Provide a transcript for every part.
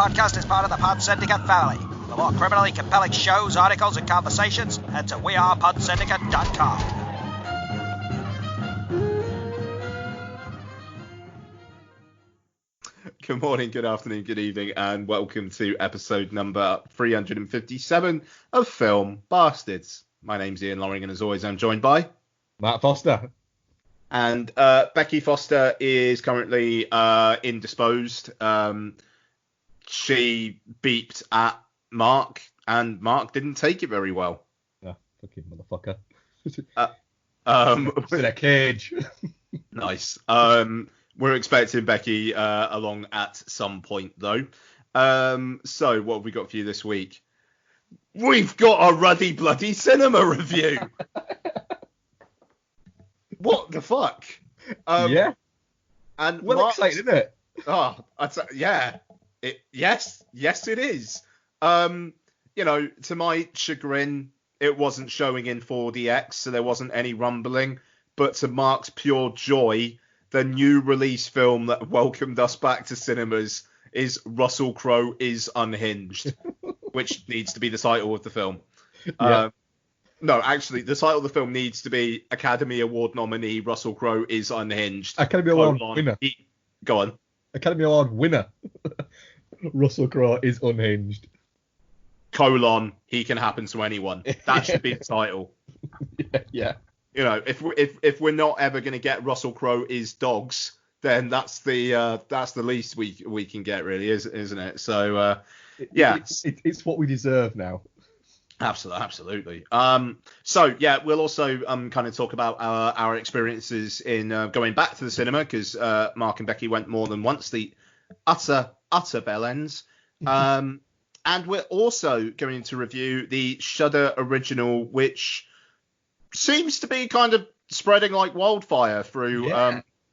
podcast is part of the Pod Syndicate family. For more criminally compelling shows, articles, and conversations, head to wearepodsyndicate.com. Good morning, good afternoon, good evening, and welcome to episode number 357 of Film Bastards. My name's Ian Loring, and as always, I'm joined by Matt Foster. And Becky Foster is currently indisposed. She beeped at Mark, and Mark didn't take it very well. Yeah, fucking motherfucker. In a cage. Nice. We're expecting Becky along at some point, though. So what have we got for you this week? We've got a ruddy bloody cinema review. What the fuck? Yeah. And well, exciting, isn't it? Oh, yeah. Yes, it is. To my chagrin, it wasn't showing in 4DX, so there wasn't any rumbling. But to Mark's pure joy, the new release film that welcomed us back to cinemas is Russell Crowe is Unhinged, which needs to be the title of the film. Yeah. No, actually, the title of the film needs to be Academy Award nominee Russell Crowe is Unhinged. Academy Award winner. Go on. Academy Award winner. Russell Crowe is Unhinged. He can happen to anyone. That should be the title. Yeah. You know, if we're not ever going to get Russell Crowe is dogs, then that's the least we can get, really, isn't it? So yeah, it's what we deserve now. Absolutely. So yeah, we'll also kind of talk about our experiences in going back to the cinema, because Mark and Becky went more than once. The utter bell ends. And we're also going to review the Shudder original, which seems to be kind of spreading like wildfire through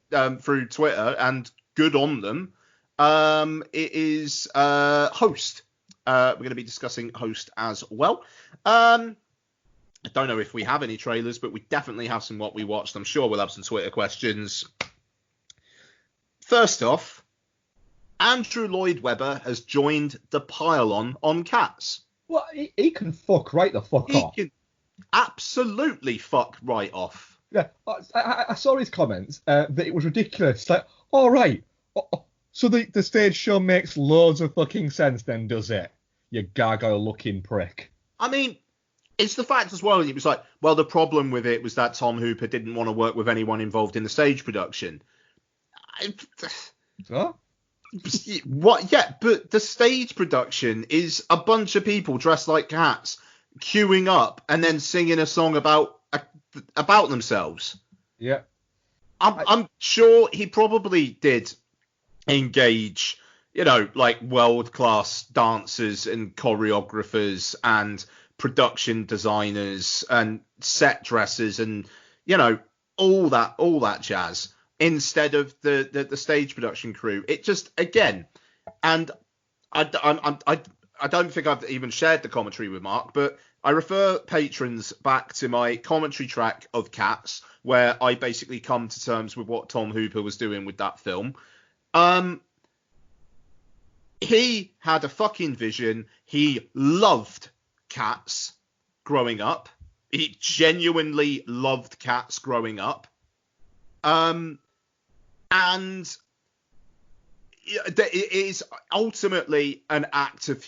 Twitter, and good on them. It is Host. We're going to be discussing Host as well. I don't know if we have any trailers, but we definitely have some what we watched. I'm sure we'll have some Twitter questions. First off, Andrew Lloyd Webber has joined the pile on Cats. Well, he can fuck right the fuck off. He can absolutely fuck right off. Yeah, I saw his comments that it was ridiculous. Like, all right, so the stage show makes loads of fucking sense then, does it? You gargoyle-looking prick. I mean, it's the fact as well. It was like, well, the problem with it was that Tom Hooper didn't want to work with anyone involved in the stage production. Huh? What? Yeah, but the stage production is a bunch of people dressed like cats queuing up and then singing a song about themselves. Yeah. I'm sure he probably did engage, like world-class dancers and choreographers and production designers and set dressers and, all that jazz, instead of the stage production crew. It just, again, and I don't think I've even shared the commentary with Mark, but I refer patrons back to my commentary track of Cats, where I basically come to terms with what Tom Hooper was doing with that film. He had a fucking vision. He loved Cats growing up. He genuinely loved Cats growing up. And it is ultimately an act of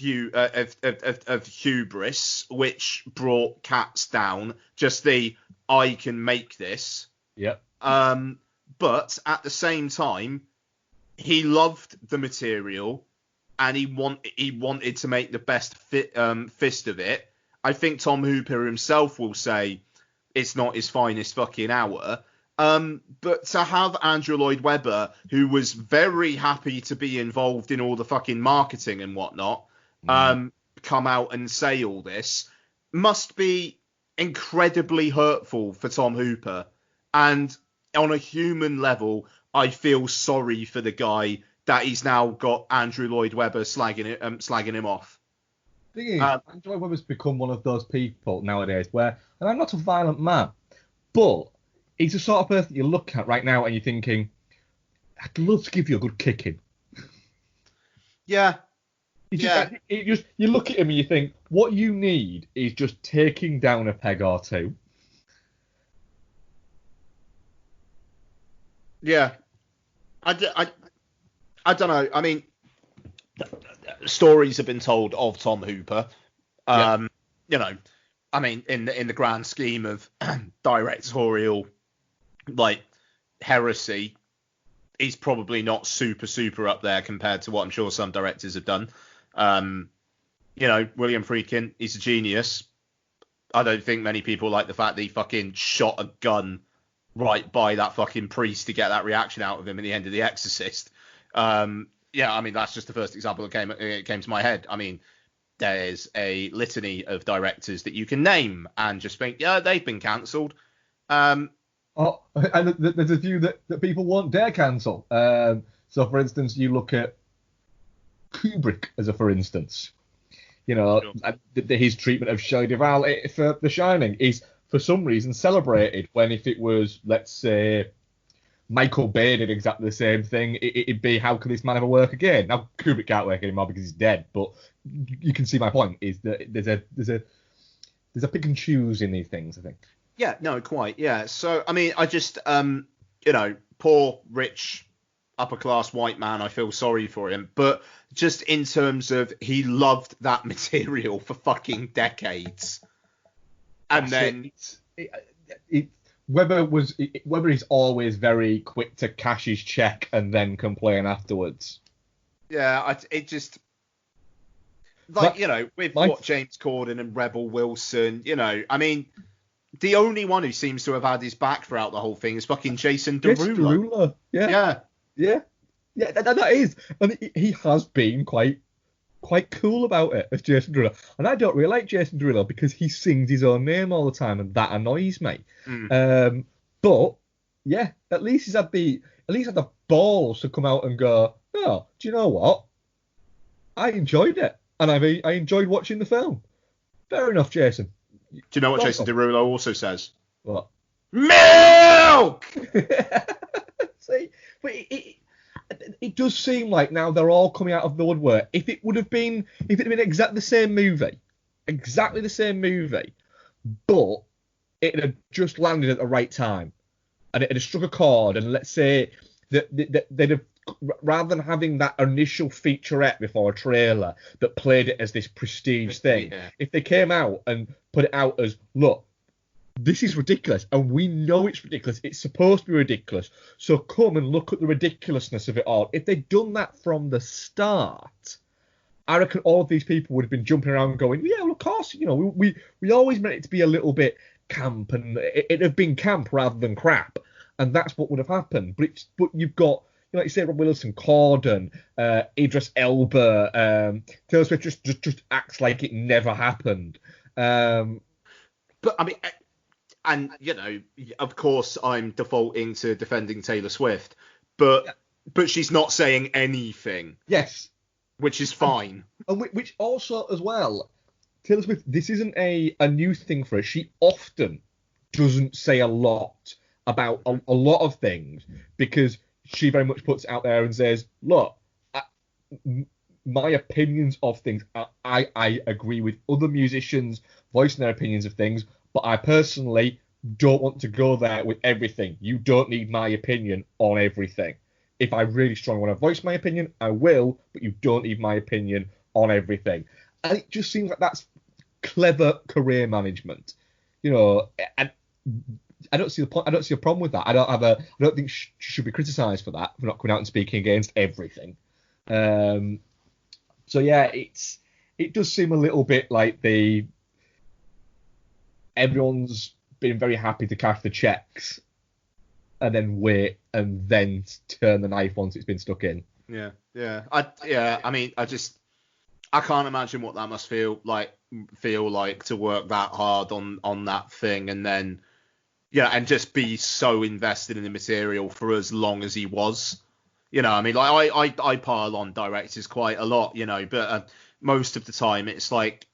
hubris, which brought Cats down. Just I can make this. Yep. But at the same time, he loved the material, and he wanted to make the best fist of it. I think Tom Hooper himself will say it's not his finest fucking hour. But to have Andrew Lloyd Webber, who was very happy to be involved in all the fucking marketing and whatnot, come out and say all this, must be incredibly hurtful for Tom Hooper. And on a human level, I feel sorry for the guy that he's now got Andrew Lloyd Webber slagging him off. The thing is, Andrew Lloyd Webber's become one of those people nowadays where, and I'm not a violent man, but he's the sort of person you look at right now and you're thinking, I'd love to give you a good kicking. Yeah. You look at him and you think, what you need is just taking down a peg or two. Yeah. I don't know. I mean, stories have been told of Tom Hooper. You know, I mean, in the grand scheme of directorial like heresy, he's probably not super up there compared to what I'm sure some directors have done. You know, William Friedkin, he's a genius. I don't think many people like the fact that he fucking shot a gun right by that fucking priest to get that reaction out of him in the end of The Exorcist. Yeah, I mean, that's just the first example that came to my head. I mean, there's a litany of directors that you can name and just think, yeah, they've been cancelled. And there's a few that people won't dare cancel. So, for instance, you look at Kubrick as a for instance. You know, sure. His treatment of Shelley Duvall for The Shining is, for some reason, celebrated, when if it was, let's say, Michael Bay did exactly the same thing, it'd be, how could this man ever work again? Now, Kubrick can't work anymore because he's dead, but you can see my point, is that there's a pick and choose in these things, I think. Yeah, no, quite, yeah. So, I mean, I just, you know, poor, rich, upper-class white man, I feel sorry for him, but just in terms of, he loved that material for fucking decades. And then... Whether he's always very quick to cash his check and then complain afterwards. Yeah, it just... Like, you know, with what James Corden and Rebel Wilson, you know, I mean... The only one who seems to have had his back throughout the whole thing is fucking Jason Derulo. Yeah. That is. And he has been quite cool about it as Jason Derulo. And I don't really like Jason Derulo because he sings his own name all the time, and that annoys me. But yeah, at least he's had the balls to come out and go, oh, do you know what? I enjoyed it, and I enjoyed watching the film. Fair enough, Jason. Do you know what Jason Derulo also says? What? Milk! See, but it does seem like now they're all coming out of the woodwork. If it had been exactly the same movie, but it had just landed at the right time, and it had struck a chord, and let's say that they'd have, rather than having that initial featurette before a trailer that played it as this prestige thing, if they came out and put it out as, look, this is ridiculous, and we know it's ridiculous, it's supposed to be ridiculous, so come and look at the ridiculousness of it all. If they'd done that from the start, I reckon all of these people would have been jumping around going, yeah, well, of course, you know, we always meant it to be a little bit camp, and it'd have been camp rather than crap, and that's what would have happened. But you've got, you know, like you say, Rob Wilson, Corden, Idris Elba, Taylor Swift just acts like it never happened. But I mean, and you know, of course, I'm defaulting to defending Taylor Swift, but she's not saying anything. Yes, which is fine. And which also, as well, Taylor Swift, this isn't a new thing for her. She often doesn't say a lot about a lot of things because she very much puts it out there and says, look, my opinions of things, I agree with other musicians voicing their opinions of things, but I personally don't want to go there with everything. You don't need my opinion on everything. If I really strongly want to voice my opinion, I will, but you don't need my opinion on everything. And it just seems like that's clever career management, you know. And I don't see the point. I don't see a problem with that. I don't think she should be criticised for that, for not coming out and speaking against everything. So yeah, it does seem a little bit like everyone's been very happy to cash the checks and then wait and then turn the knife once it's been stuck in. Yeah. I mean, I can't imagine what that must feel like to work that hard on that thing and then, yeah, and just be so invested in the material for as long as he was. You know, I mean, like I pile on directors quite a lot, you know, but most of the time it's like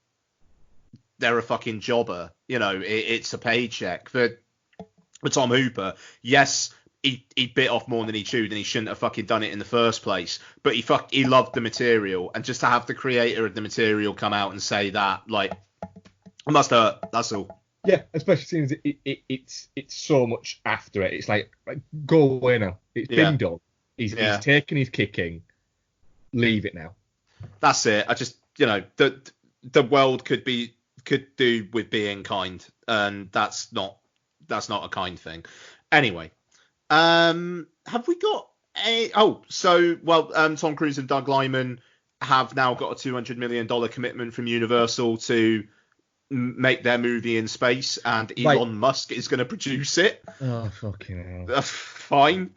they're a fucking jobber. You know, it's a paycheck. For Tom Hooper, yes, he bit off more than he chewed, and he shouldn't have fucking done it in the first place. But he loved the material, and just to have the creator of the material come out and say that, like, it must hurt. That's all. Yeah, especially since it's so much after it. It's like go away now. It's been done. He's taken his kicking. Leave it now. That's it. I just, the world could do with being kind, and that's not a kind thing. Anyway, have we got Tom Cruise and Doug Liman have now got a $200 million commitment from Universal to make their movie in space, and Elon Musk is going to produce it. Oh, fucking hell. Fine.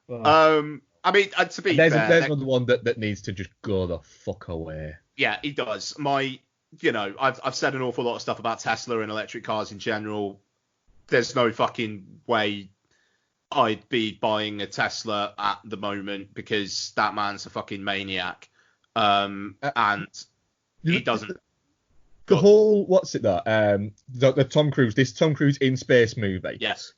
Oh. I mean, to be fair, there's another one that needs to just go the fuck away. Yeah, he does. I've said an awful lot of stuff about Tesla and electric cars in general. There's no fucking way I'd be buying a Tesla at the moment, because that man's a fucking maniac. And he doesn't. The whole, what's it that? The Tom Cruise in space movie. Yes.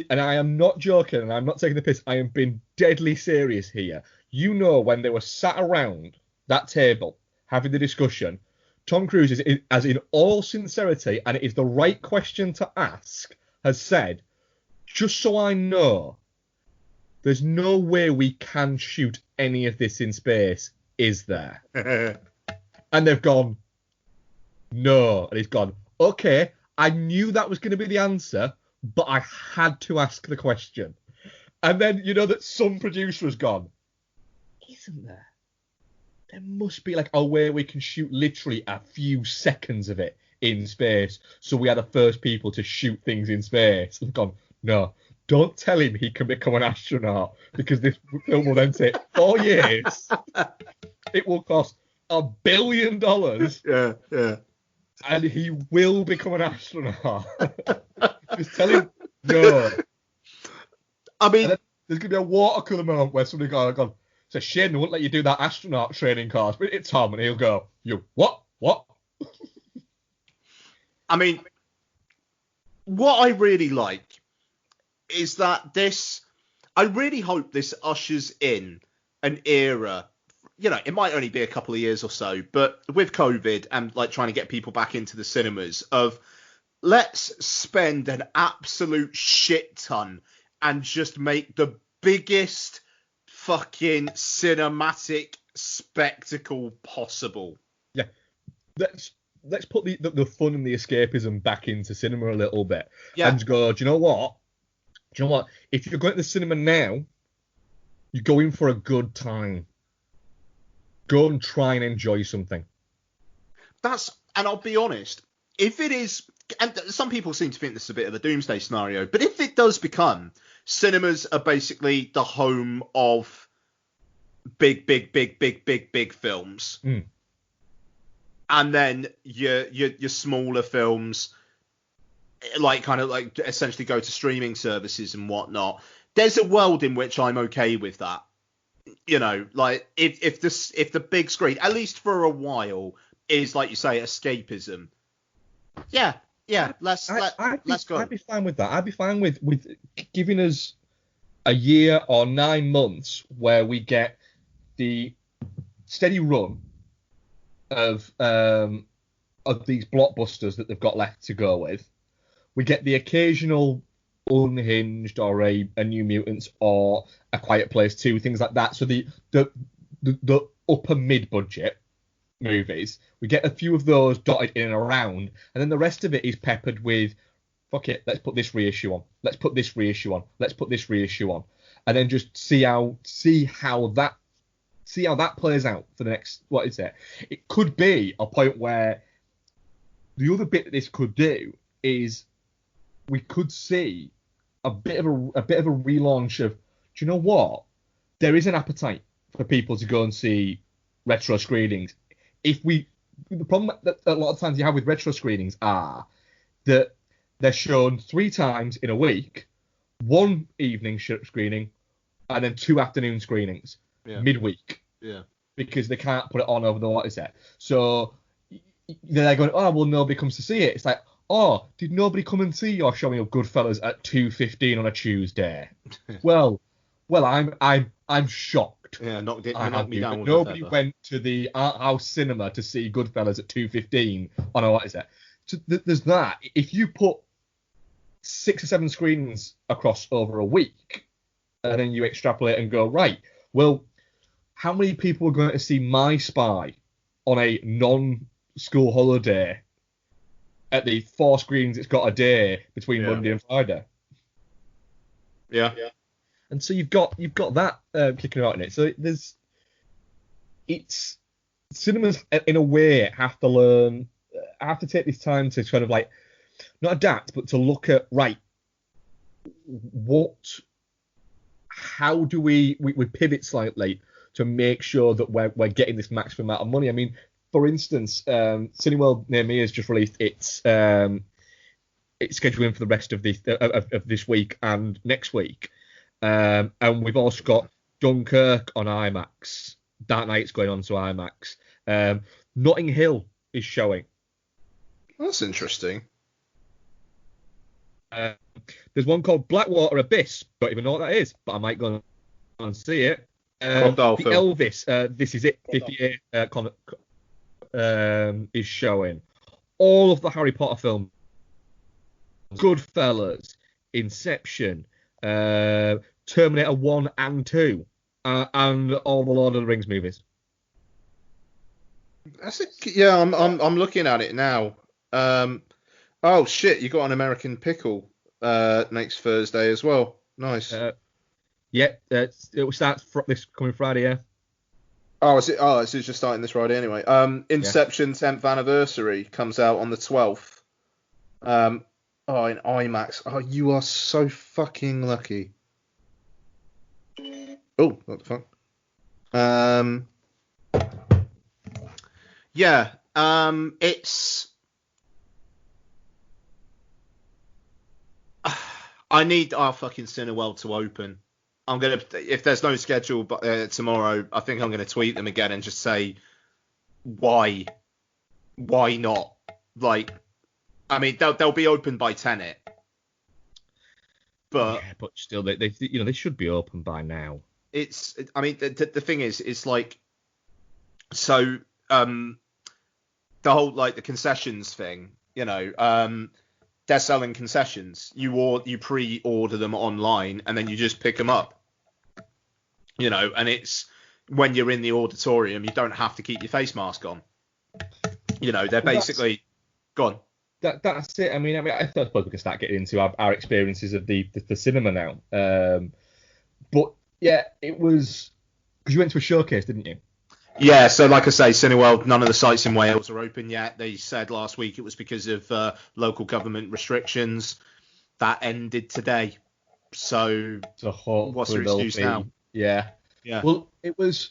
And I am not joking, and I'm not taking the piss. I am being deadly serious here. When they were sat around that table having the discussion, Tom Cruise is, as in all sincerity, and it is the right question to ask, has said, just so I know, there's no way we can shoot any of this in space, is there? And they've gone, no. And he's gone, okay, I knew that was going to be the answer, but I had to ask the question. And then, that some producer has gone, isn't there? There must be like a way we can shoot literally a few seconds of it in space, so we are the first people to shoot things in space. And they've gone, no, don't tell him he can become an astronaut, because this film will then take 4 years. It will cost $1 billion. Yeah. And he will become an astronaut. Just tell him no. I mean, there's gonna be a watercolour moment where somebody gone, it's a shame they won't let you do that astronaut training course, but it's Tom, and he'll go, you what? I mean, what I really like is that I really hope this ushers in an era. It might only be a couple of years or so, but with COVID and like trying to get people back into the cinemas, of let's spend an absolute shit ton and just make the biggest fucking cinematic spectacle possible. Yeah. Let's put the fun and the escapism back into cinema a little bit. Yeah. And go, do you know what? If you're going to the cinema now, you're going for a good time. Go and try and enjoy something. And I'll be honest, if it is, and some people seem to think this is a bit of a doomsday scenario, but if it does become, cinemas are basically the home of big films. Mm. And then your smaller films, like essentially go to streaming services and whatnot. There's a world in which I'm okay with that. Like if the big screen, at least for a while, is, like you say, escapism. Yeah. Let's go. I'd be fine with that. I'd be fine with giving us a year or 9 months where we get the steady run of these blockbusters that they've got left to go with. We get the occasional Unhinged or a New Mutants or A Quiet Place 2, things like that. So the upper mid-budget movies, we get a few of those dotted in and around, and then the rest of it is peppered with, fuck it, let's put this reissue on, let's put this reissue on, let's put this reissue on, and then just see how that plays out for the next, what is it? It could be a point where the other bit that this could do is we could see a bit of a relaunch of, do you know what? There is an appetite for people to go and see retro screenings. The problem that a lot of times you have with retro screenings are that they're shown 3 times in a week, 1 evening screening, and then 2 afternoon screenings midweek. Yeah. Because they can't put it on over the, what is it? So they're going, oh, well, nobody comes to see it. It's like, oh, did nobody come and see your showing of Goodfellas at 2:15 on a Tuesday? well, I'm shocked. Yeah, knocked me But down with nobody a feather. went to the art house cinema to see Goodfellas at 2:15 on a, what is it? So there's that. If you put 6 or 7 screenings across over a week, and then you extrapolate and go, right, well, how many people are going to see My Spy on a non-school holiday at the 4 screens it's got a day between Monday and Friday? Yeah. And so you've got that kicking about in it. So cinemas in a way have to take this time to kind of like not adapt, but to look at, right, how do we pivot slightly to make sure that we're getting this maximum amount of money. I mean, for instance, Cineworld near me has just released its scheduling for the rest of this week and next week, and we've also got Dunkirk on IMAX. That night's going on to IMAX. Notting Hill is showing. That's interesting. There's one called Blackwater Abyss. Don't even know what that is, but I might go and see it. Crocodile the film. Elvis, This Is It 58 is showing. All of the Harry Potter films, Goodfellas, Inception, Terminator 1 and 2, and all the Lord of the Rings movies. I'm looking at it now. Oh shit, you got an American Pickle next Thursday as well. Nice. It will start this coming Friday. Yeah. Oh, is it? Oh, it's just starting this Friday anyway. Inception 10th anniversary comes out on the 12th. In IMAX. Oh, you are so fucking lucky. Oh, what the fuck? It's. I need our fucking Cineworld to open. I'm gonna, if there's no schedule tomorrow, I think I'm gonna tweet them again and just say, why not? Like, I mean, they'll be open by tenet, but still, they should be open by now. I mean, the thing is, it's like, so the whole like the concessions thing, they're selling concessions. You pre-order them online and then you just pick them up. And it's when you're in the auditorium, you don't have to keep your face mask on. They're basically gone. That's it. I mean, I suppose we can start getting into our experiences of the cinema now. But yeah, it was because you went to a showcase, didn't you? Yeah, so like I say, Cineworld, none of the sites in Wales are open yet. They said last week it was because of local government restrictions. That ended today. So what's the excuse now? Yeah. Well, it was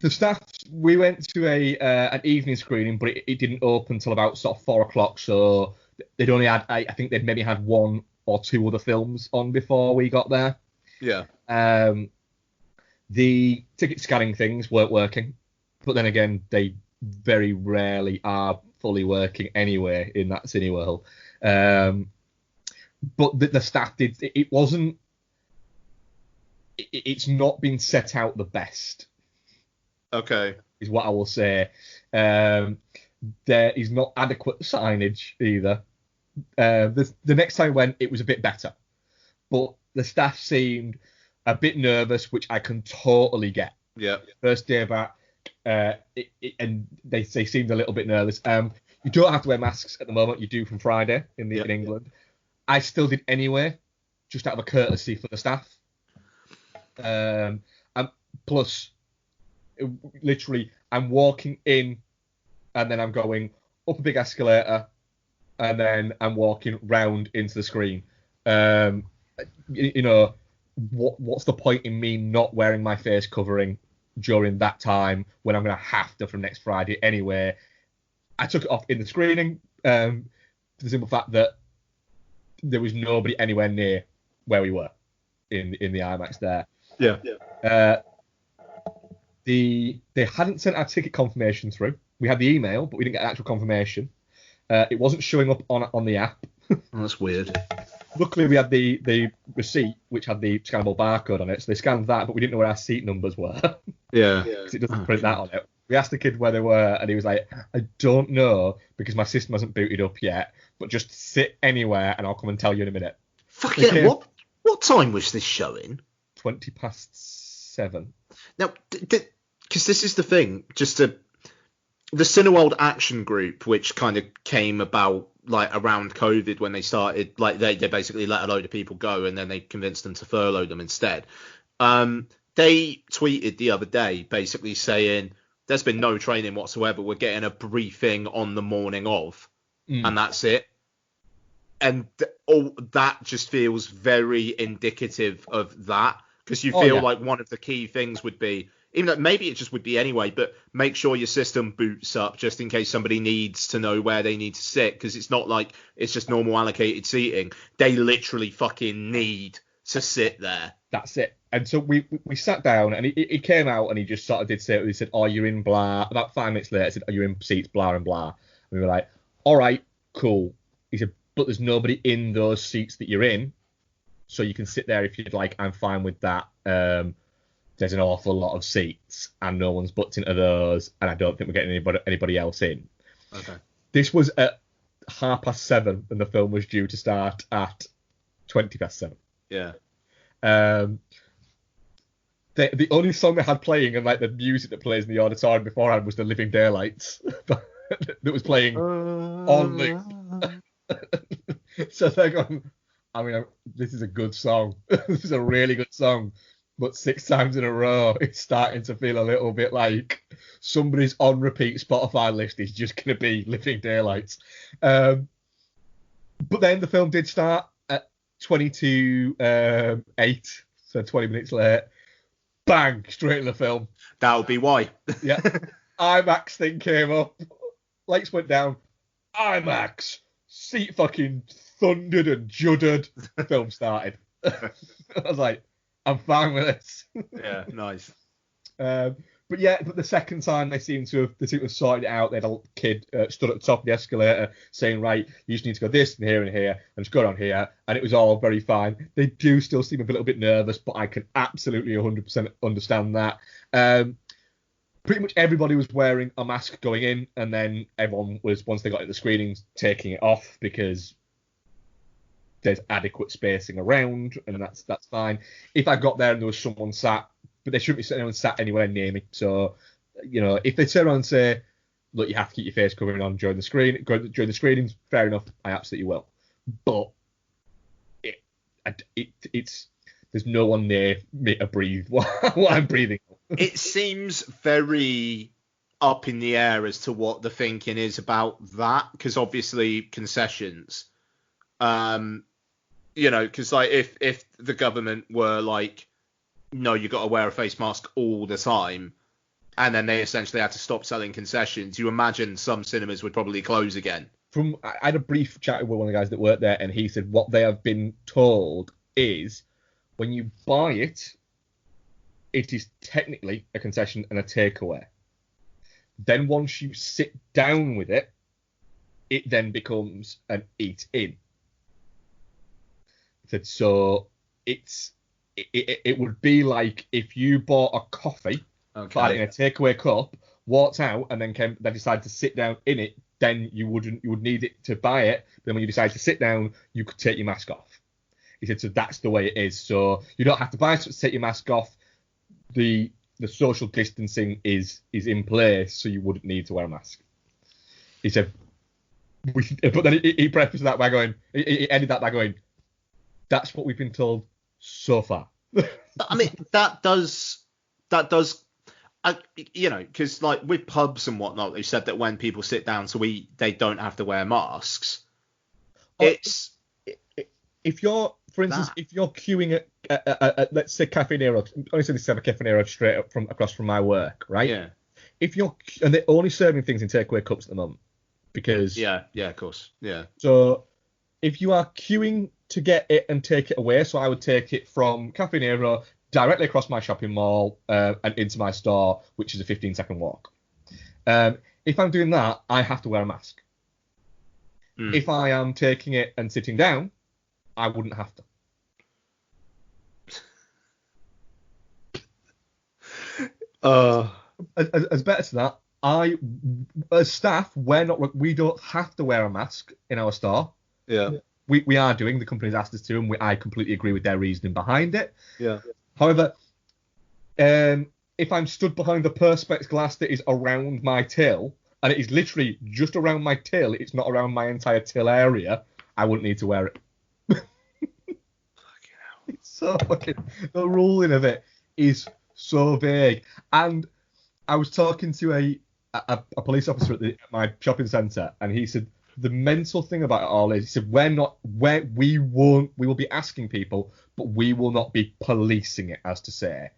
the staff. We went to an evening screening, but it didn't open till about sort of 4:00. So they'd only had, I think they'd maybe had 1 or 2 other films on before we got there. Yeah. The ticket scanning things weren't working, but then again, they very rarely are fully working anyway in that Cineworld. But the staff did. It wasn't. It's not been set out the best. Okay. Is what I will say. There is not adequate signage either. The next time I went, it was a bit better, but the staff seemed a bit nervous, which I can totally get. Yeah. First day back, and they seemed a little bit nervous. You don't have to wear masks at the moment. You do from Friday in England. I still did anyway, just out of a courtesy for the staff. And plus, literally, I'm walking in, and then I'm going up a big escalator, and then I'm walking round into the screen. What's the point in me not wearing my face covering during that time when I'm going to have to from next Friday anyway? I took it off in the screening for the simple fact that there was nobody anywhere near where we were in the IMAX there. Yeah. They hadn't sent our ticket confirmation through. We had the email, but we didn't get an actual confirmation. It wasn't showing up on the app. Oh, that's weird. Luckily, we had the receipt, which had the scannable barcode on it, so they scanned that, but we didn't know where our seat numbers were. Yeah. Because it doesn't print that on it. We asked the kid where they were, and he was like, I don't know, because my system hasn't booted up yet, but just sit anywhere, and I'll come and tell you in a minute. Fucking hell, what time was this showing? 7:20. Now, because this is the thing, the Cineworld Action Group, which kind of came about like around COVID when they started, like they basically let a load of people go and then they convinced them to furlough them instead. They tweeted the other day basically saying there's been no training whatsoever. We're getting a briefing on the morning of, and that's it. And that just feels very indicative of that, because you feel like one of the key things would be, even though maybe it just would be anyway, but make sure your system boots up just in case somebody needs to know where they need to sit, because it's not like it's just normal allocated seating. They literally fucking need to sit there. That's it. And so we sat down, and he came out and he just sort of did say, he said, oh, you're in blah. About 5 minutes later, he said, oh, you're in seats blah and blah. And we were like, all right, cool. He said, but there's nobody in those seats that you're in, so you can sit there if you'd like. I'm fine with that. There's an awful lot of seats, and no one's booked into those, and I don't think we're getting anybody else in. Okay. This was at 7:30, and the film was due to start at 7:20. Yeah. The only song they had playing, and like the music that plays in the auditorium beforehand, was the Living Daylights that was playing on the. So they're going, I mean, this is a good song. This is a really good song. But 6 times in a row, it's starting to feel a little bit like somebody's on repeat Spotify list is just going to be Living Daylights. But then the film did start at 8, so 20 minutes late. Bang, straight in the film. That would be why. Yeah. IMAX thing came up. Lights went down. IMAX. Seat fucking thundered and juddered. Film started. I was like, I'm fine with this. Yeah, nice. But the second time they seem to have sorted it out. They had a kid stood at the top of the escalator saying, right, you just need to go this and here, and just go down here. And it was all very fine. They do still seem a little bit nervous, but I can absolutely 100% understand that. Pretty much everybody was wearing a mask going in, and then everyone was, once they got into the screenings, taking it off because there's adequate spacing around, and that's fine. If I got there and there was someone sat, but they shouldn't be anyone sat anywhere near me. So, if they turn around and say, look, you have to keep your face covering on during the screenings, fair enough, I absolutely will. But it's there's no one near me to breathe while I'm breathing. It seems very up in the air as to what the thinking is about that, because obviously concessions, because like if the government were like, no, you got to wear a face mask all the time, and then they essentially had to stop selling concessions, you imagine some cinemas would probably close again. I had a brief chat with one of the guys that worked there, and he said what they have been told is when you buy it, it is technically a concession and a takeaway. Then once you sit down with it, it then becomes an eat in. He said, so it would be like if you bought a coffee, bought it in a takeaway cup, walked out, and then decided to sit down in it. Then you would need it to buy it. Then when you decide to sit down, you could take your mask off. He said, so that's the way it is. So you don't have to buy it to take your mask off. The social distancing is in place, so you wouldn't need to wear a mask. He said, but then he prefaced that by going, he ended that by going, that's what we've been told so far. I mean, that does, because like with pubs and whatnot, they said that when people sit down to eat, they don't have to wear masks. If you're, for instance, if you're queuing at let's say Cafe Nero, honestly, this is a Cafe Nero straight up across from my work, right? Yeah. And they're only serving things in takeaway cups at the moment, because yeah, of course, yeah. So if you are queuing to get it and take it away, so I would take it from Cafe Nero directly across my shopping mall and into my store, which is a 15-second walk. If I'm doing that, I have to wear a mask. If I am taking it and sitting down, I wouldn't have to. As better to that, as staff, we don't have to wear a mask in our store. Yeah. We are doing. The company's asked us to, and I completely agree with their reasoning behind it. Yeah. However, if I'm stood behind the perspex glass that is around my till, and it is literally just around my till, it's not around my entire till area, I wouldn't need to wear it. It's so fucking... The ruling of it is so vague. And I was talking to a police officer at my shopping centre, and he said the mental thing about it all is, he said, we will be asking people, but we will not be policing it, as to say.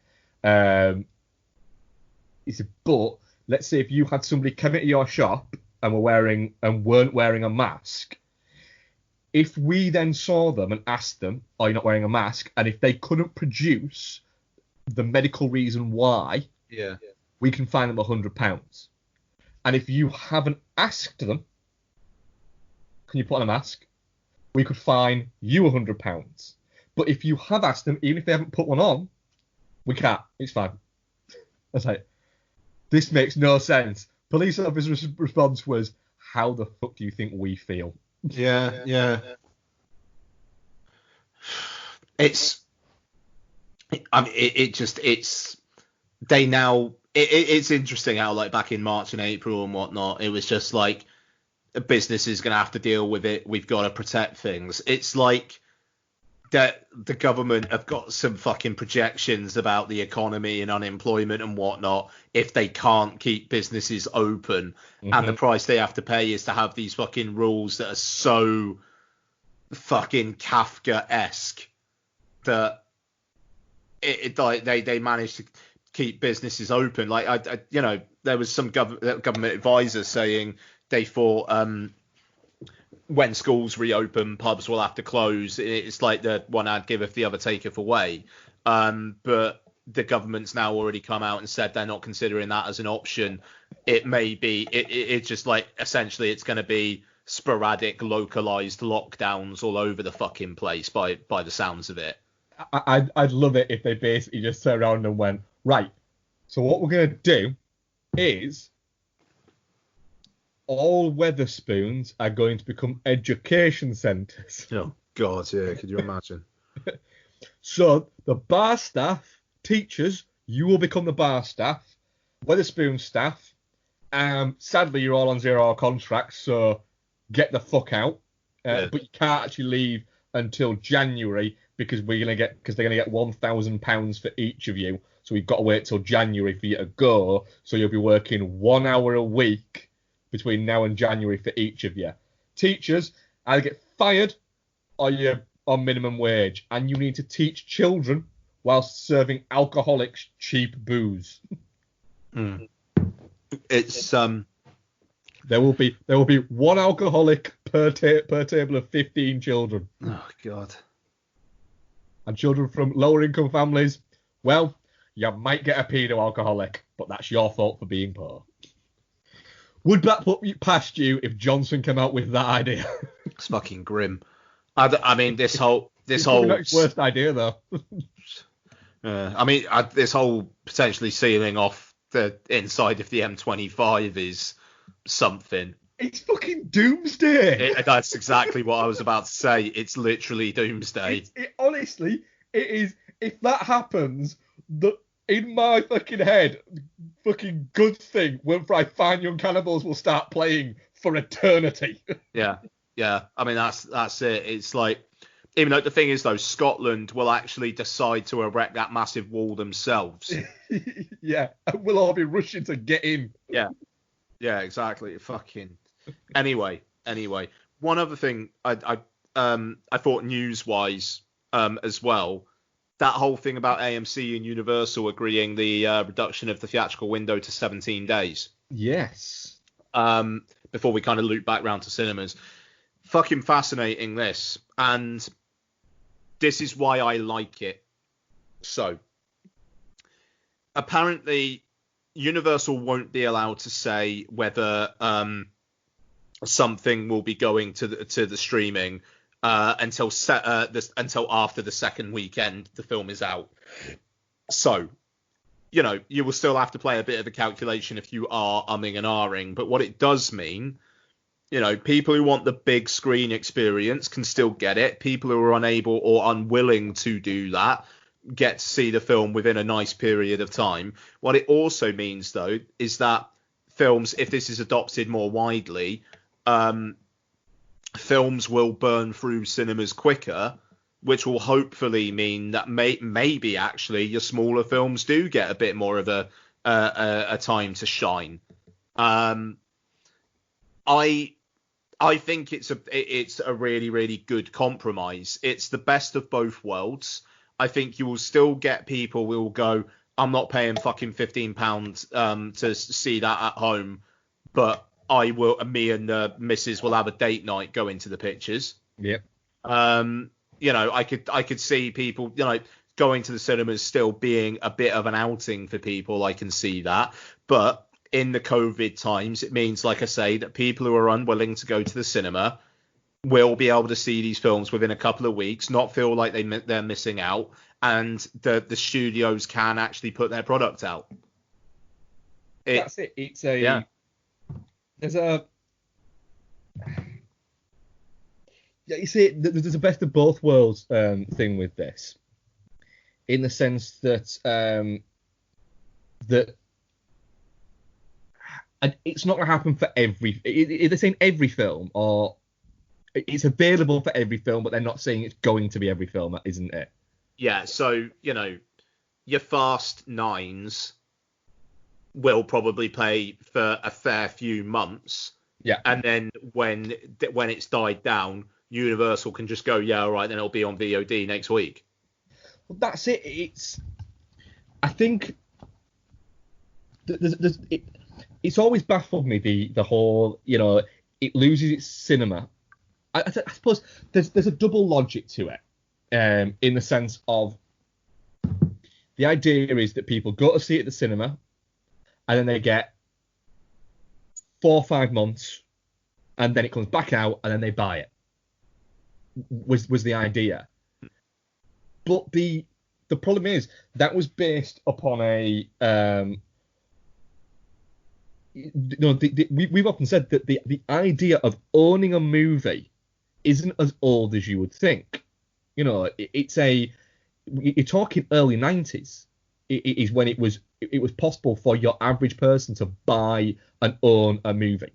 He said, but let's say if you had somebody come into your shop and weren't wearing a mask, if we then saw them and asked them, "Are you not wearing a mask?" and if they couldn't produce the medical reason why, we can fine them £100. And if you haven't asked them, "Can you put on a mask?" we could fine you £100. But if you have asked them, even if they haven't put one on, we can't. It's fine. That's like, this makes no sense. Police officer's response was, "How the fuck do you think we feel?" Yeah. It's interesting how, like, back in March and April and whatnot, it was just like, a business is going to have to deal with it. We've got to protect things. It's like that the government have got some fucking projections about the economy and unemployment and whatnot if they can't keep businesses open, and the price they have to pay is to have these fucking rules that are so fucking Kafka-esque that they manage to keep businesses open. Like, I there was some government advisor saying they thought when schools reopen, pubs will have to close. It's like the one hand giveth, the other taketh away. But the government's now already come out and said they're not considering that as an option. It may be, it's just like, essentially it's going to be sporadic, localized lockdowns all over the fucking place by the sounds of it. I'd love it if they basically just turned around and went, right, so what we're going to do is all Weatherspoons are going to become education centres. Oh, God, yeah. Could you imagine? So the bar staff, teachers, you will become the bar staff. Weatherspoon staff, sadly, you're all on 0-hour contracts, so get the fuck out. But you can't actually leave until January because they're going to get £1,000 for each of you. So we've got to wait till January for you to go. So you'll be working 1 hour a week between now and January for each of you. Teachers either get fired or you're on minimum wage, and you need to teach children whilst serving alcoholics cheap booze. It's there will be one alcoholic per table of 15 children. Oh, God. And children from lower income families, well, you might get a pedo alcoholic, but that's your fault for being poor. Would that put past you if Johnson came out with that idea? It's fucking grim. I mean, this whole not his worst idea though. This whole potentially sealing off the inside of the M25 is something. It's fucking doomsday. That's exactly what I was about to say. It's literally doomsday. Honestly, it is. If that happens, in my fucking head, fucking good thing, When Fry Fine Young Cannibals will start playing for eternity. Yeah. I mean, that's it. It's like, even though the thing is, though, Scotland will actually decide to erect that massive wall themselves. Yeah, we'll all be rushing to get in. Yeah, exactly. Fucking. Anyway. One other thing I thought news-wise as well. That whole thing about AMC and Universal agreeing the reduction of the theatrical window to 17 days. Yes. Before we kind of loop back round to cinemas. Fucking fascinating, this. And this is why I like it. So, apparently, Universal won't be allowed to say whether something will be going to the streaming until after the second weekend the film is out. So, you will still have to play a bit of a calculation if you are umming and ahhing. But what it does mean, people who want the big screen experience can still get it. People who are unable or unwilling to do that get to see the film within a nice period of time. What it also means, though, is that films, if this is adopted more widely, films will burn through cinemas quicker, which will hopefully mean that maybe actually your smaller films do get a bit more of a time to shine. I think it's a really, really good compromise. It's the best of both worlds. I think you will still get people who will go, I'm not paying fucking £15 to see that at home, but me and the missus will have a date night going to the pictures. Yep. I could see people, going to the cinemas still being a bit of an outing for people. I can see that. But in the COVID times, it means, like I say, that people who are unwilling to go to the cinema will be able to see these films within a couple of weeks, not feel like they're missing out, and the studios can actually put their product out. That's it. It's a... Yeah. There's a... Yeah, you see, there's a best of both worlds thing with this, in the sense that it's not going to happen for every... They're saying every film, or it's available for every film, but they're not saying it's going to be every film, isn't it? Yeah, so, your Fast Nines will probably play for a fair few months. Yeah. And then when it's died down, Universal can just go, yeah, all right, then it'll be on VOD next week. Well, that's it. I think it's always baffled me, the whole, it loses its cinema. I suppose there's a double logic to it, in the sense of the idea is that people go to see it at the cinema, and then they get 4 or 5 months, and then it comes back out, and then they buy it. Was the idea. But the problem is that was based upon a we've often said that the idea of owning a movie isn't as old as you would think. You're talking early 90s. It is when it was possible for your average person to buy and own a movie.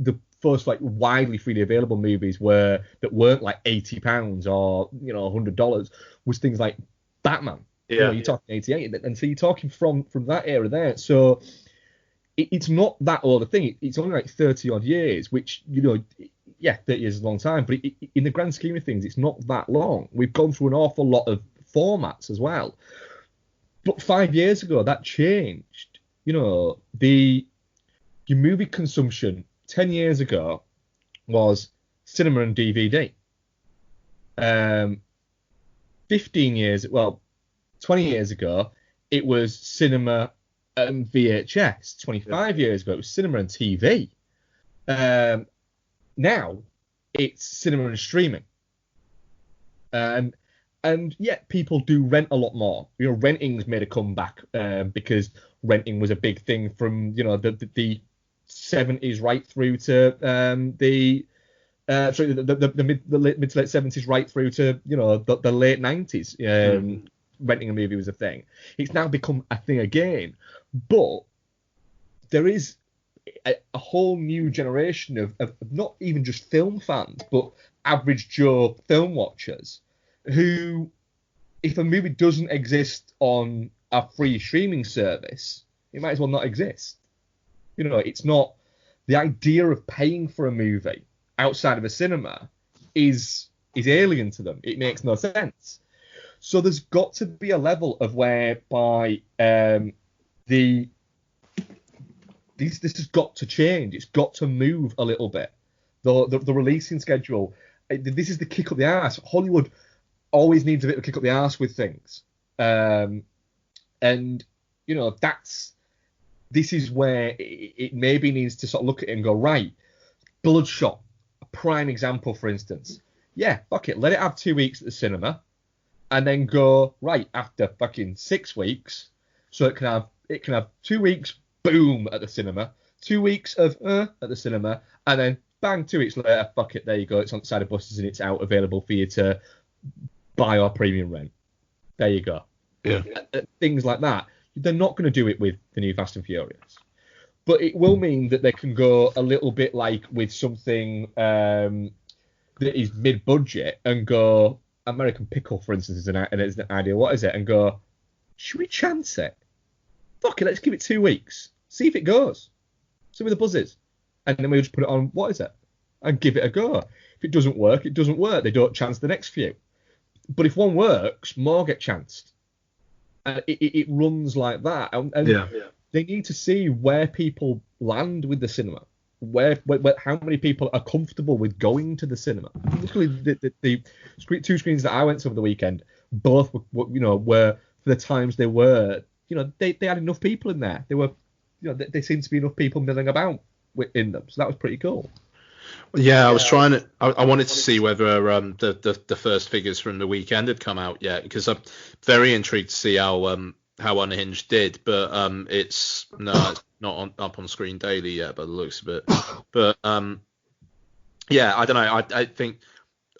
The first widely freely available movies that weren't like £80 or $100 was things like Batman. Yeah, you're talking 88, and so you're talking from that era there. So it's not that old a thing. It's only like 30 odd years, which 30 years is a long time, but in the grand scheme of things, it's not that long. We've gone through an awful lot of formats as well. But 5 years ago, that changed. Your movie consumption 10 years ago was cinema and DVD. 20 years ago, it was cinema and VHS. 25 years ago, it was cinema and TV. Now, it's cinema and streaming. And yet people do rent a lot more. Renting's made a comeback because renting was a big thing from, the 70s right through to the mid to late 70s right through to the late 90s. Renting a movie was a thing. It's now become a thing again, but there is a whole new generation of not even just film fans, but average Joe film watchers who, if a movie doesn't exist on a free streaming service, it might as well not exist. It's not, the idea of paying for a movie outside of a cinema is alien to them. It makes no sense. So there's got to be a level of whereby this has got to change. It's got to move a little bit. The releasing schedule. This is the kick up the arse. Hollywood always needs a bit of a kick up the arse with things, and that's this is where it maybe needs to sort of look at it and go, right, Bloodshot, a prime example, for instance. Yeah, fuck it, let it have 2 weeks at the cinema, and then go, right, after fucking 6 weeks, so it can have 2 weeks, boom, at the cinema, 2 weeks of at the cinema, and then bang, 2 weeks later, fuck it, there you go, it's on the side of buses and it's out, available for you to buy or premium rent. There you go. Yeah. Things like that. They're not going to do it with the new Fast and Furious. But it will mean that they can go a little bit like with something that is mid-budget and go, American Pickle, for instance, is an idea. What is it? And go, should we chance it? Fuck it, let's give it 2 weeks. See if it goes. See where the buzz is. And then we just put it on, what is it? And give it a go. If it doesn't work, it doesn't work. They don't chance the next few. But if one works, more get chanced. And it runs like that. And they need to see where people land with the cinema. Where how many people are comfortable with going to the cinema. Literally, the two screens that I went to over the weekend, both were for the times they were, they had enough people in there. They were, there seemed to be enough people milling about in them. So that was pretty cool. Yeah, I was trying to. I wanted to see whether the first figures from the weekend had come out yet, because I'm very intrigued to see how Unhinged did, but it's not up on Screen Daily yet by the looks of it. But yeah, I don't know. I think.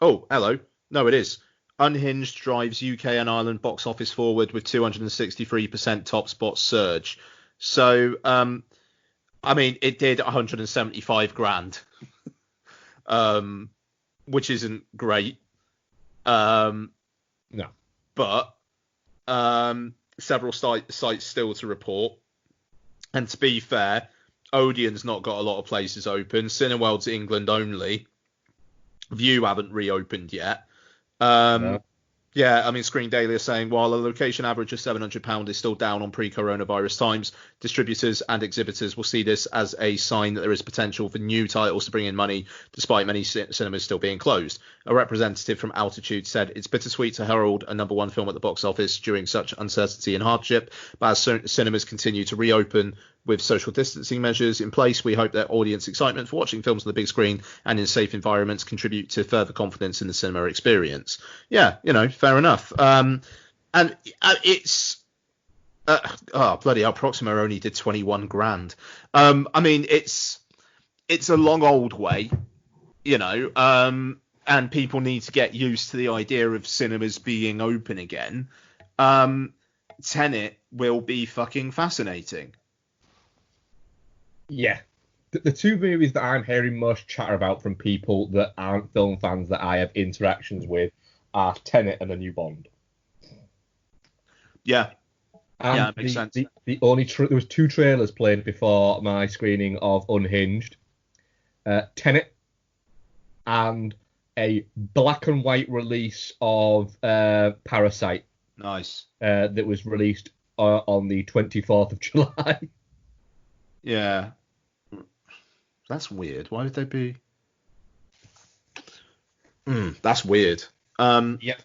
Oh, hello. No, it is. Unhinged drives UK and Ireland box office forward with 263% top spot surge. So I mean, it did 175 grand. Which isn't great. No. But several sites still to report. And to be fair, Odeon's not got a lot of places open. Cineworld's England only. View haven't reopened yet. No. Yeah, I mean, Screen Daily are saying while a location average of £700 is still down on pre-coronavirus times, distributors and exhibitors will see this as a sign that there is potential for new titles to bring in money, despite many cinemas still being closed. A representative from Altitude said it's bittersweet to herald a number one film at the box office during such uncertainty and hardship, but as cinemas continue to reopen with social distancing measures in place, we hope that audience excitement for watching films on the big screen and in safe environments contribute to further confidence in the cinema experience. Yeah, fair enough. And it's bloody hell, Proxima only did 21 grand. I mean, it's a long old way, and people need to get used to the idea of cinemas being open again. Tenet will be fucking fascinating. Yeah. The two movies that I'm hearing most chatter about from people that aren't film fans that I have interactions with are Tenet and the new Bond. Yeah. And yeah, it makes sense. The only there was 2 trailers played before my screening of Unhinged. Tenet and a black and white release of Parasite. Nice. That was released on the 24th of July. Yeah. That's weird. Why would they be? That's weird. Yep.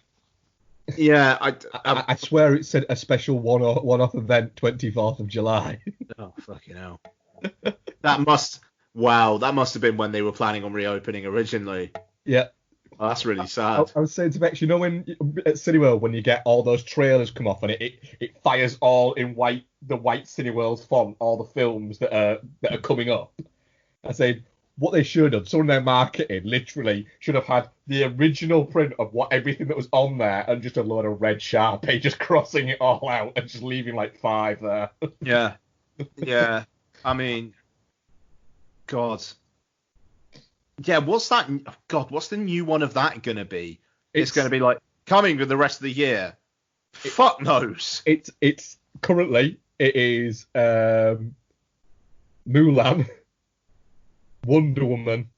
Yeah, I swear it said a special one-off event, 24th of July. Oh, fucking hell. That must have been when they were planning on reopening originally. Yeah. Oh, that's really sad. I was saying to Bex, when at Cineworld, when you get all those trailers come off and it fires all in the white Cineworld font, all the films that are coming up. I said, what they should have, some of their marketing literally should have had the original print of everything that was on there and just a load of red Sharpie just crossing it all out and just leaving like 5 there. Yeah. Yeah. I mean, God. Yeah, what's that? God, what's the new one of that going to be? It's going to be like coming with the rest of the year. Fuck knows. It's currently it is Mulan, Wonder Woman,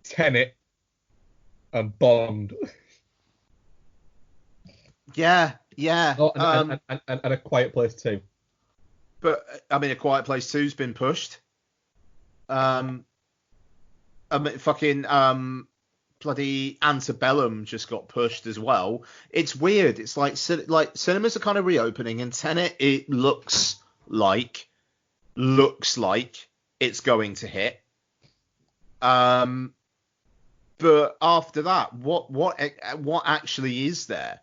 Tenet, and Bond. Yeah, yeah. Oh, and A Quiet Place 2. But I mean, A Quiet Place 2's been pushed. Bloody Antebellum just got pushed as well. It's weird. It's like cinemas are kind of reopening, and Tenet, it looks like looks like it's going to hit. But after that, what actually is there?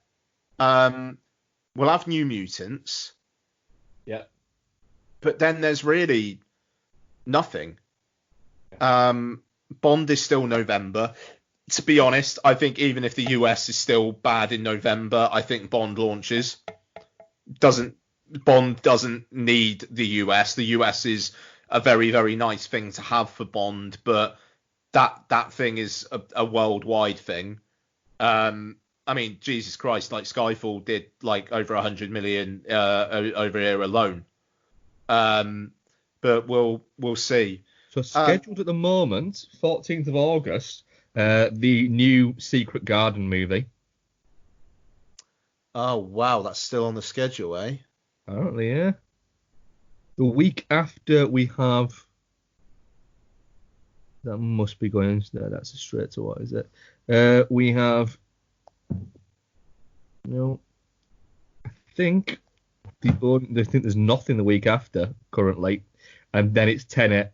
We'll have New Mutants. Yeah. But then there's really nothing. Bond is still November. To be honest, I think even if the US is still bad in November, I think Bond launches. Bond doesn't need the US. The US is a very, very nice thing to have for Bond, but that thing is a worldwide thing. I mean, Jesus Christ, like Skyfall did like over 100 million over here alone. But we'll see. So scheduled at the moment, 14th of August, the new Secret Garden movie. Oh wow, that's still on the schedule, eh? Apparently, yeah. The week after we have. That must be going into there. That's a straight to what is it? We have. No. I think there's nothing the week after currently, and then it's Tenet,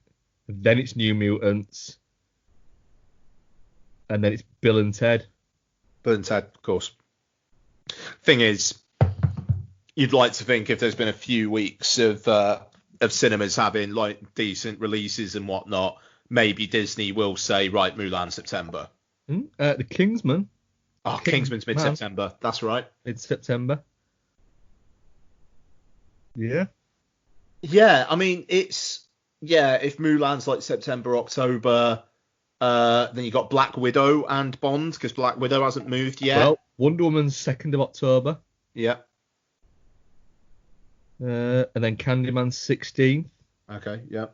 then it's New Mutants, and then it's Bill and Ted. Bill and Ted, of course. Thing is, you'd like to think if there's been a few weeks of cinemas having like decent releases and whatnot, maybe Disney will say, right, Mulan September. The Kingsman. Oh, Kingsman's mid-September. That's right. Mid-September. Yeah. Yeah, I mean, if Mulan's like September, October, then you got Black Widow and Bond, because Black Widow hasn't moved yet. Well, Wonder Woman's 2nd of October. Yeah. And then Candyman's 16th. Okay, yeah.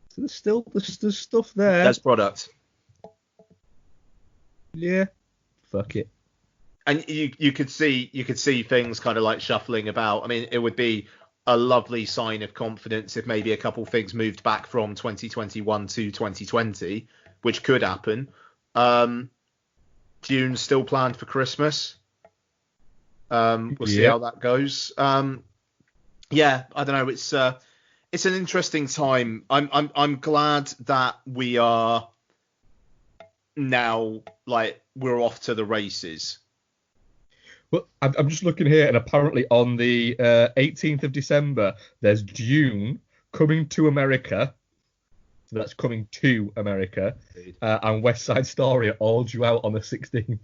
So there's stuff there. There's product. Yeah. Fuck it. And you could see things kind of like shuffling about. I mean, it would be a lovely sign of confidence if maybe a couple things moved back from 2021 to 2020, which could happen. Dune's still planned for Christmas. We'll see how that goes. Yeah, I don't know. It's an interesting time. I'm glad that we are now like we're off to the races. Well, I'm just looking here, and apparently on the 18th of December, there's Dune coming to America. So that's coming to America. And West Side Story are all due out on the 16th.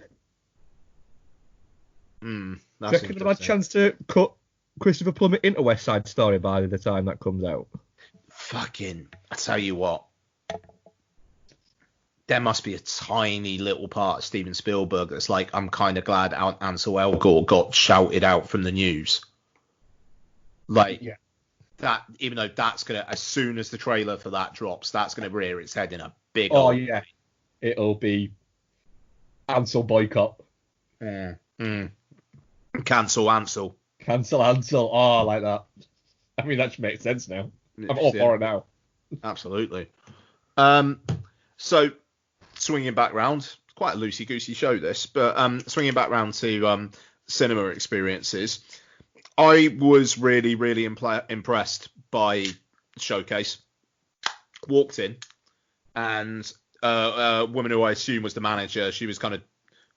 That's Do you reckon I've had a chance to cut Christopher Plummer into West Side Story by the time that comes out? Fucking, I tell you what. There must be a tiny little part of Steven Spielberg that's like, I'm kind of glad Ansel Elgort got shouted out from the news. Like, yeah. That, even though that's going to, as soon as the trailer for that drops, that's going to rear its head in a big yeah. It'll be Ansel boycott. Cancel Ansel. Cancel Ansel. Oh, I like that. I mean, that should make sense now. I'm all for it now. Absolutely. So, swinging back round, quite a loosey-goosey show this, but swinging back round to cinema experiences, I was really, really impressed by the showcase. Walked in, and a woman who I assume was the manager, she was kind of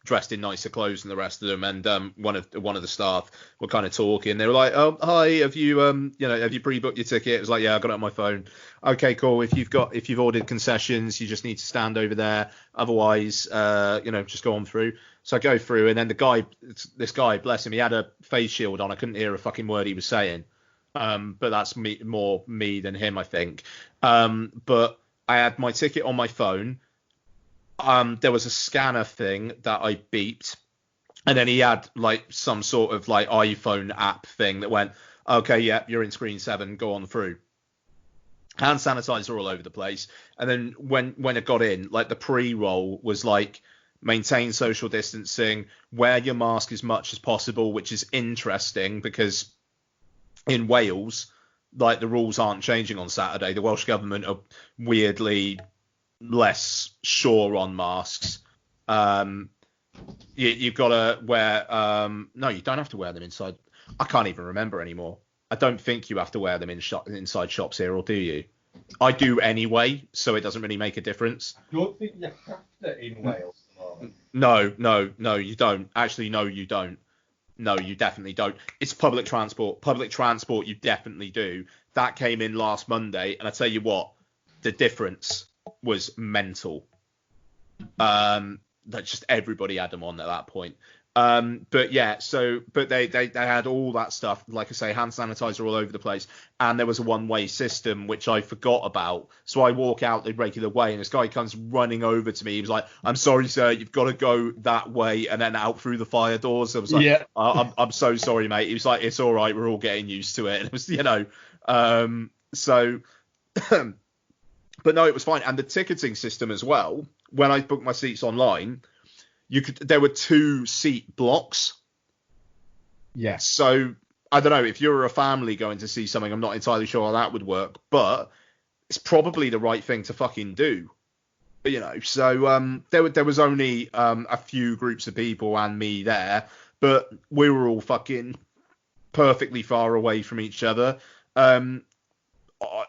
dressed in nicer clothes than the rest of them, and one of the staff were kind of talking. They were like, "Oh, hi, have you pre-booked your ticket?" It was like, "Yeah, I got it on my phone." Okay, cool. If you've ordered concessions, you just need to stand over there. Otherwise, just go on through. So I go through, and then this guy, bless him, he had a face shield on. I couldn't hear a fucking word he was saying. But that's more me than him, I think. But I had my ticket on my phone. There was a scanner thing that I beeped, and then he had like some sort of like iPhone app thing that went, okay, yeah, you're in screen 7, go on through. Hand sanitizer all over the place. And then when it got in, like the pre-roll was like, maintain social distancing, wear your mask as much as possible, which is interesting because in Wales, like the rules aren't changing on Saturday. The Welsh government are weirdly less sure on masks. You've got to wear no, you don't have to wear them inside. I can't even remember anymore. I don't think you have to wear them inside shops here, or do you? I do anyway, so it doesn't really make a difference. I don't think you have to in Wales at the moment. No, you don't. Actually, no, you don't. No, you definitely don't. It's public transport. Public transport, you definitely do. That came in last Monday, and I tell you what, the difference was mental. That just everybody had them on at that point. But they had all that stuff, like I say, hand sanitizer all over the place, and there was a one-way system which I forgot about. So I walk out the regular way, and this guy comes running over to me. He was like, "I'm sorry, sir, you've got to go that way and then out through the fire doors." I was like, Yeah. I'm so sorry, mate." He was like, "It's all right, we're all getting used to it." And it was, so. But no, it was fine, and the ticketing system as well. When I booked my seats online, there were 2 seat blocks. Yes. So I don't know, if you're a family going to see something, I'm not entirely sure how that would work, but it's probably the right thing to fucking do. So there was only a few groups of people and me there, but we were all fucking perfectly far away from each other.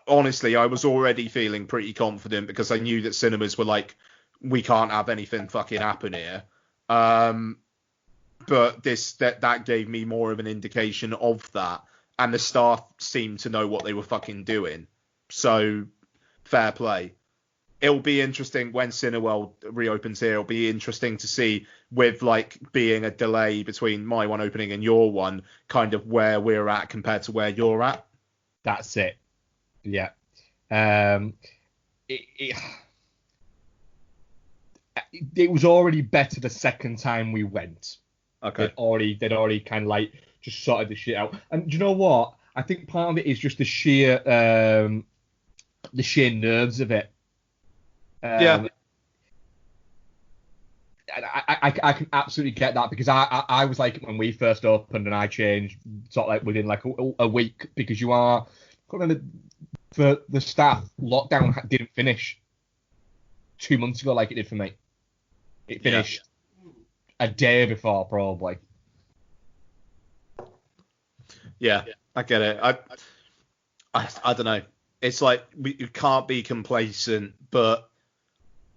Honestly, I was already feeling pretty confident because I knew that cinemas were like, we can't have anything fucking happen here. But that gave me more of an indication of that, and the staff seemed to know what they were fucking doing. So fair play. It'll be interesting when Cineworld reopens here. It'll be interesting to see, with like being a delay between my one opening and your one, kind of where we're at compared to where you're at. That's it. Yeah. It was already better the second time we went. Okay. They'd already kind of like just sorted the shit out. And do you know what? I think part of it is just the sheer nerves of it. Yeah. I can absolutely get that, because I was like, when we first opened, and I changed sort of like within like a week, because you are for the staff, lockdown didn't finish 2 months ago like it did for me. It finished a day before, probably. Yeah, I get it. I don't know. It's like you can't be complacent, but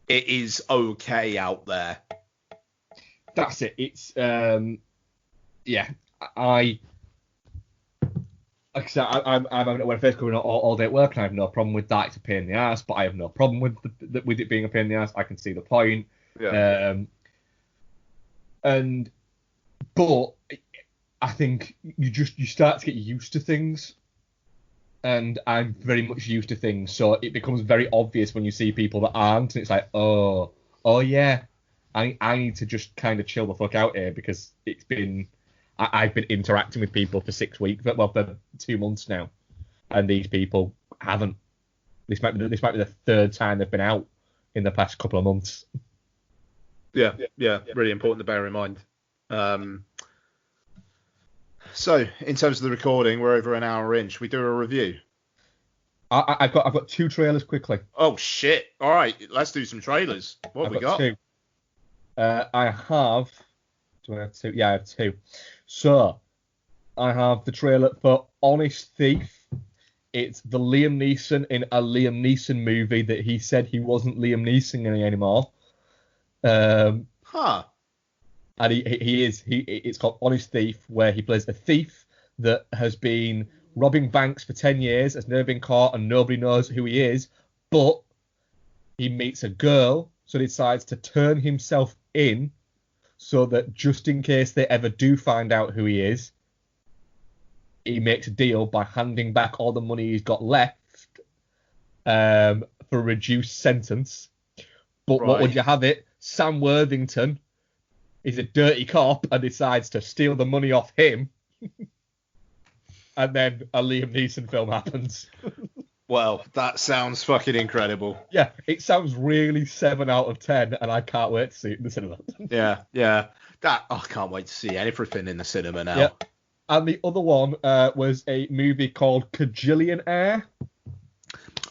it is okay out there. That's it. It's like I said, I'm when I first coming all day at work, and I have no problem with that. It's a pain in the ass, but I have no problem with with it being a pain in the ass. I can see the point. Yeah. But I think you start to get used to things, and I'm very much used to things, so it becomes very obvious when you see people that aren't, and it's like, oh yeah, I need to just kind of chill the fuck out here, because I've been interacting with people for 6 weeks, for 2 months now, and these people haven't. This might be the third time they've been out in the past couple of months. Yeah, really important to bear in mind. So, in terms of the recording, we're over an hour in. Should we do a review? I've got 2 trailers quickly. Oh shit! All right, let's do some trailers. What have we got? 2. I have. Do I have 2? Yeah, I have 2. So, I have the trailer for Honest Thief. It's the Liam Neeson in a Liam Neeson movie that he said he wasn't Liam Neeson anymore. And he is. It's called Honest Thief, where he plays a thief that has been robbing banks for 10 years, has never been caught, and nobody knows who he is. But he meets a girl, so he decides to turn himself in, so that just in case they ever do find out who he is, he makes a deal by handing back all the money he's got left for a reduced sentence. But What would you have it? Sam Worthington is a dirty cop and decides to steal the money off him. And then a Liam Neeson film happens. Well, that sounds fucking incredible. Yeah, it sounds really 7 out of 10, and I can't wait to see it in the cinema. Yeah. I can't wait to see everything in the cinema now. Yeah. And the other one was a movie called Kajillionaire.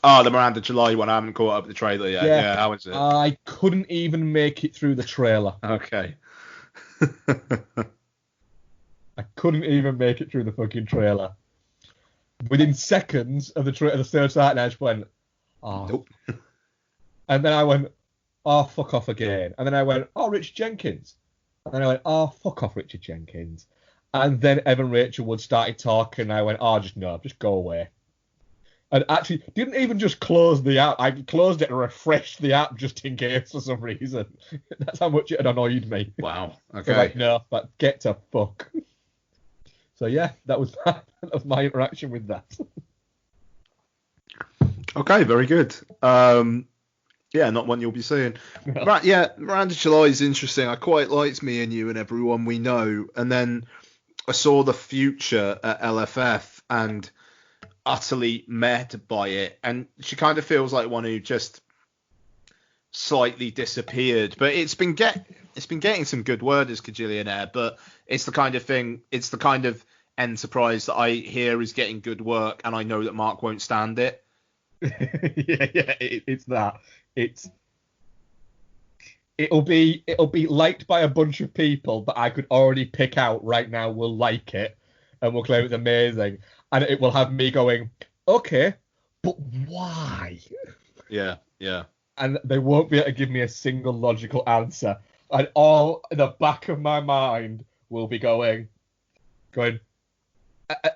Oh, the Miranda July one. I haven't caught up with the trailer yet. Yeah, how was it? I couldn't even make it through the trailer. Okay. I couldn't even make it through the fucking trailer. within seconds of the third start, I just went, oh. Nope. And then I went, oh, fuck off again. And then I went, oh, Richard Jenkins. And then I went, oh, fuck off, Richard Jenkins. And then Evan Rachel Wood started talking, and I went, oh, just go away. And actually, didn't even just close the app. I closed it and refreshed the app just in case for some reason. That's how much it had annoyed me. Wow. Okay. So like, no, but get to fuck. So yeah, that was my interaction with that. Okay, very good. Yeah, not one you'll be seeing. No. Right, yeah, Miranda July is interesting. I quite liked Me and You and Everyone We Know, and then I saw The Future at LFF and utterly met by it, and she kind of feels like one who just slightly disappeared. But it's been getting some good word as Kajillionaire, but it's the kind of enterprise that I hear is getting good work, and I know that Mark won't stand it. It's that. It'll be liked by a bunch of people that I could already pick out right now will like it and will claim it's amazing, and it will have me going, okay, but why? Yeah. And they won't be able to give me a single logical answer, and all in the back of my mind will be going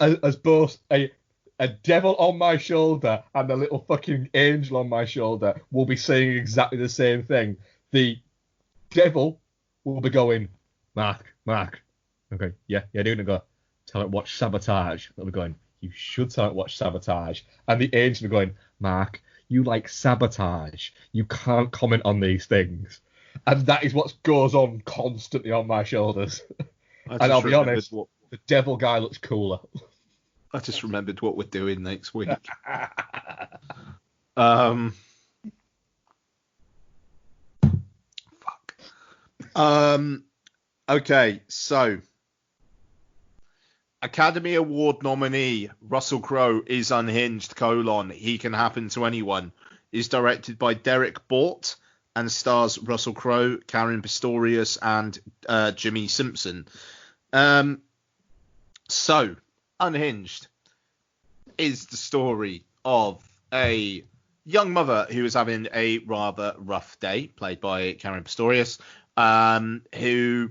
as both a devil on my shoulder and a little fucking angel on my shoulder will be saying exactly the same thing. The devil will be going, Mark. Okay, yeah, doing it. Go, tell it watch Sabotage. They'll be going, you should tell it watch Sabotage. And the angel will be going, Mark, you like Sabotage. You can't comment on these things. And that is what goes on constantly on my shoulders. And I'll be honest, the devil guy looks cooler. I just remembered what we're doing next week. Fuck. Okay, so Academy Award nominee Russell Crowe is Unhinged, He Can Happen to Anyone, is directed by Derek Bort and stars Russell Crowe, Karen Pistorius, and Jimmy Simpson. So, Unhinged is the story of a young mother who is having a rather rough day, played by Karen Pistorius, who,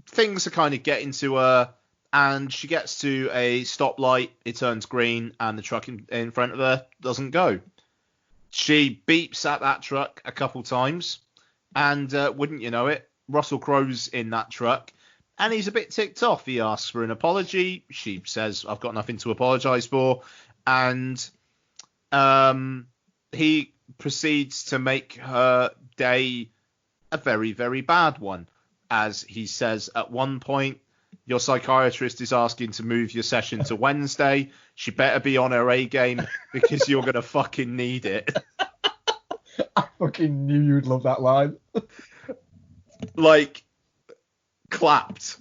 things are kind of getting to her, and she gets to a stoplight, it turns green, and the truck in front of her doesn't go. She beeps at that truck a couple times, and wouldn't you know it, Russell Crowe's in that truck, and he's a bit ticked off. He asks for an apology. She says, I've got nothing to apologise for. And he proceeds to make her day a very, very bad one. As he says at one point, your psychiatrist is asking to move your session to Wednesday. She better be on her A game because you're going to fucking need it. I fucking knew you'd love that line. Like, clapped.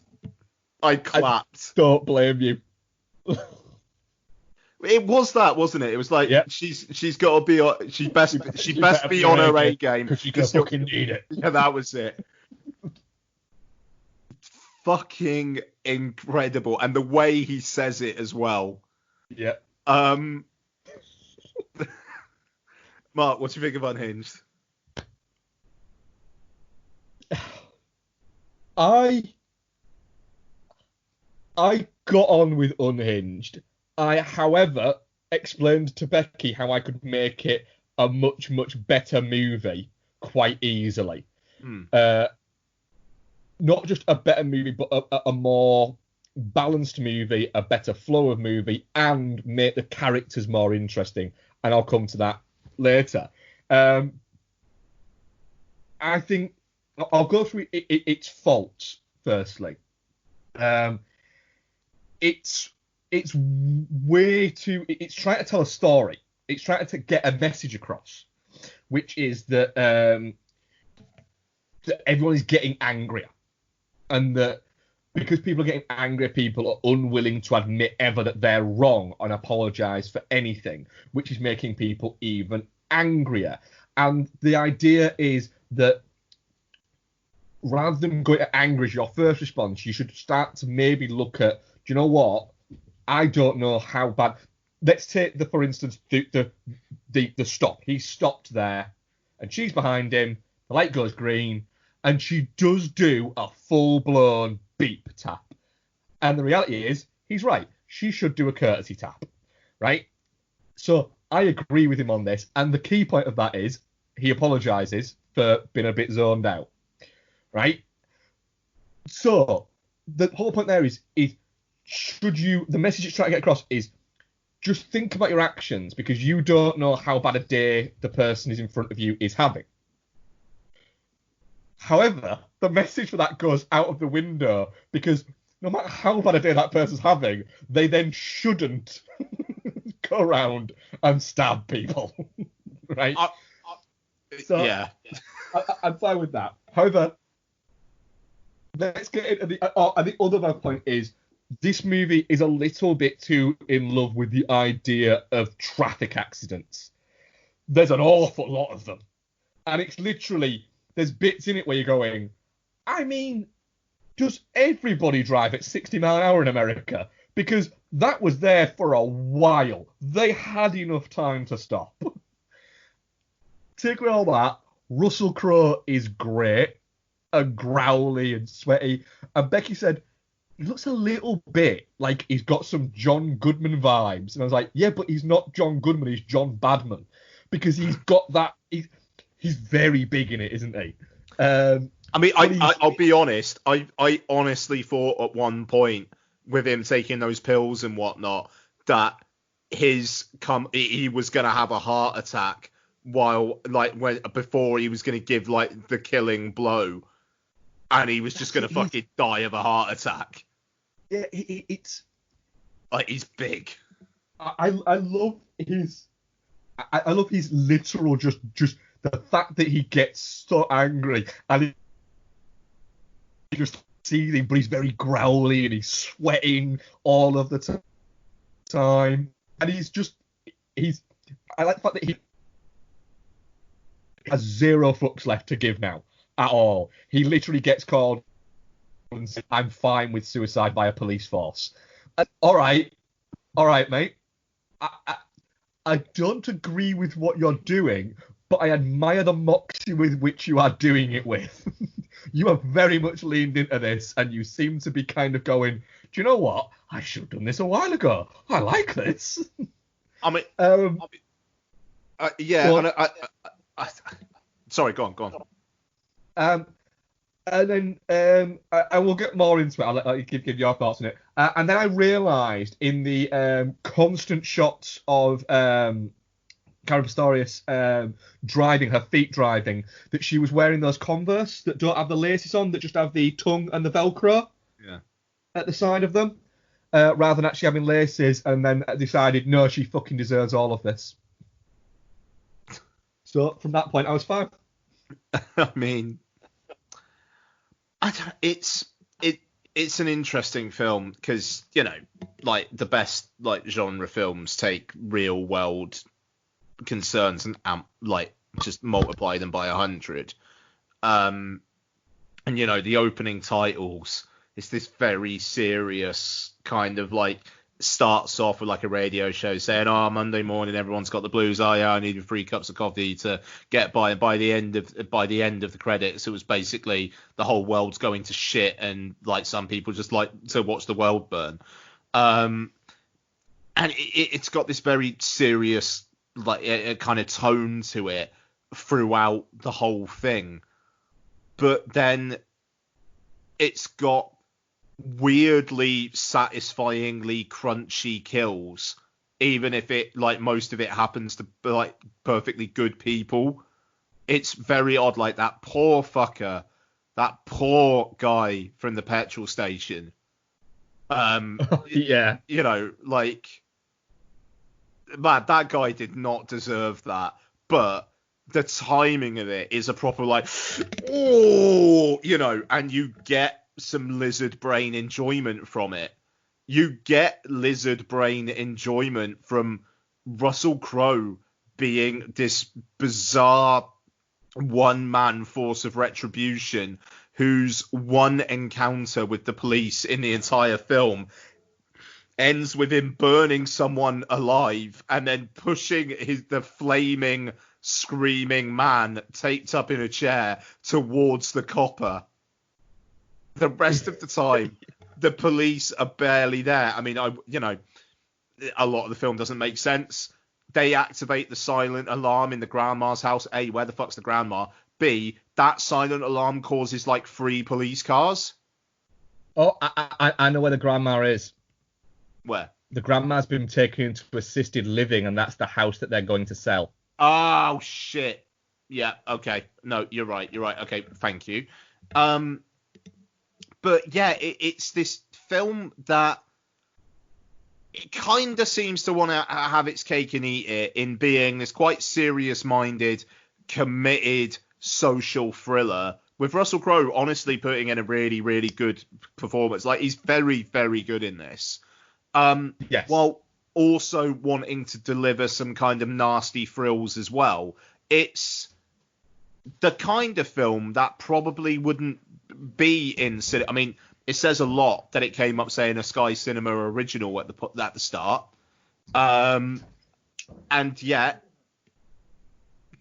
I clapped. Don't blame you. It was that, wasn't it? It was like, yep. she's got to be on. She best be on her A game because you fucking need it. Yeah, that was it. Fucking incredible, and the way he says it as well. Yeah. Mark, what do you think of Unhinged? I got on with Unhinged. I, however, explained to Becky how I could make it a much, much better movie quite easily. Not just a better movie, but a more balanced movie, a better flow of movie, and make the characters more interesting. And I'll come to that later. I think I'll go through its faults firstly. It's way too. It's trying to tell a story. It's trying to get a message across, which is that everyone is getting angrier, and that because people are getting angrier, people are unwilling to admit ever that they're wrong and apologise for anything, which is making people even angrier. And the idea is that rather than going to anger as your first response, you should start to maybe look at, do you know what? I don't know how bad. Let's take for instance, the stop. He stopped there, and she's behind him. The light goes green, and she does do a full-blown beep tap. And the reality is, he's right. She should do a courtesy tap, right? So I agree with him on this. And the key point of that is he apologises for being a bit zoned out, right? So the whole point there is the message it's trying to get across is just think about your actions, because you don't know how bad a day the person is in front of you is having. However, the message for that goes out of the window, because no matter how bad a day that person's having, they then shouldn't go around and stab people, right? Yeah. I'm fine with that. However, let's get into the other point is, this movie is a little bit too in love with the idea of traffic accidents. There's an awful lot of them. And it's literally, there's bits in it where you're going, I mean, does everybody drive at 60 mile an hour in America? Because that was there for a while. They had enough time to stop. Take away all that, Russell Crowe is great and growly and sweaty. And Becky said, he looks a little bit like he's got some John Goodman vibes. And I was like, yeah, but he's not John Goodman, he's John Badman. Because he's got that, he's very big in it, isn't he? I mean, I'll be honest, I honestly thought at one point with him taking those pills and whatnot that he was going to have a heart attack before he was going to give like the killing blow, and he was just going to fucking die of a heart attack. Yeah, it's like, he's big. I love his literal just the fact that he gets so angry and he just seething, but he's very growly and he's sweating all of the time, and I like the fact that he has zero fucks left to give now at all. He literally gets called and says, I'm fine with suicide by a police force. All right, mate. I don't agree with what you're doing, but I admire the moxie with which you are doing it with. You have very much leaned into this, and you seem to be kind of going, do you know what? I should have done this a while ago. I like this. I mean, yeah. Well, Sorry, go on. And then I will get more into it. I'll let you give your thoughts on it. And then I realised in the constant shots of Karen Pistorius driving, her feet driving, that she was wearing those Converse that don't have the laces on, that just have the tongue and the Velcro at the side of them, rather than actually having laces, and then decided, no, she fucking deserves all of this. So from that point, I was fine. I mean, it's an interesting film because, you know, like the best like genre films take real world concerns and just multiply them by 100. And you know, the opening titles is this very serious kind of like, starts off with like a radio show saying, oh, Monday morning everyone's got the blues, oh yeah, I need 3 cups of coffee to get by, and by the end of the credits it was basically the whole world's going to shit and like some people just like to watch the world burn. And it's got this very serious like a kind of tone to it throughout the whole thing, but then it's got weirdly satisfyingly crunchy kills, even if it like most of it happens to be like perfectly good people. It's very odd. Like that poor fucker, that poor guy from the petrol station. Yeah, you know, like, man, that guy did not deserve that, but the timing of it is a proper like, oh, you know, and you get some lizard brain enjoyment from it. You get lizard brain enjoyment from Russell Crowe being this bizarre one-man force of retribution whose one encounter with the police in the entire film ends with him burning someone alive and then pushing the flaming, screaming man taped up in a chair towards the copper. The rest of the time, the police are barely there. I mean, a lot of the film doesn't make sense. They activate the silent alarm in the grandma's house. A, where the fuck's the grandma? B, that silent alarm causes like 3 police cars. Oh, I know where the grandma is. Where? The grandma's been taken into assisted living, and that's the house that they're going to sell. Oh, shit. Yeah, okay. No, you're right. Okay, thank you. But yeah, it's this film that it kind of seems to want to have its cake and eat it in being this quite serious-minded, committed social thriller with Russell Crowe honestly putting in a really, really good performance. Like, he's very, very good in this. Yes. While also wanting to deliver some kind of nasty thrills as well. It's the kind of film that probably wouldn't be in cinema. I mean, it says a lot that it came up saying a Sky Cinema original at the start. And yet,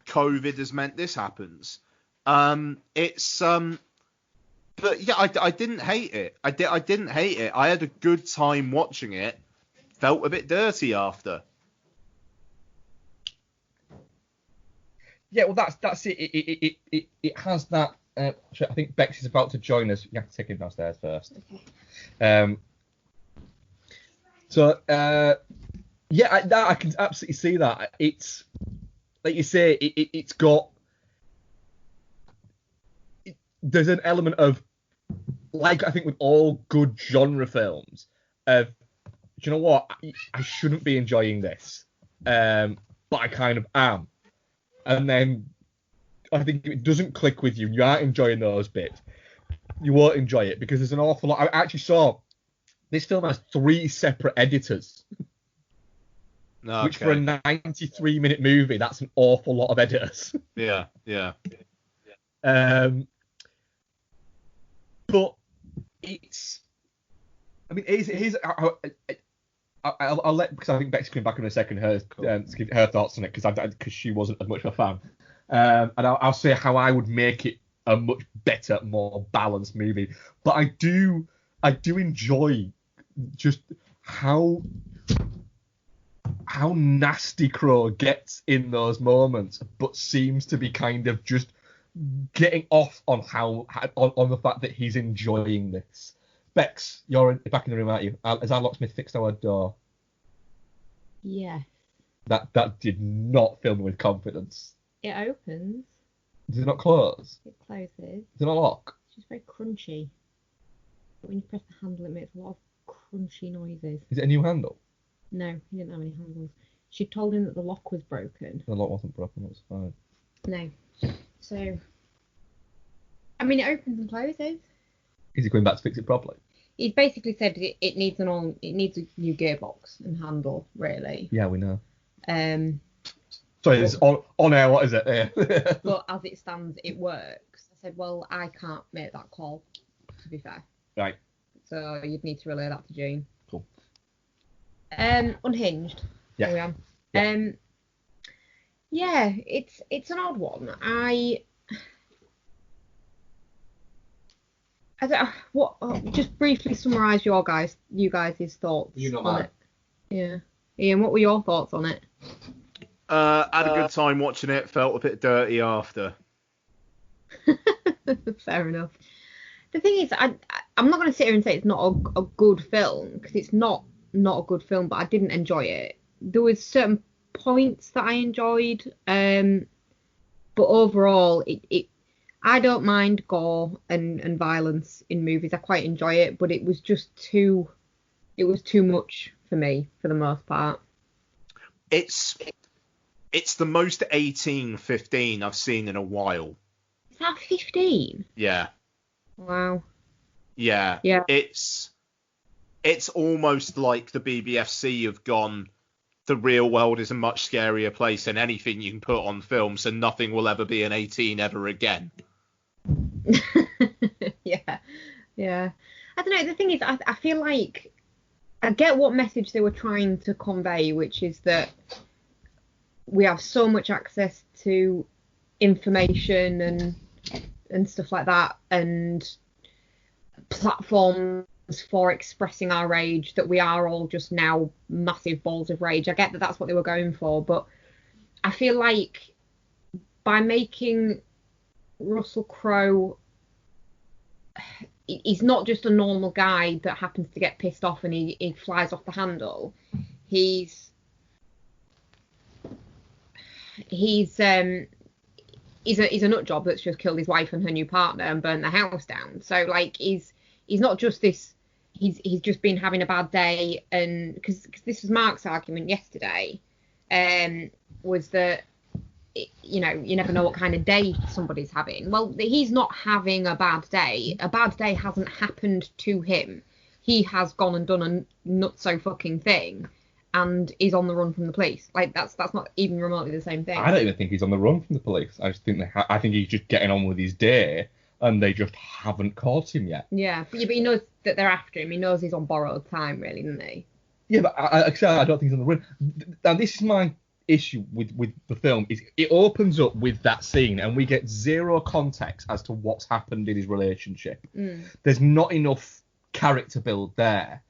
COVID has meant this happens. But yeah, I didn't hate it. I didn't hate it. I had a good time watching it. Felt a bit dirty after. Yeah, well, that's it. It has that. I think Bex is about to join us. You have to take him downstairs first. Okay. Yeah, I can absolutely see that. It's like you say. It's got. There's an element of, like I think with all good genre films, of, do you know what? I shouldn't be enjoying this, but I kind of am. And then I think if it doesn't click with you, you aren't enjoying those bits, you won't enjoy it because there's an awful lot. I actually saw this film has 3 separate editors, which for a 93-minute movie, that's an awful lot of editors. Yeah. But it's, I mean, I'll let, because I think Beck's coming back in a second, to give her thoughts on it, because she wasn't as much of a fan. And I'll say how I would make it a much better, more balanced movie. But I do enjoy just how nasty Crowe gets in those moments, but seems to be kind of just getting off on on the fact that he's enjoying this. Bex, you're back in the room, aren't you? Has our locksmith fixed our door? Yeah. That did not fill me with confidence. It opens. Does it not close? It closes. Does it not lock? It's just very crunchy. But when you press the handle, it makes a lot of crunchy noises. Is it a new handle? No, he didn't have any handles. She told him that the lock was broken. The lock wasn't broken, it was fine. No. So, I mean, it opens and closes. Is he going back to fix it properly? He basically said it needs a new gearbox and handle, really. Yeah, we know. Sorry, it's on air. What is it? Yeah. But as it stands, it works. I said, well, I can't make that call, to be fair. Right. So you'd need to relay that to Jane. Cool. Unhinged. Yeah. There we are. Yeah, it's an odd one. Just briefly summarise you guys' thoughts on it. Yeah. Ian, what were your thoughts on it? Had a good time watching it. Felt a bit dirty after. Fair enough. The thing is, I'm not going to sit here and say it's not a good film, because it's not a good film, but I didn't enjoy it. There was certain points that I enjoyed, but overall, I don't mind gore and violence in movies. I quite enjoy it, but it was just too much for me for the most part. It's the most 18-15 I've seen in a while. Is that 15? Yeah. Wow. Yeah. Yeah. It's almost like the BBFC have gone, the real world is a much scarier place than anything you can put on film, so nothing will ever be an 18 ever again. Yeah. I don't know. The thing is, I feel like I get what message they were trying to convey, which is that we have so much access to information and stuff like that, and platforms for expressing our rage, that we are all just now massive balls of rage. I get that that's what they were going for, but I feel like by making Russell Crowe, he's not just a normal guy that happens to get pissed off and he flies off the handle. He's a nut job that's just killed his wife and her new partner and burned the house down. So like he's not just this. He's just been having a bad day, and because this was Mark's argument yesterday, was that you never know what kind of day somebody's having. Well, he's not having a bad day. A bad day hasn't happened to him. He has gone and done a nutso fucking thing, and is on the run from the police. Like that's not even remotely the same thing. I don't even think he's on the run from the police. I just think I think he's just getting on with his day, and they just haven't caught him yet. Yeah, but he knows that they're after him. He knows he's on borrowed time, really, doesn't he? Yeah, but I don't think he's on the run. Now this is my issue with the film, is it opens up with that scene and we get zero context as to what's happened in his relationship. There's not enough character build there.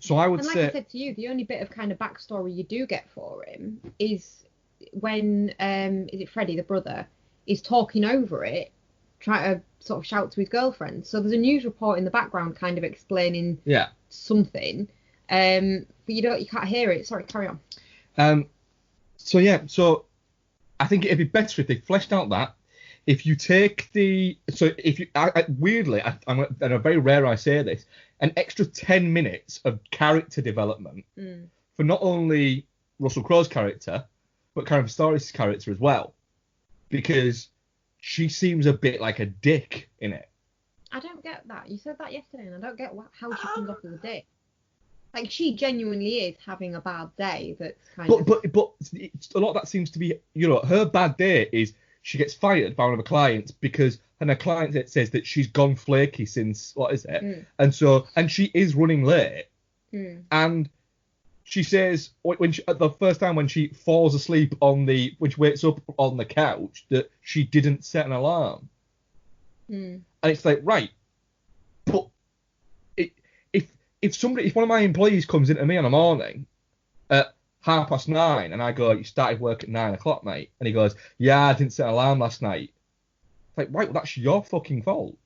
So I would say, I said to you, the only bit of kind of backstory you do get for him is when is it Freddie, the brother, is talking over it, trying to sort of shout to his girlfriend. So there's a news report in the background kind of explaining something, but you can't hear it. Sorry, carry on. So I think it'd be better if they fleshed out that. If you take weirdly, and very rare I say this, an extra 10 minutes of character development for not only Russell Crowe's character, but Karen Pistorius' character as well, because she seems a bit like a dick in it. I don't get that. You said that yesterday, and I don't get how she comes off as a dick. Like, she genuinely is having a bad day. That's kind of. But a lot of that seems to be, her bad day is she gets fired by one of her clients because her client says that she's gone flaky since, what is it? And she is running late. And she says the first time when she falls asleep when she wakes up on the couch, that she didn't set an alarm. And it's like, right, but if one of my employees comes into me on a morning at 9:30 and I go, you started work at 9 o'clock, mate, and he goes, yeah, I didn't set an alarm last night. It's like, right, well, that's your fucking fault.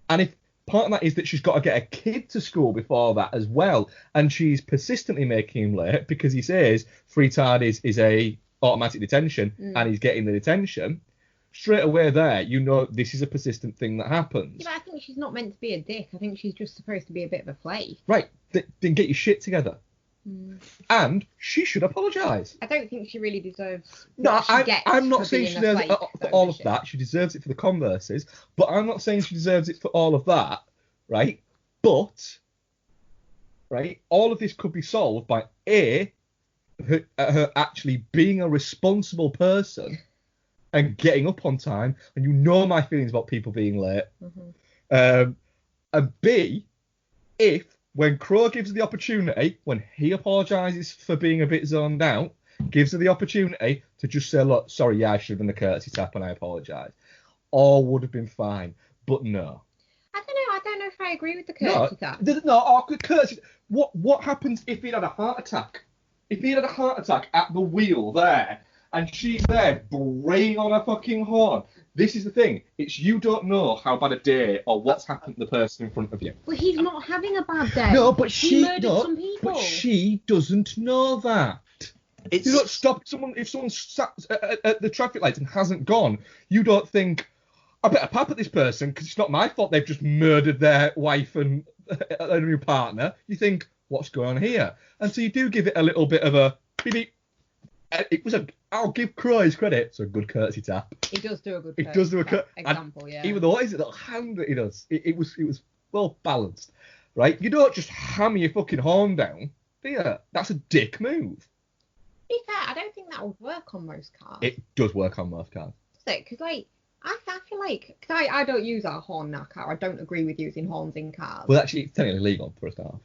And if part of that is that she's got to get a kid to school before that as well, and she's persistently making him late because he says free time is a automatic detention, and he's getting the detention, straight away there, this is a persistent thing that happens. Yeah, but I think she's not meant to be a dick. I think she's just supposed to be a bit of a flake. Right, then get your shit together. And she should apologise. I don't think she really deserves. No, I'm not saying she deserves it for all of that. She deserves it for the Converses, but I'm not saying she deserves it for all of that, right? But, right, all of this could be solved by her actually being a responsible person and getting up on time. And my feelings about people being late. And B, if when Crowe gives her the opportunity, when he apologises for being a bit zoned out, gives her the opportunity to just say, look, sorry, I should have done a courtesy tap and I apologise, all would have been fine. But no. I don't know if I agree with the courtesy tap. Courtesy. What happens if he had a heart attack? If he had a heart attack at the wheel there, and she's there braying on a fucking horn. This is the thing. It's you don't know how bad a day or what's happened to the person in front of you. Well, he's not having a bad day. No, but he murdered some people. But she doesn't know that. You don't stop someone if someone's sat at the traffic lights and hasn't gone. You don't think, I better pap at this person because it's not my fault they've just murdered their wife and a new partner. You think, what's going on here? And so you do give it a little bit of a beep beep. I'll give Crowe his credit. It's a good courtesy tap. He does do a good. He does do a example, yeah. Even though what is it, little hand that he does, it was well balanced, right? You don't just hammer your fucking horn down, do you? That's a dick move. To be fair, I don't think that would work on most cars. It does work on most cars. Does it? Because I feel like, because I don't use our horn in our car. I don't agree with using horns in cars. Well, actually, it's technically legal for a start.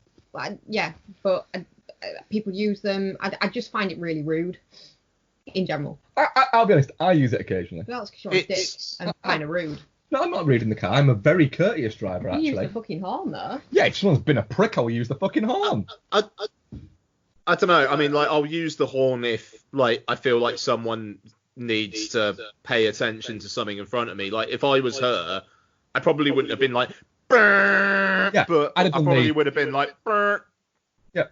People use them. I just find it really rude in general. I'll be honest, I use it occasionally. That's because you're a dick and kind of rude. No, I'm not rude in the car. I'm a very courteous driver, You actually. use the fucking horn, though. Yeah, if someone's been a prick, I'll use the fucking horn. I don't know. I mean, like, I'll use the horn if, like, I feel like someone needs to pay attention to something in front of me. Like, if I was her, I probably wouldn't have been like, "Brrr," Yeah, but I I'd have done probably the- would have been like, "Brrr." Yeah.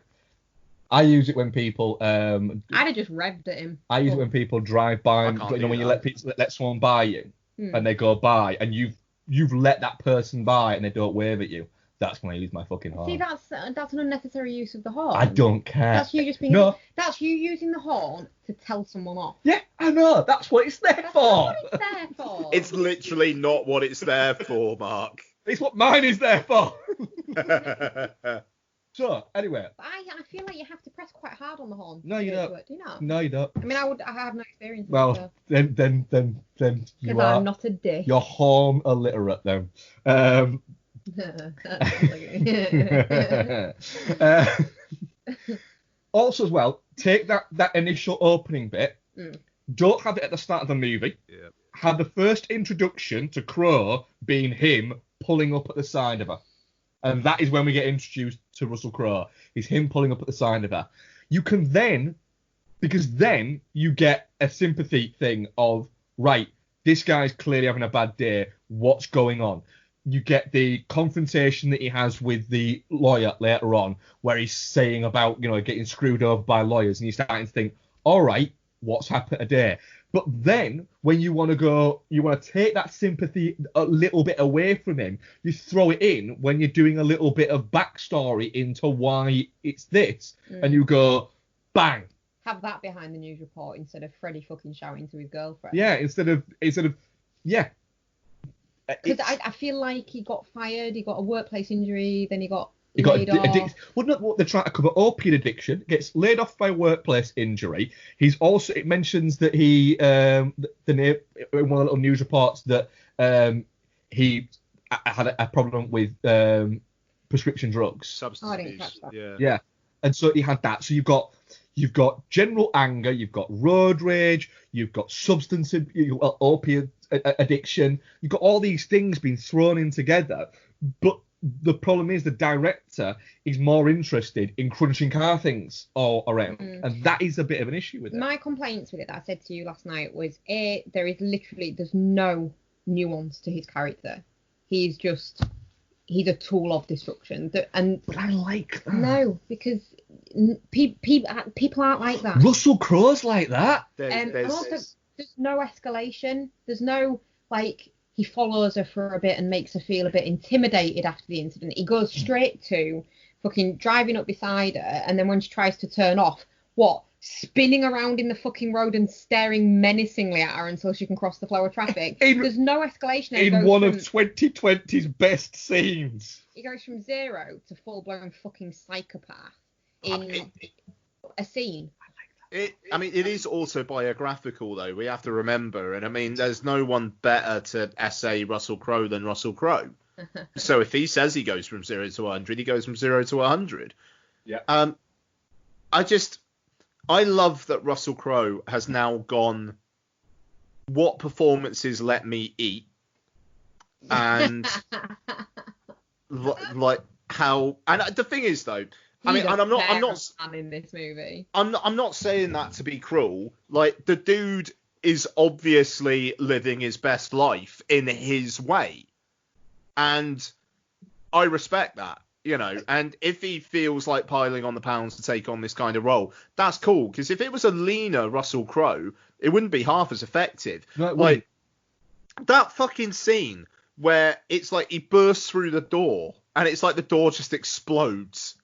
I use it when people I'd have just revved at him. I use it when people drive by, I and can't you know, do when you that. let someone by you, and they go by, and you've let that person by, and they don't wave at you. That's when I use my fucking horn. See, that's an unnecessary use of the horn. I don't care. That's you just being. No. That's you using the horn to tell someone off. Yeah, I know. That's what it's there That's for. not what it's there for. It's literally not what it's there for, Mark. It's what mine is there for. So, anyway. But I feel like you have to press quite hard on the horn. No, to you get it don't. to work, do you know? No, you don't. I mean, I have no experience. Well, then you because are. I'm not a dick. You're horn illiterate then. Also, as well, take that initial opening bit. Don't have it at the start of the movie. Yeah. Have the first introduction to Crowe being him pulling up at the side of her. And that is when we get introduced to Russell Crowe. Is him pulling up at the side of her. You can then, because then you get a sympathy thing of, right, this guy's clearly having a bad day. What's going on? You get the confrontation that he has with the lawyer later on, where he's saying about, getting screwed over by lawyers, and you're starting to think, all right, what's happened today? But then, when you want to take that sympathy a little bit away from him, you throw it in when you're doing a little bit of backstory into why it's this, and you go, bang. Have that behind the news report instead of Freddie fucking shouting to his girlfriend. Yeah, instead of yeah. Because I feel like he got fired, he got a workplace injury, then he got He got laid off. Wouldn't what they're trying to cover opiate addiction? Gets laid off by workplace injury. It mentions that he in one of the little news reports that he had a problem with prescription drugs. Substance I didn't abuse. catch that. Yeah. Yeah, and so he had that. So you've got general anger, you've got road rage, you've got opiate addiction, you've got all these things being thrown in together. But the problem is the director is more interested in crunching car things all around, and that is a bit of an issue with it. My complaints with it that I said to you last night was, there's no nuance to his character. He's a tool of destruction. But I like that. No, because people aren't like that. Russell Crowe's like that. And also, there's no escalation. There's no, he follows her for a bit and makes her feel a bit intimidated after the incident. He goes straight to fucking driving up beside her, and then when she tries to turn off, spinning around in the fucking road and staring menacingly at her until she can cross the flow of traffic. There's no escalation. In one of 2020's best scenes. He goes from zero to full-blown fucking psychopath in a scene. It is autobiographical, though. We have to remember, and I mean, there's no one better to essay Russell Crowe than Russell Crowe. So if he says he goes from 0 to 100, he goes from 0 to 100. Yeah. I love that Russell Crowe has now gone, what performances let me eat, and how. And the thing is, though. I'm not in this movie. I'm not saying that to be cruel. Like, the dude is obviously living his best life in his way, and I respect that, And if he feels like piling on the pounds to take on this kind of role, that's cool. Because if it was a leaner Russell Crowe, it wouldn't be half as effective. No, that fucking scene where it's like he bursts through the door and it's like the door just explodes.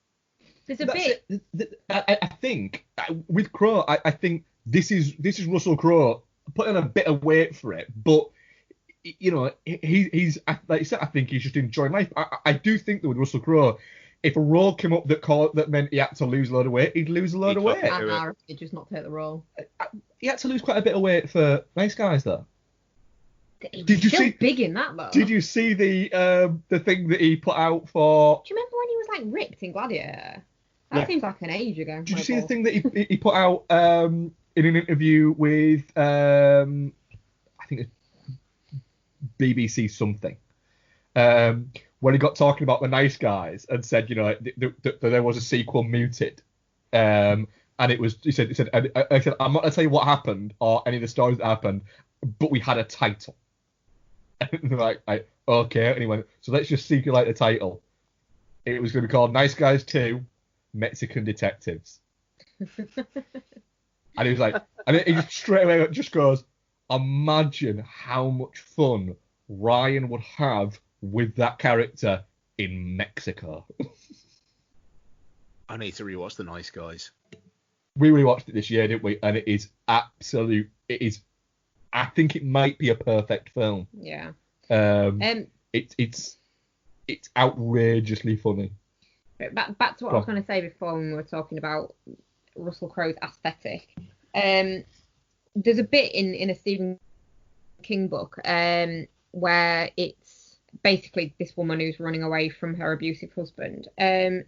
There's a bit. I think with Crowe, I think this is Russell Crowe putting a bit of weight for it, but he's like you said, I think he's just enjoying life. I do think that with Russell Crowe, if a role came up that meant he had to lose a load of weight, he'd lose a load of weight. He'd just not take the role. He had to lose quite a bit of weight for Nice Guys, though. Did you see big in that though? Did you see the thing that he put out for? Do you remember when he was was like ripped in Gladiator. That seems like an age ago. Did you see the thing that he put out in an interview with I think it's BBC something, when he got talking about The Nice Guys and said, you know, that there was a sequel, Muted, and it was he said I said, I'm not gonna tell you what happened or any of the stories that happened, but we had a title. And they're like okay, and he went, so let's just circulate the title. It was going to be called Nice Guys 2, Mexican Detectives. And he was like, and he just straight away just goes, imagine how much fun Ryan would have with that character in Mexico. I need to rewatch The Nice Guys. We rewatched it this year, didn't we? And it is absolute. It is. I think it might be a perfect film. Yeah. It's outrageously funny. Back to what I was going to say before when we were talking about Russell Crowe's aesthetic. There's a bit in a Stephen King book where it's basically this woman who's running away from her abusive husband, and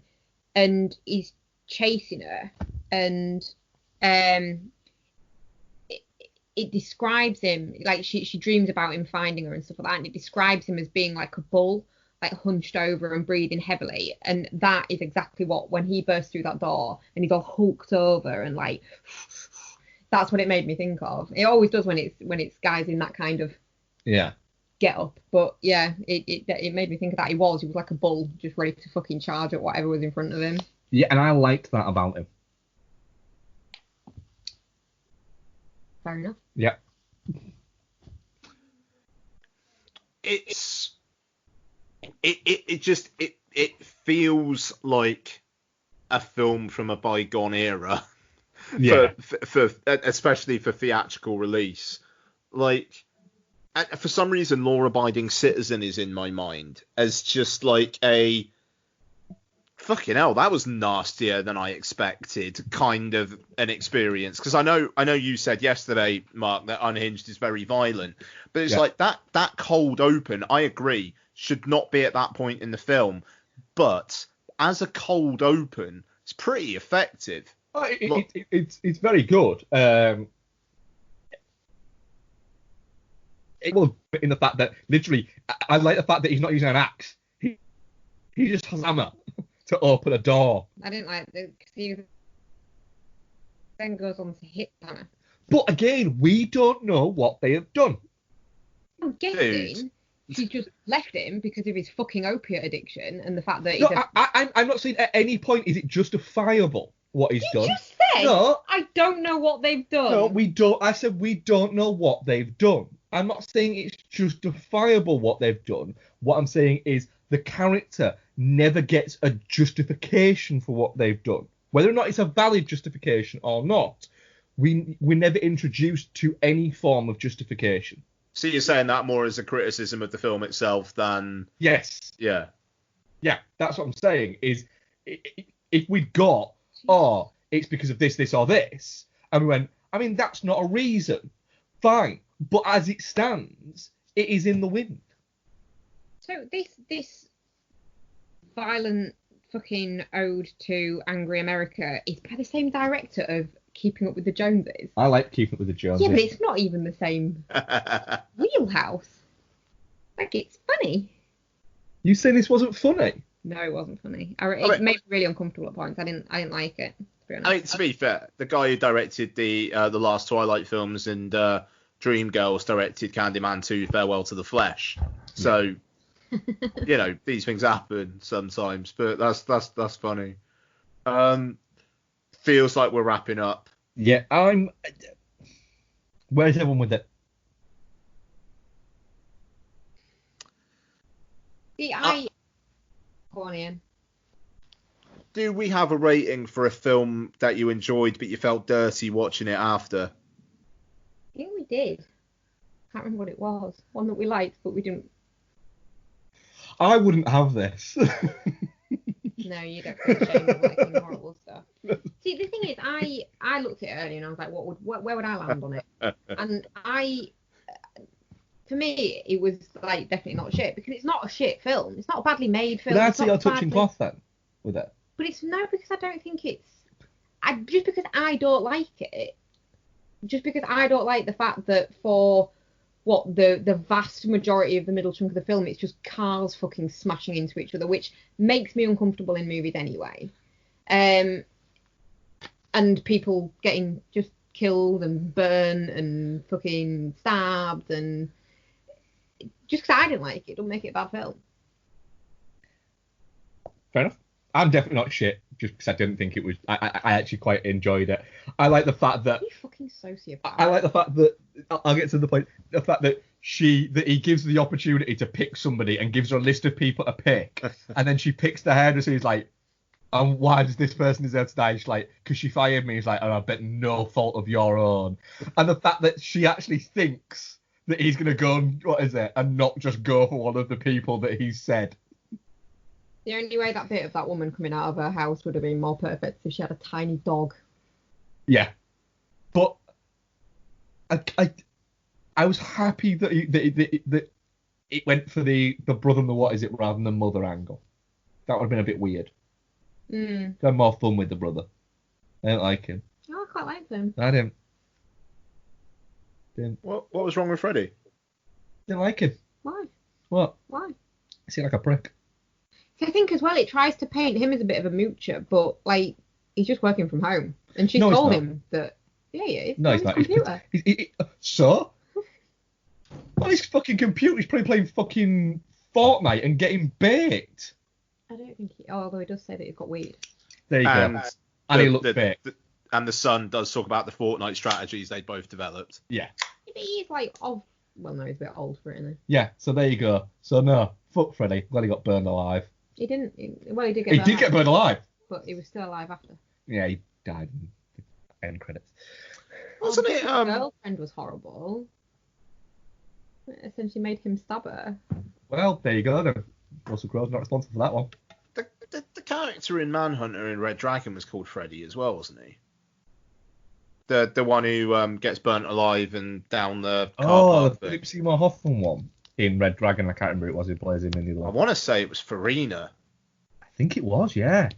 he's chasing her, and it describes him like she dreams about him finding her and stuff like that, and it describes him as being like a bull, like hunched over and breathing heavily, and that is exactly what, when he bursts through that door and he's all hulked over and like, that's what it made me think of. It always does when it's guys in that kind of get up, but yeah, it made me think of that. He was like a bull just ready to fucking charge at whatever was in front of him. Yeah, and I liked that about him. Fair enough. Yeah. It feels like a film from a bygone era. Yeah. For especially for theatrical release. Like, for some reason, Law Abiding Citizen is in my mind as just like a fucking hell, that was nastier than I expected kind of an experience. Because I know you said yesterday, Mark, that Unhinged is very violent, but it's like that cold open, I agree, should not be at that point in the film, but as a cold open, it's pretty effective. It's very good. It was in the fact that literally, I like the fact that he's not using an axe. He just has a hammer to open a door. I didn't like the because he then goes on to hit hammer. But again, we don't know what they have done. I'm guessing she just left him because of his fucking opiate addiction and the fact that No, I'm not saying at any point is it justifiable what he's done. You just said, no, I don't know what they've done. No, we don't. I said we don't know what they've done. I'm not saying it's justifiable what they've done. What I'm saying is the character never gets a justification for what they've done. Whether or not it's a valid justification or not, we're never introduced to any form of justification. So you're saying that more as a criticism of the film itself than... Yes. Yeah. Yeah, that's what I'm saying, is if we'd got, it's because of this, this, or this, and we went, I mean, that's not a reason. Fine. But as it stands, it is in the wind. So this violent fucking ode to angry America is by the same director of Keeping Up with the Joneses. I like Keeping Up with the Joneses. Yeah, but it's not even the same wheelhouse. Like, it's funny. You saying this wasn't funny? No, it wasn't funny. It made me really uncomfortable at points. I didn't like it, to be honest. I mean, to be fair, the guy who directed the last Twilight films and Dreamgirls directed Candyman 2, Farewell to the Flesh. So, you know, these things happen sometimes, but that's funny. Feels like we're wrapping up. Yeah, where's everyone with it? Go on, Ian. Do we have a rating for a film that you enjoyed but you felt dirty watching it after? I think we did. Can't remember what it was. One that we liked, but we didn't. I wouldn't have this. No, you don't feel ashamed of liking horrible stuff. See, the thing is, I looked at it earlier and I was like, where would I land on it? And for me, it was like definitely not shit, because it's not a shit film. It's not a badly made film. But I'd say you're touching cloth then. with it. But it's no, because I don't think it's. Just because I don't like it. Just because I don't like the fact that for the vast majority of the middle chunk of the film, it's just cars fucking smashing into each other, which makes me uncomfortable in movies anyway. And people getting just killed and burned and fucking stabbed, and just because I didn't like it, don't make it a bad film. Fair enough. I'm definitely not shit just because I didn't think it was. I actually quite enjoyed it. I like the fact that. You fucking sociopath. I like the fact that. I'll get to the point. The fact that he gives her the opportunity to pick somebody and gives her a list of people to pick, and then she picks the hairdresser. He's like, why does this person deserve to die? She's like, because she fired me. He's like, oh, I bet no fault of your own. And the fact that she actually thinks that he's gonna go and not just go for one of the people that he said. The only way that bit of that woman coming out of her house would have been more perfect if she had a tiny dog. Yeah, but I was happy that it went for the brother and the what is it rather than the mother angle. That would have been a bit weird. I had more fun with the brother. I didn't like him. Oh, I quite liked him. I didn't. What was wrong with Freddy? Didn't like him. Why? What? Why? Is he like a prick? I think as well it tries to paint him as a bit of a moocher, but like he's just working from home, and she told him that. Yeah, he is. No, he's not. Computer. So? On his fucking computer, he's probably playing fucking Fortnite and getting baked. I don't think he. Oh, although he does say that he's got weed. There you go. And he looked baked. And the son does talk about the Fortnite strategies they both developed. Yeah. He's like, well, no, he's a bit old for it, isn't he? Yeah. So there you go. So no, fuck Freddy. Glad he got burned alive. He didn't. He did get. He did get burned alive. But he was still alive after. Yeah, he died in the end credits. Wasn't it? His girlfriend was horrible. It essentially made him stab her. Well, there you go. Then Russell Crowe's not responsible for that one. The character in Manhunter in Red Dragon was called Freddy as well, wasn't he? The one who gets burnt alive and down the car park. The Philip Seymour Hoffman one in Red Dragon. I can't remember who it was who plays him in the other I one. want to say it was Farina. I think it was, yeah.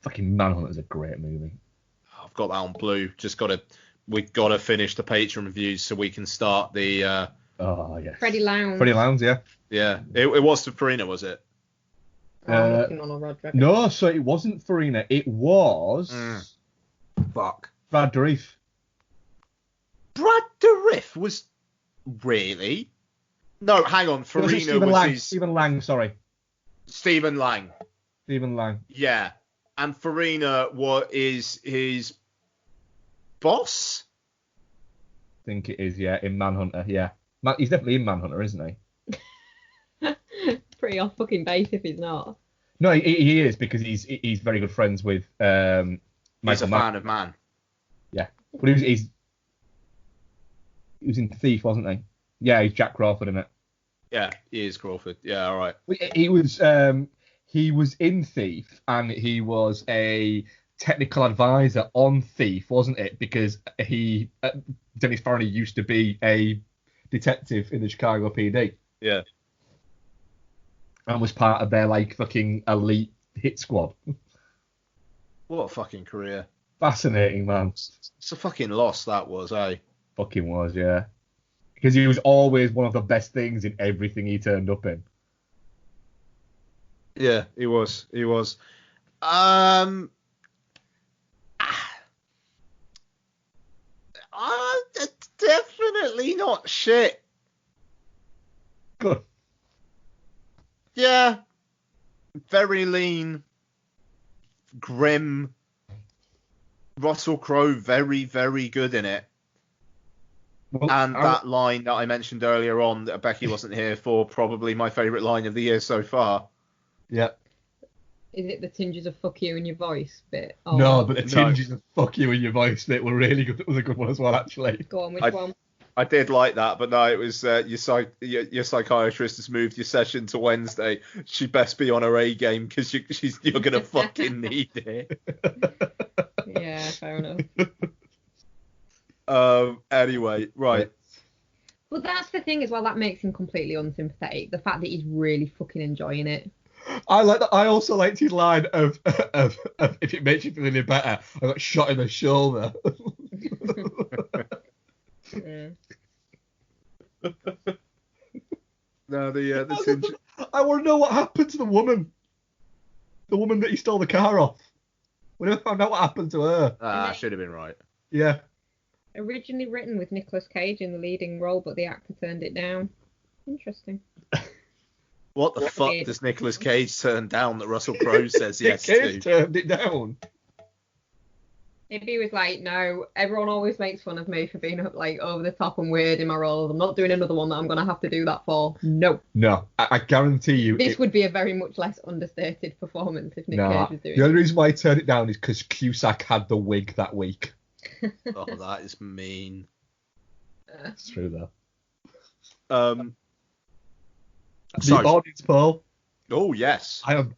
Fucking Manhunt is a great movie. I've got that on blue. We've got to finish the Patreon reviews so we can start the. Oh yeah. Freddie Lounge. Freddie Lounge, yeah. Yeah, it was to Farina, was it? I'm looking on a Red Dragon. No, so it wasn't Farina. It was. Fuck. Brad Dourif. Brad Dourif was really. No, hang on. Farina Stephen was Lang. his. Stephen Lang, sorry. Stephen Lang. Stephen Lang. Yeah, and Farina is his boss. I think it is, yeah, in Manhunter, yeah. He's definitely in Manhunter, isn't he? Pretty off fucking base if he's not. No, he is because he's very good friends with Michael He's a fan of Man. Yeah, but he was in Thief, wasn't he? Yeah, he's Jack Crawford in it. Yeah, he is Crawford. Yeah, all right. He was in Thief, and he was a technical advisor on Thief, wasn't it? Because Dennis Farina used to be a detective in the Chicago PD. Yeah. And was part of their like fucking elite hit squad. What a fucking career. Fascinating, man. It's a fucking loss that was, eh? Fucking was, yeah. Because he was always one of the best things in everything he turned up in. Yeah, he was. Definitely not shit. Good. Yeah. Very lean. Grim. Russell Crowe, very, very good in it. Well, And that line that I mentioned earlier on that Becky wasn't here for, probably my favourite line of the year so far. Yeah. Is it the tinges of fuck you in your voice bit? Oh. No, but the tinges of fuck you in your voice bit were really good. It was a good one as well, actually. Go on, which one? I did like that, but no, it was your psychiatrist has moved your session to Wednesday. She best be on her A game because you're going to fucking need it. Yeah, fair enough. Anyway, right. But that's the thing as well, that makes him completely unsympathetic. The fact that he's really fucking enjoying it. I also liked his line of if it makes you feel any better, I got shot in the shoulder. Yeah. No, the I want to know what happened to the woman that he stole the car off. We never found out what happened to her. should have been right. Yeah. Originally written with Nicolas Cage in the leading role, but the actor turned it down. Interesting. What the fuck does Nicolas Cage turn down that Russell Crowe says yes Cage to? turned it down. Maybe he was like, no, everyone always makes fun of me for being like over the top and weird in my roles. I'm not doing another one that I'm going to have to do that for. No. No, I guarantee you. This would be a very much less understated performance if Nick Cage was doing it. The only reason why he turned it down is because Cusack had the wig that week. Oh, that is mean. It's true, though. So, the audience poll. Oh, yes. I am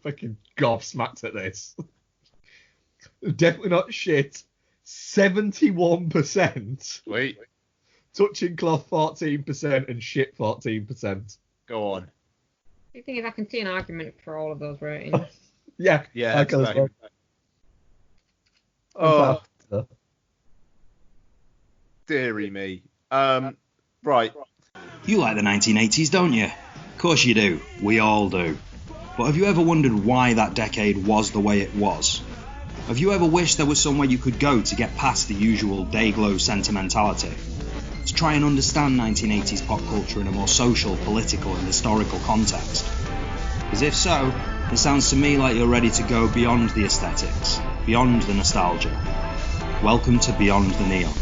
fucking gobsmacked at this. Definitely not shit. 71%. Sweet. Touching cloth 14% and shit 14%. Go on. The thing is, I can see an argument for all of those ratings. Yeah. Yeah. Well. Oh, dearie me. Right. You like the 1980s, don't you? Of course you do. We all do. But have you ever wondered why that decade was the way it was? Have you ever wished there was somewhere you could go to get past the usual day-glow sentimentality? To try and understand 1980s pop culture in a more social, political and historical context? Because if so, it sounds to me like you're ready to go beyond the aesthetics, beyond the nostalgia. Welcome to Beyond the Neon.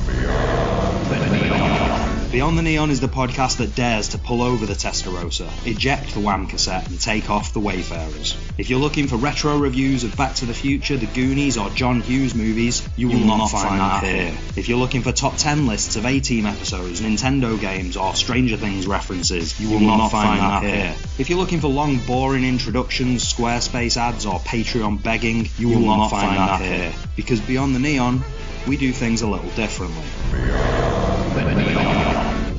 Beyond the Neon is the podcast that dares to pull over the Testarossa, eject the Wham cassette and take off the Wayfarers. If you're looking for retro reviews of Back to the Future, The Goonies or John Hughes movies, you will not find that here. If you're looking for top 10 lists of A-Team episodes, Nintendo games or Stranger Things references, you will not find that here. If you're looking for long boring introductions, Squarespace ads or Patreon begging, you will not find that here. Because Beyond the Neon, we do things a little differently.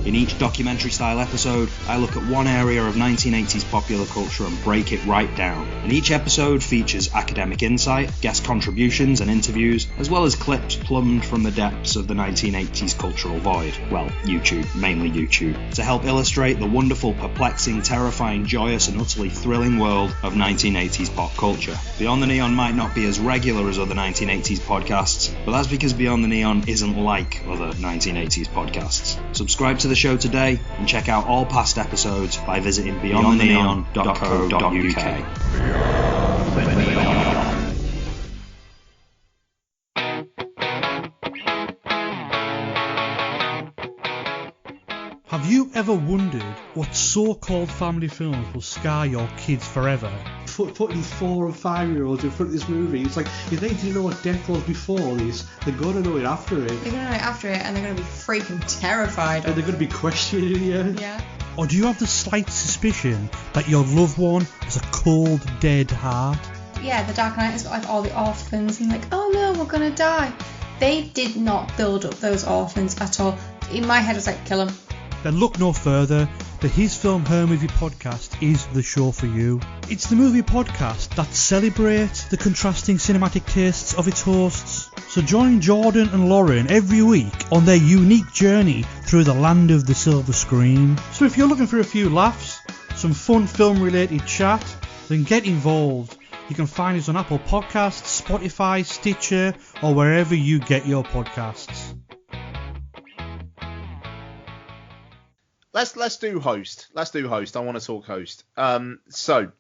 In each documentary-style episode, I look at one area of 1980s popular culture and break it right down. And each episode features academic insight, guest contributions and interviews, as well as clips plumbed from the depths of the 1980s cultural void. Well, YouTube, mainly YouTube, to help illustrate the wonderful, perplexing, terrifying, joyous and utterly thrilling world of 1980s pop culture. Beyond the Neon might not be as regular as other 1980s podcasts, but that's because Beyond the Neon isn't like other 1980s podcasts. Subscribe to the show today and check out all past episodes by visiting beyondtheneon.co.uk. Have you ever wondered what so-called family films will scar your kids forever? Putting 4 or 5-year-olds in front of this movie, it's like, if they didn't know what death was before this, they're going to know it after it. They're going to know it after it, and they're going to be freaking terrified. And they're going to be questioning you. Yeah. Or do you have the slight suspicion that your loved one has a cold, dead heart? Yeah, The Dark Knight has got like all the orphans, and like, oh no, we're going to die. They did not build up those orphans at all. In my head, it's like, kill them. Then look no further. The His Film Her Movie podcast is the show for you. It's the movie podcast that celebrates the contrasting cinematic tastes of its hosts. So join Jordan and Lauren every week on their unique journey through the land of the silver screen. So if you're looking for a few laughs, some fun film related chat, then get involved. You can find us on Apple Podcasts, Spotify, Stitcher, or wherever you get your podcasts. Let's do host. I want to talk host. So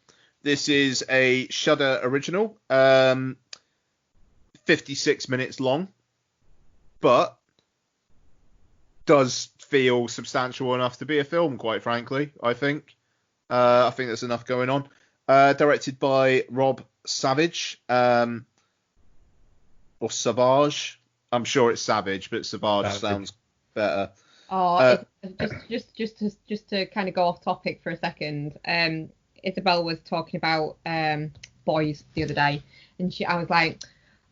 this is a Shudder original, 56 minutes long, but does feel substantial enough to be a film, quite frankly. I think there's enough going on. Directed by Rob Savage, or Savage. I'm sure it's Savage, but Savage sounds better. Just to kind of go off topic for a second. Isabel was talking about boys the other day, and I was like,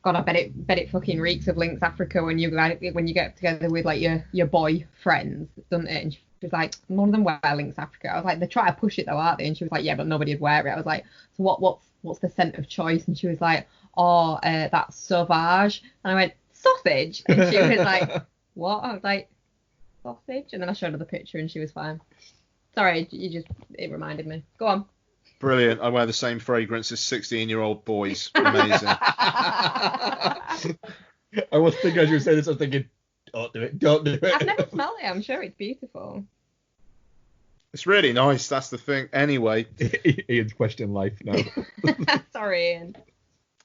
God, I bet it fucking reeks of Lynx Africa when you get together with like your boy friends, doesn't it? And she She was like, none of them wear Lynx Africa. I was like, they try to push it though, aren't they? And she was like, yeah, but nobody would wear it. I was like, so what's the scent of choice? And she was like, oh, that's sauvage. And I went, sausage? And she was like, what? I was like, sausage? And then I showed her the picture and she was fine. Sorry, it reminded me. Go on. Brilliant. I wear the same fragrance as 16-year-old boys. Amazing. I was thinking as you were saying this, I was thinking, don't do it. I've never smelled it. I'm sure it's beautiful. It's really nice. That's the thing. Anyway. Ian's question life now. Sorry, Ian.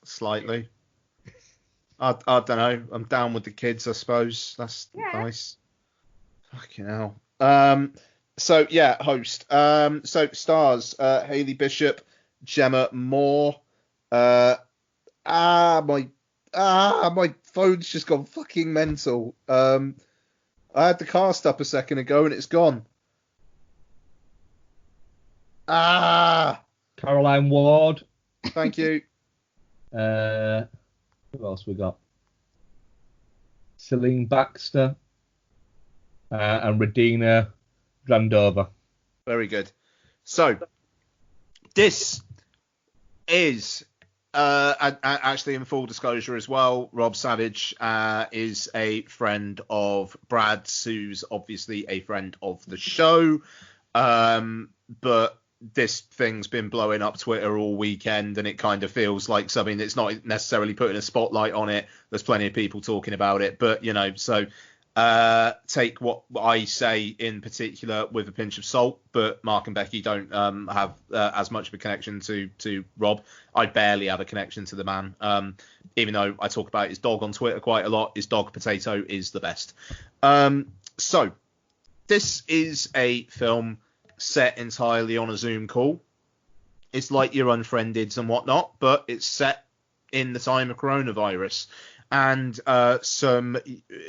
Slightly. I don't know. I'm down with the kids, I suppose. That's nice. Fucking hell. So yeah, host. So stars: Hayley Bishop, Gemma Moore. My phone's just gone fucking mental. I had the cast up a second ago and it's gone. Caroline Ward. Thank you. Who else we got? Celine Baxter. And Radina Grandova. Very good. So, this is, actually in full disclosure as well, Rob Savage is a friend of Brad's, who's obviously a friend of the show. But this thing's been blowing up Twitter all weekend, and it kind of feels like something that's not necessarily putting a spotlight on it. There's plenty of people talking about it, but, so... take what I say in particular with a pinch of salt, but Mark and Becky don't have as much of a connection to Rob. I barely have a connection to the man, even though I talk about his dog on Twitter quite a lot. His dog Potato is the best. So this is a film set entirely on a Zoom call. It's like your Unfriendeds and whatnot, but it's set in the time of coronavirus. And some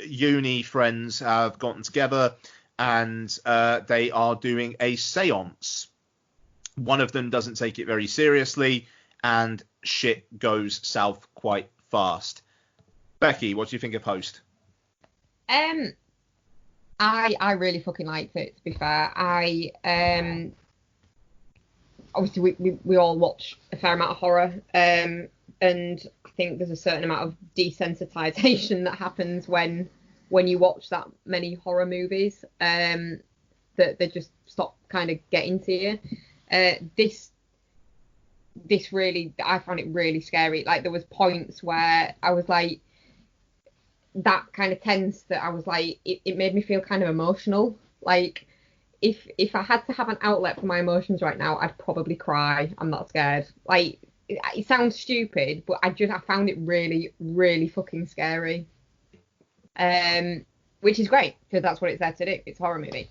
uni friends have gotten together and they are doing a seance. One of them doesn't take it very seriously and shit goes south quite fast. Becky, what do you think of Host? I really fucking liked it, to be fair. Obviously we all watch a fair amount of horror, and I think there's a certain amount of desensitization that happens when you watch that many horror movies, that they just stop kind of getting to you. This really, I found it really scary. Like, there was points where I was like, that kind of tense, that I was like, it made me feel kind of emotional. Like, if I had to have an outlet for my emotions right now, I'd probably cry. I'm not scared. Like, it sounds stupid, but I found it really, really fucking scary. Which is great, because that's what it's there to do. It's a horror movie.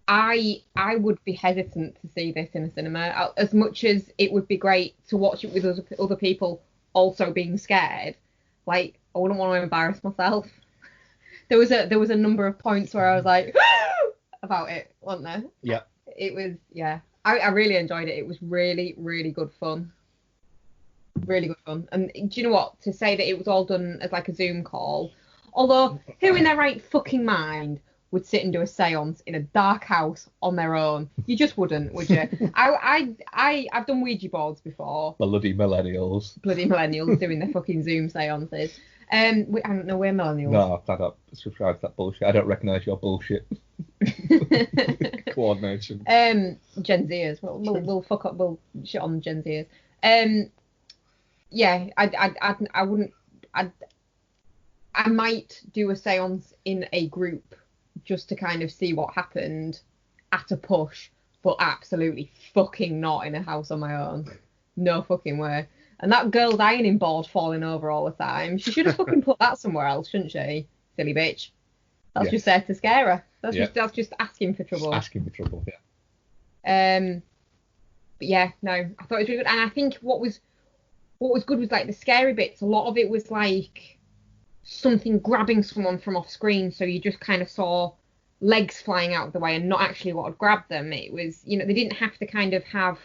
I would be hesitant to see this in a cinema, as much as it would be great to watch it with other people also being scared. Like, I wouldn't want to embarrass myself. There was a number of points where I was like about it, wasn't there? Yeah. It was, yeah. I really enjoyed it. It was really, really good fun. Really good fun. And do you know what? To say that it was all done as like a Zoom call, although who in their right fucking mind would sit and do a seance in a dark house on their own? You just wouldn't, would you? I've done Ouija boards before. Bloody millennials doing their fucking Zoom seances. I don't know, we're millennials. No, I don't subscribe to that bullshit. I don't recognise your bullshit. Coordination. Gen Zers. We'll fuck up. We'll shit on Gen Zers. Yeah, I wouldn't. I might do a seance in a group just to kind of see what happened at a push, but absolutely fucking not in a house on my own. No fucking way. And that girl's ironing board falling over all the time. She should have fucking put that somewhere else, shouldn't she? Silly bitch. That's just there to scare her. That's just asking for trouble. Asking for trouble, yeah. But yeah, no, I thought it was really good. And I think what was good was like the scary bits. A lot of it was like something grabbing someone from off screen, so you just kind of saw legs flying out of the way and not actually what had grabbed them. It was, they didn't have to kind of have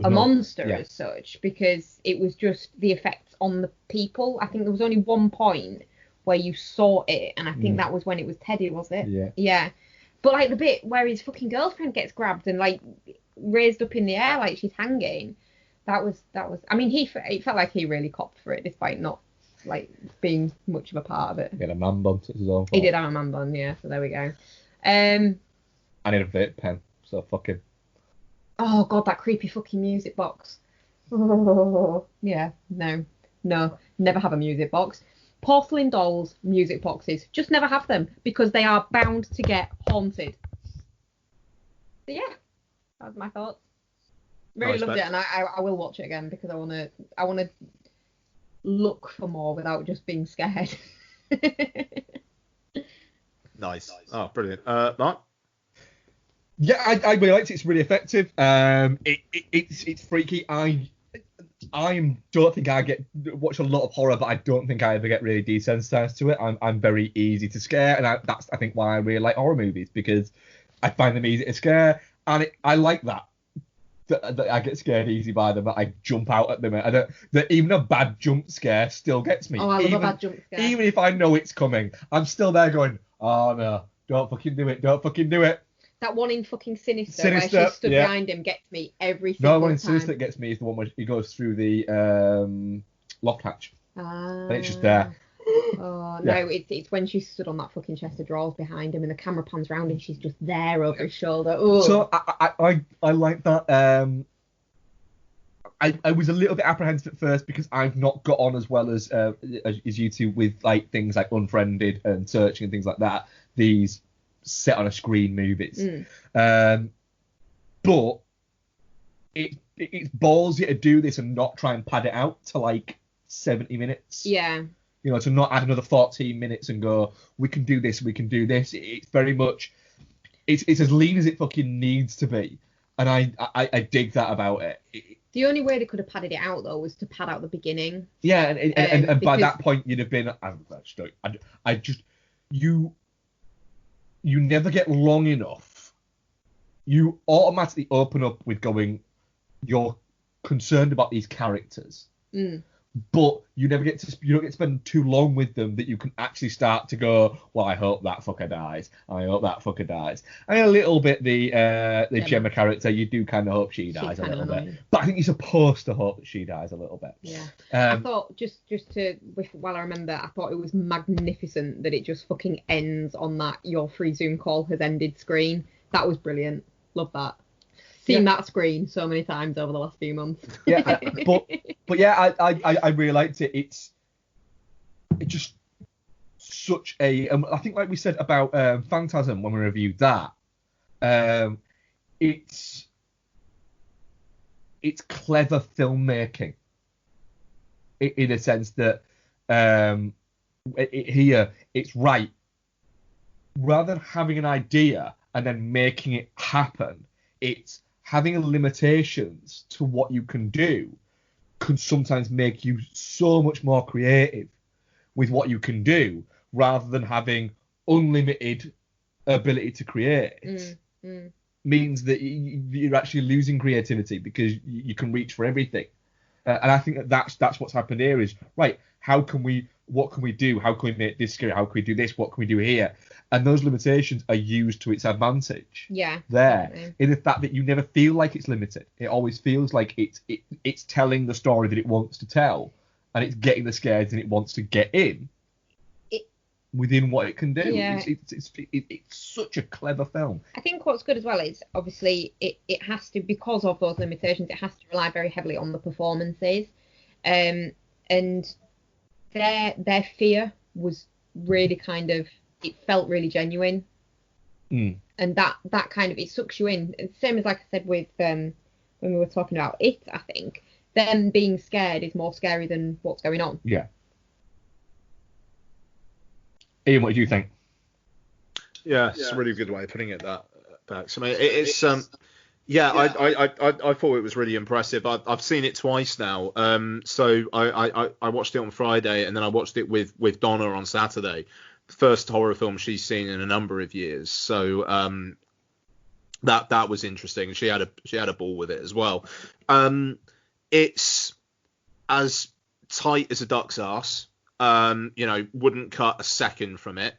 a monster as such, because it was just the effects on the people. I think there was only one point where you saw it, and I think that was when it was Teddy, was it? Yeah. Yeah. But like the bit where his fucking girlfriend gets grabbed and like raised up in the air like she's hanging, that was. I mean, it felt like he really copped for it, despite not like being much of a part of it. He had a man bun, so it's his own fault. He did have a man bun, yeah. So there we go. I need a vape pen, so fuck him. Oh god, that creepy fucking music box. Oh, yeah, no, never have a music box. Porcelain dolls, music boxes, just never have them because they are bound to get haunted. So yeah, that was my thoughts. Really loved it, and I will watch it again because I wanna look for more without just being scared. Nice. Oh, brilliant. Mark? Yeah, I really liked it. It's really effective. It's freaky. I don't think I watch a lot of horror, but I don't think I ever get really desensitized to it. I'm very easy to scare, and that's I think why I really like horror movies, because I find them easy to scare, and I like that I get scared easy by them. That I jump out at them. That even a bad jump scare still gets me. Oh, I love a bad jump scare. Even if I know it's coming, I'm still there going, oh no, don't fucking do it, don't fucking do it. That one in fucking Sinister where she stood behind him gets me every single time. No, one in Sinister that gets me is the one where he goes through the loft hatch. And it's just there. Oh, no, it's when she stood on that fucking chest of drawers behind him and the camera pans round and she's just there over his shoulder. Ooh. So I like that. I was a little bit apprehensive at first because I've not got on as well as you two with like things like Unfriended and Searching and things like that. These set on a screen movies. But it's ballsy to do this and not try and pad it out to like 70 minutes. Yeah. You know, to not add another 14 minutes and go, we can do this, we can do this. It's very much, it's as lean as it fucking needs to be. And I dig that about it. The only way they could have padded it out, though, was to pad out the beginning. Yeah, and by that point, you'd have been, you never get long enough. You automatically open up with going, you're concerned about these characters. But you don't get to spend too long with them that you can actually start to go, well, I hope that fucker dies. I hope that fucker dies. And a little bit the Gemma character, you do kind of hope she dies a little bit. But I think you're supposed to hope that she dies a little bit. Yeah. I thought, while I remember, I thought it was magnificent that it just fucking ends on that your free Zoom call has ended screen. That was brilliant. Love that. Seen that screen so many times over the last few months. Yeah, but yeah, I really liked it. It's just such a. I think, like we said about Phantasm when we reviewed that, it's clever filmmaking in a sense that here it's right. Rather than having an idea and then making it happen, it's having limitations to what you can do can sometimes make you so much more creative with what you can do rather than having unlimited ability to create. Means that you're actually losing creativity because you can reach for everything. And I think that's what's happened here is, right, what can we do? How can we make this scary? How can we do this? What can we do here? And those limitations are used to its advantage. Yeah. There. Definitely. In the fact that you never feel like it's limited. It always feels like it's telling the story that it wants to tell. And it's getting the scares that it wants to get in. Within what it can do. Yeah. It's such a clever film. I think what's good as well is obviously it has to, because of those limitations, it has to rely very heavily on the performances. And their fear was really kind of, it felt really genuine. And that kind of, it sucks you in. Same as like I said with when we were talking about it, I think them being scared is more scary than what's going on. Yeah. Ian, what do you think? Yeah, it's a really good way of putting it. That Bex. I mean, it's I thought it was really impressive. I've seen it twice now. So I watched it on Friday and then I watched it with Donna on Saturday. The first horror film she's seen in a number of years. So that was interesting. She had a ball with it as well. It's as tight as a duck's arse. Wouldn't cut a second from it,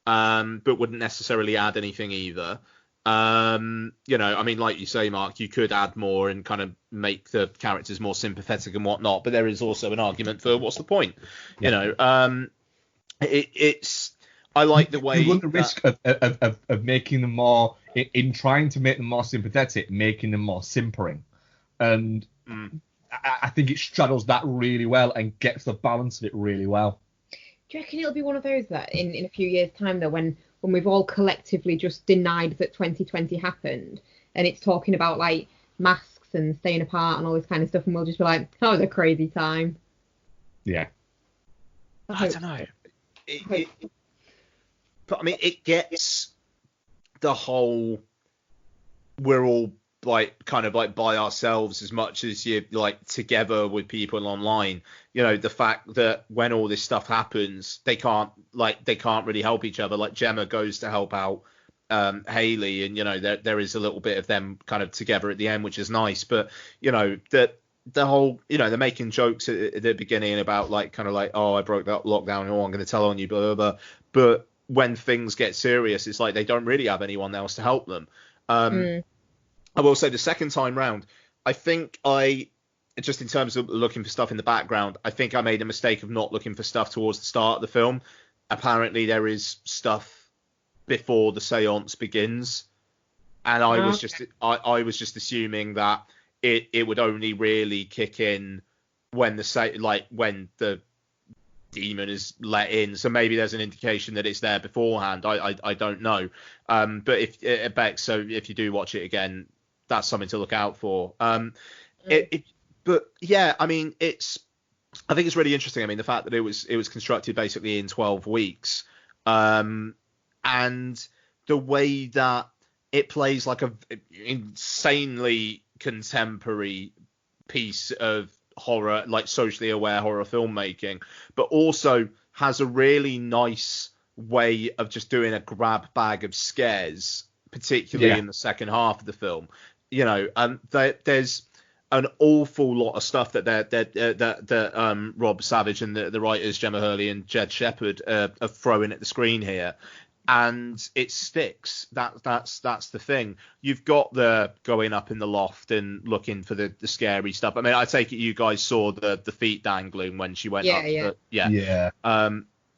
but wouldn't necessarily add anything either. Like you say, Mark, you could add more and kind of make the characters more sympathetic and whatnot, but there is also an argument for what's the point? I like the way you run the risk of making them more, in trying to make them more sympathetic, making them more simpering, and I think it straddles that really well and gets the balance of it really well. Do you reckon it'll be one of those that in a few years' time, though, when we've all collectively just denied that 2020 happened, and it's talking about like masks and staying apart and all this kind of stuff, and we'll just be like, that was a crazy time. Yeah. I don't know. But I mean, it gets the whole, we're all like kind of like by ourselves as much as you're like together with people online. The fact that when all this stuff happens, they can't really help each other. Like Gemma goes to help out Hayley, and there is a little bit of them kind of together at the end, which is nice. But that the whole, they're making jokes at the beginning about like kind of like, oh, I broke that lockdown, oh, I'm going to tell on you, blah blah blah. But when things get serious, it's like they don't really have anyone else to help them. I will say the second time round, I think just in terms of looking for stuff in the background, I think I made a mistake of not looking for stuff towards the start of the film. Apparently there is stuff before the seance begins, and I was just assuming that it would only really kick in when when the demon is let in. So maybe there's an indication that it's there beforehand. I don't know. But if you do watch it again, that's something to look out for. But yeah, I mean, I think it's really interesting. I mean, the fact that it was constructed basically in 12 weeks, and the way that it plays like a insanely contemporary piece of horror, like socially aware horror filmmaking, but also has a really nice way of just doing a grab bag of scares, particularly in the second half of the film. There's an awful lot of stuff that Rob Savage and the writers Gemma Hurley and Jed Shepard are throwing at the screen here, and it sticks. That's the thing. You've got the going up in the loft and looking for the scary stuff. I mean, I take it you guys saw the feet dangling when she went up. Yeah.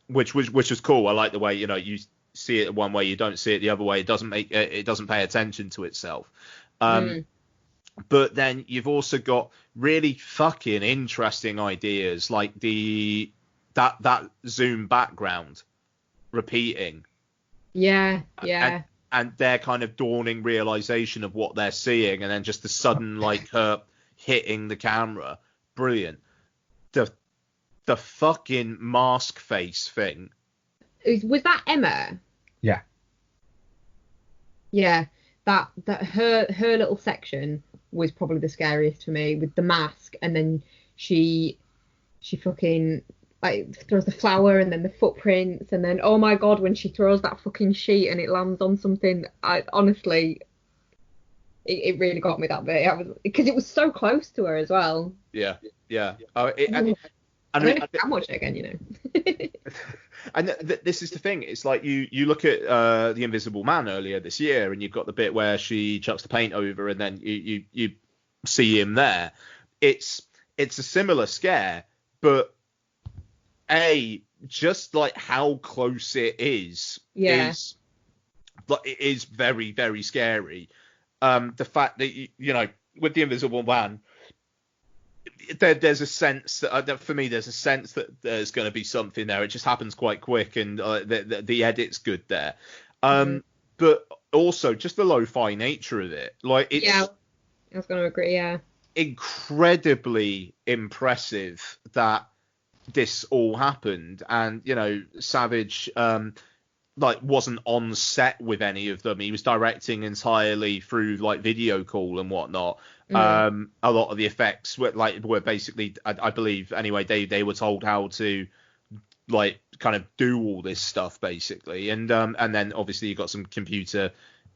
Which was cool. I like the way you see it one way, you don't see it the other way. It doesn't pay attention to itself. But then you've also got really fucking interesting ideas like that zoom background repeating. Yeah. And their kind of dawning realization of what they're seeing, and then just the sudden like her hitting the camera. Brilliant. The fucking mask face thing. Was that Emma? Yeah. Yeah. That her little section was probably the scariest for me, with the mask, and then she fucking like throws the flower and then the footprints, and then oh my god, when she throws that fucking sheet and it lands on something, honestly it really got me that bit. Because it was so close to her as well. Yeah. I'm watching it again, And this is the thing. It's like you look at The Invisible Man earlier this year, and you've got the bit where she chucks the paint over, and then you see him there. It's a similar scare, but just like how close it is very, very scary. The fact that with The Invisible Man, there's a sense that for me there's a sense that there's going to be something there. It just happens quite quick, and the edit's good there. But also just the lo-fi nature of it, like it's I was going to agree. Incredibly impressive that this all happened, and Savage wasn't on set with any of them. He was directing entirely through like video call and whatnot. A lot of the effects were basically, I believe anyway, they were told how to like kind of do all this stuff basically, and then obviously you've got some computer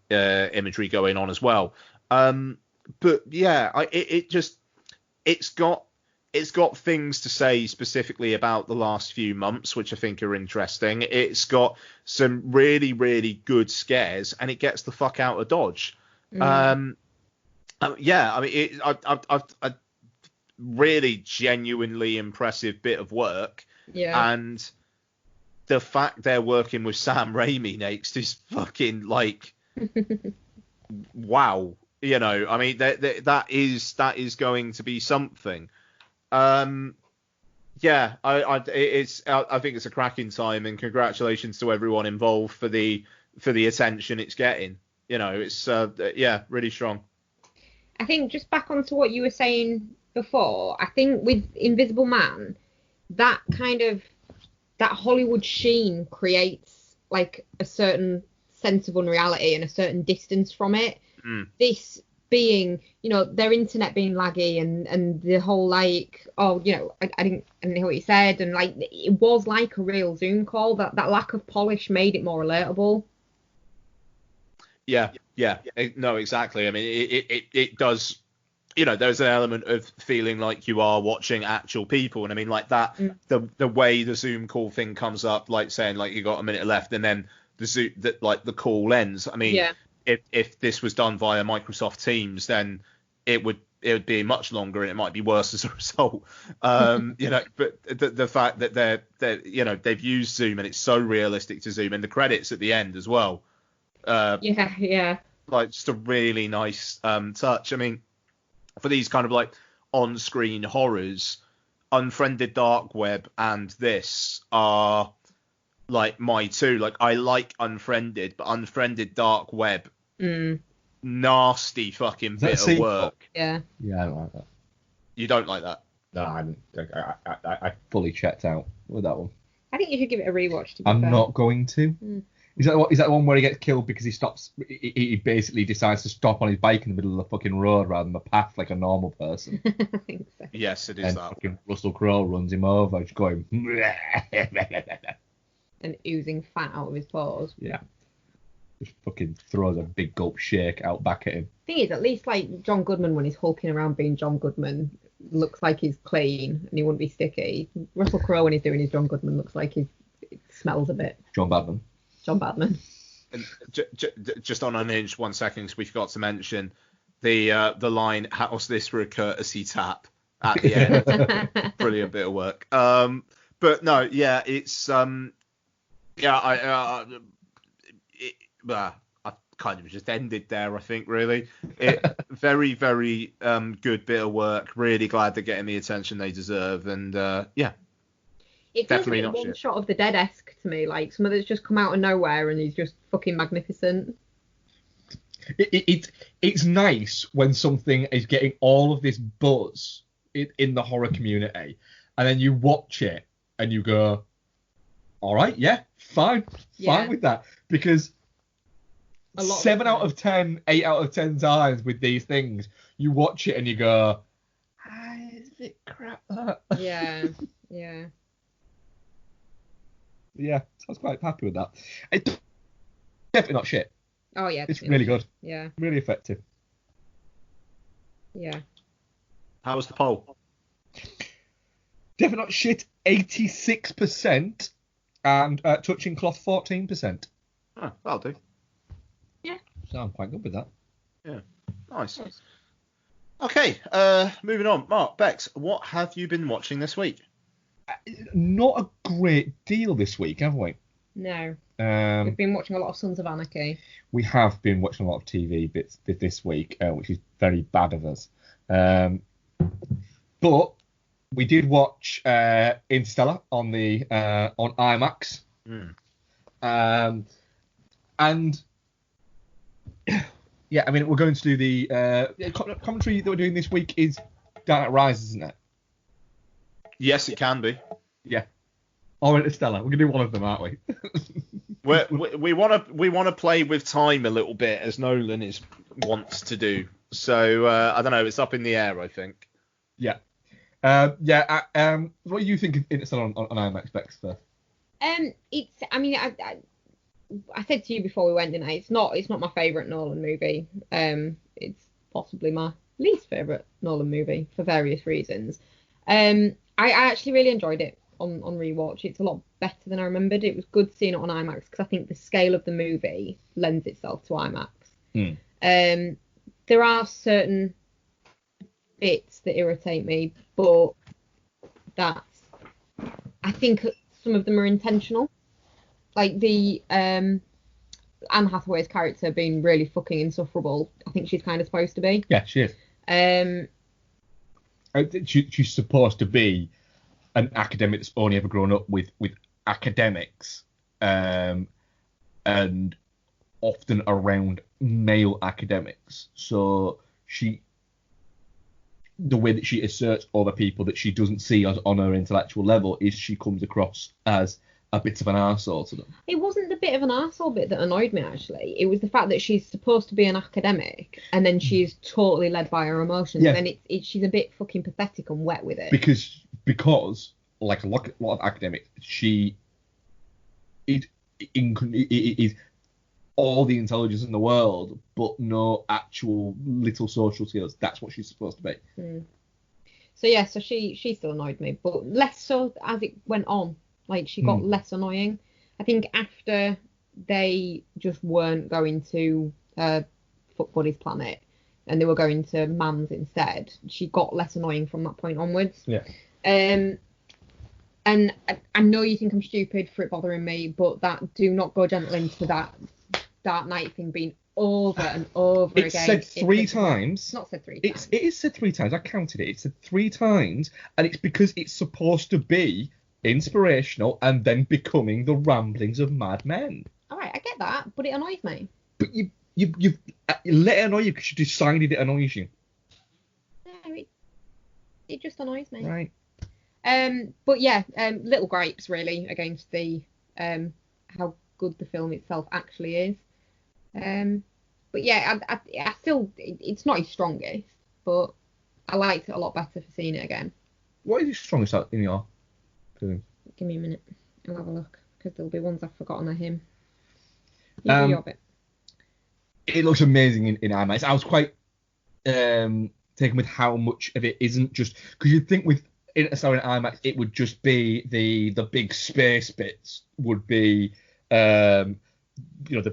imagery going on as well. But yeah, it's got it's got things to say specifically about the last few months, which I think are interesting. It's got some really, really good scares, and it gets the fuck out of Dodge. Yeah, I mean, I've really genuinely impressive bit of work. Yeah. And the fact they're working with Sam Raimi next is fucking like, wow. You know, I mean, that is going to be something. Yeah, I think it's a cracking time, and congratulations to everyone involved for the attention it's getting. You know, it's yeah, really strong. I think just back onto what you were saying before, I think with Invisible Man, that kind of that Hollywood sheen creates like a certain sense of unreality and a certain distance from it. This being, you know, their internet being laggy and the whole like, oh, you know, I didn't hear what you said, and like it was like a real Zoom call. That lack of polish made it more relatable. Yeah, no, exactly. I mean, it does. You know, there's an element of feeling like you are watching actual people, and I mean, like that, the way the Zoom call thing comes up, like saying like you got a minute left, and then the call ends. I mean, if this was done via Microsoft Teams, then it would be much longer, and it might be worse as a result. You know, but the fact that they're you know, they've used Zoom, and it's so realistic to Zoom, and the credits at the end as well. Yeah. Like just a really nice touch. I mean, for these kind of like on-screen horrors, Unfriended Dark Web and this are like my two. Like I like Unfriended, but Unfriended Dark Web, nasty fucking bit of work. Yeah. Yeah, I don't like that. You don't like that? No, I fully checked out with that one. I think you should give it a rewatch. To be I'm fair. not going to. Is that the one where he gets killed because he stops? He basically decides to stop on his bike in the middle of the fucking road rather than the path like a normal person. I think so. Yes, it is and that. Fucking Russell Crowe runs him over, just going. And oozing fat out of his paws. Yeah. Just fucking throws a big gulp shake out back at him. Thing is, at least like John Goodman, when he's hulking around being John Goodman, looks like he's clean and he wouldn't be sticky. Russell Crowe, when he's doing his John Goodman, looks like it smells a bit. John Badman. And just on Unhinged, 1 second, because we forgot to mention the line, how's this for a courtesy tap at the end. Brilliant bit of work. But no, yeah, it's I kind of just ended there, I think, really. Very, very good bit of work. Really glad they're getting the attention they deserve, and yeah. It feels definitely like not one shit. shot of the Dead-esque to me, like some of it's just come out of nowhere and he's just fucking magnificent. It's nice when something is getting all of this buzz in the horror community, and then you watch it and you go, all right, yeah, fine with that, because 7 out of 10, 8 out of 10 times with these things, you watch it and you go, it's a bit crap that. Yeah. Yeah, so I was quite happy with that. It's definitely not shit. Oh yeah. It's really good. Yeah. Really effective. Yeah. How was the poll? Definitely not shit, 86%, and touching cloth 14%. Oh, that'll do. Yeah. So I'm quite good with that. Yeah, nice. Okay, moving on. Mark, Bex, what have you been watching this week? Not a great deal this week, have we? No. We've been watching a lot of Sons of Anarchy. We have been watching a lot of TV bits this week, which is very bad of us. But we did watch Interstellar on IMAX. And yeah, I mean, we're going to do the commentary that we're doing this week is Dark Knight Rises, isn't it? Yes, it can be. Yeah. Or Interstellar. We're gonna do one of them, aren't we? we want to play with time a little bit, as Nolan wants to do. So I don't know. It's up in the air, I think. Yeah. What do you think of Interstellar on IMAX, Bex, first? It's. I mean, I said to you before we went, didn't I? It's not my favourite Nolan movie. It's possibly my least favourite Nolan movie for various reasons. I actually really enjoyed it on rewatch. It's a lot better than I remembered. It was good seeing it on IMAX because I think the scale of the movie lends itself to IMAX. There are certain bits that irritate me, but I think some of them are intentional. Like the Anne Hathaway's character being really fucking insufferable. I think she's kind of supposed to be. Yeah, she is. She's supposed to be an academic that's only ever grown up with academics, and often around male academics. So the way that she asserts other people that she doesn't see as on her intellectual level is she comes across as a bit of an arsehole to them. It wasn't the bit of an arsehole bit that annoyed me, actually. It was the fact that she's supposed to be an academic and then she's totally led by her emotions. Yeah. And she's a bit fucking pathetic and wet with it. Because like a lot of academics, she is all the intelligence in the world, but no actual little social skills. That's what she's supposed to be. So yeah, so she still annoyed me, but less so as it went on. Like, she got less annoying. I think after they just weren't going to Fuck Buddy's planet and they were going to Man's instead, she got less annoying from that point onwards. Yeah. And I know you think I'm stupid for it bothering me, but that do not go gentle into that Dark Knight thing being over and over again. It's said three times. It's not said 3 times. It is said 3 times. I counted it. It's said 3 times, and it's because it's supposed to be inspirational and then becoming the ramblings of mad men. All right, I get that, but it annoys me. But you let it annoy you because you decided it annoys you. No, it just annoys me. Right. But yeah, little gripes really against the how good the film itself actually is. But yeah, I still, it's not his strongest, but I liked it a lot better for seeing it again. What is his strongest out in your opinion? Give me a minute, I'll have a look, because there'll be ones I've forgotten of him. You do your bit. It looks amazing in IMAX. I was quite taken with how much of it isn't just, because you'd think with Interstellar in IMAX it would just be the big space bits would be the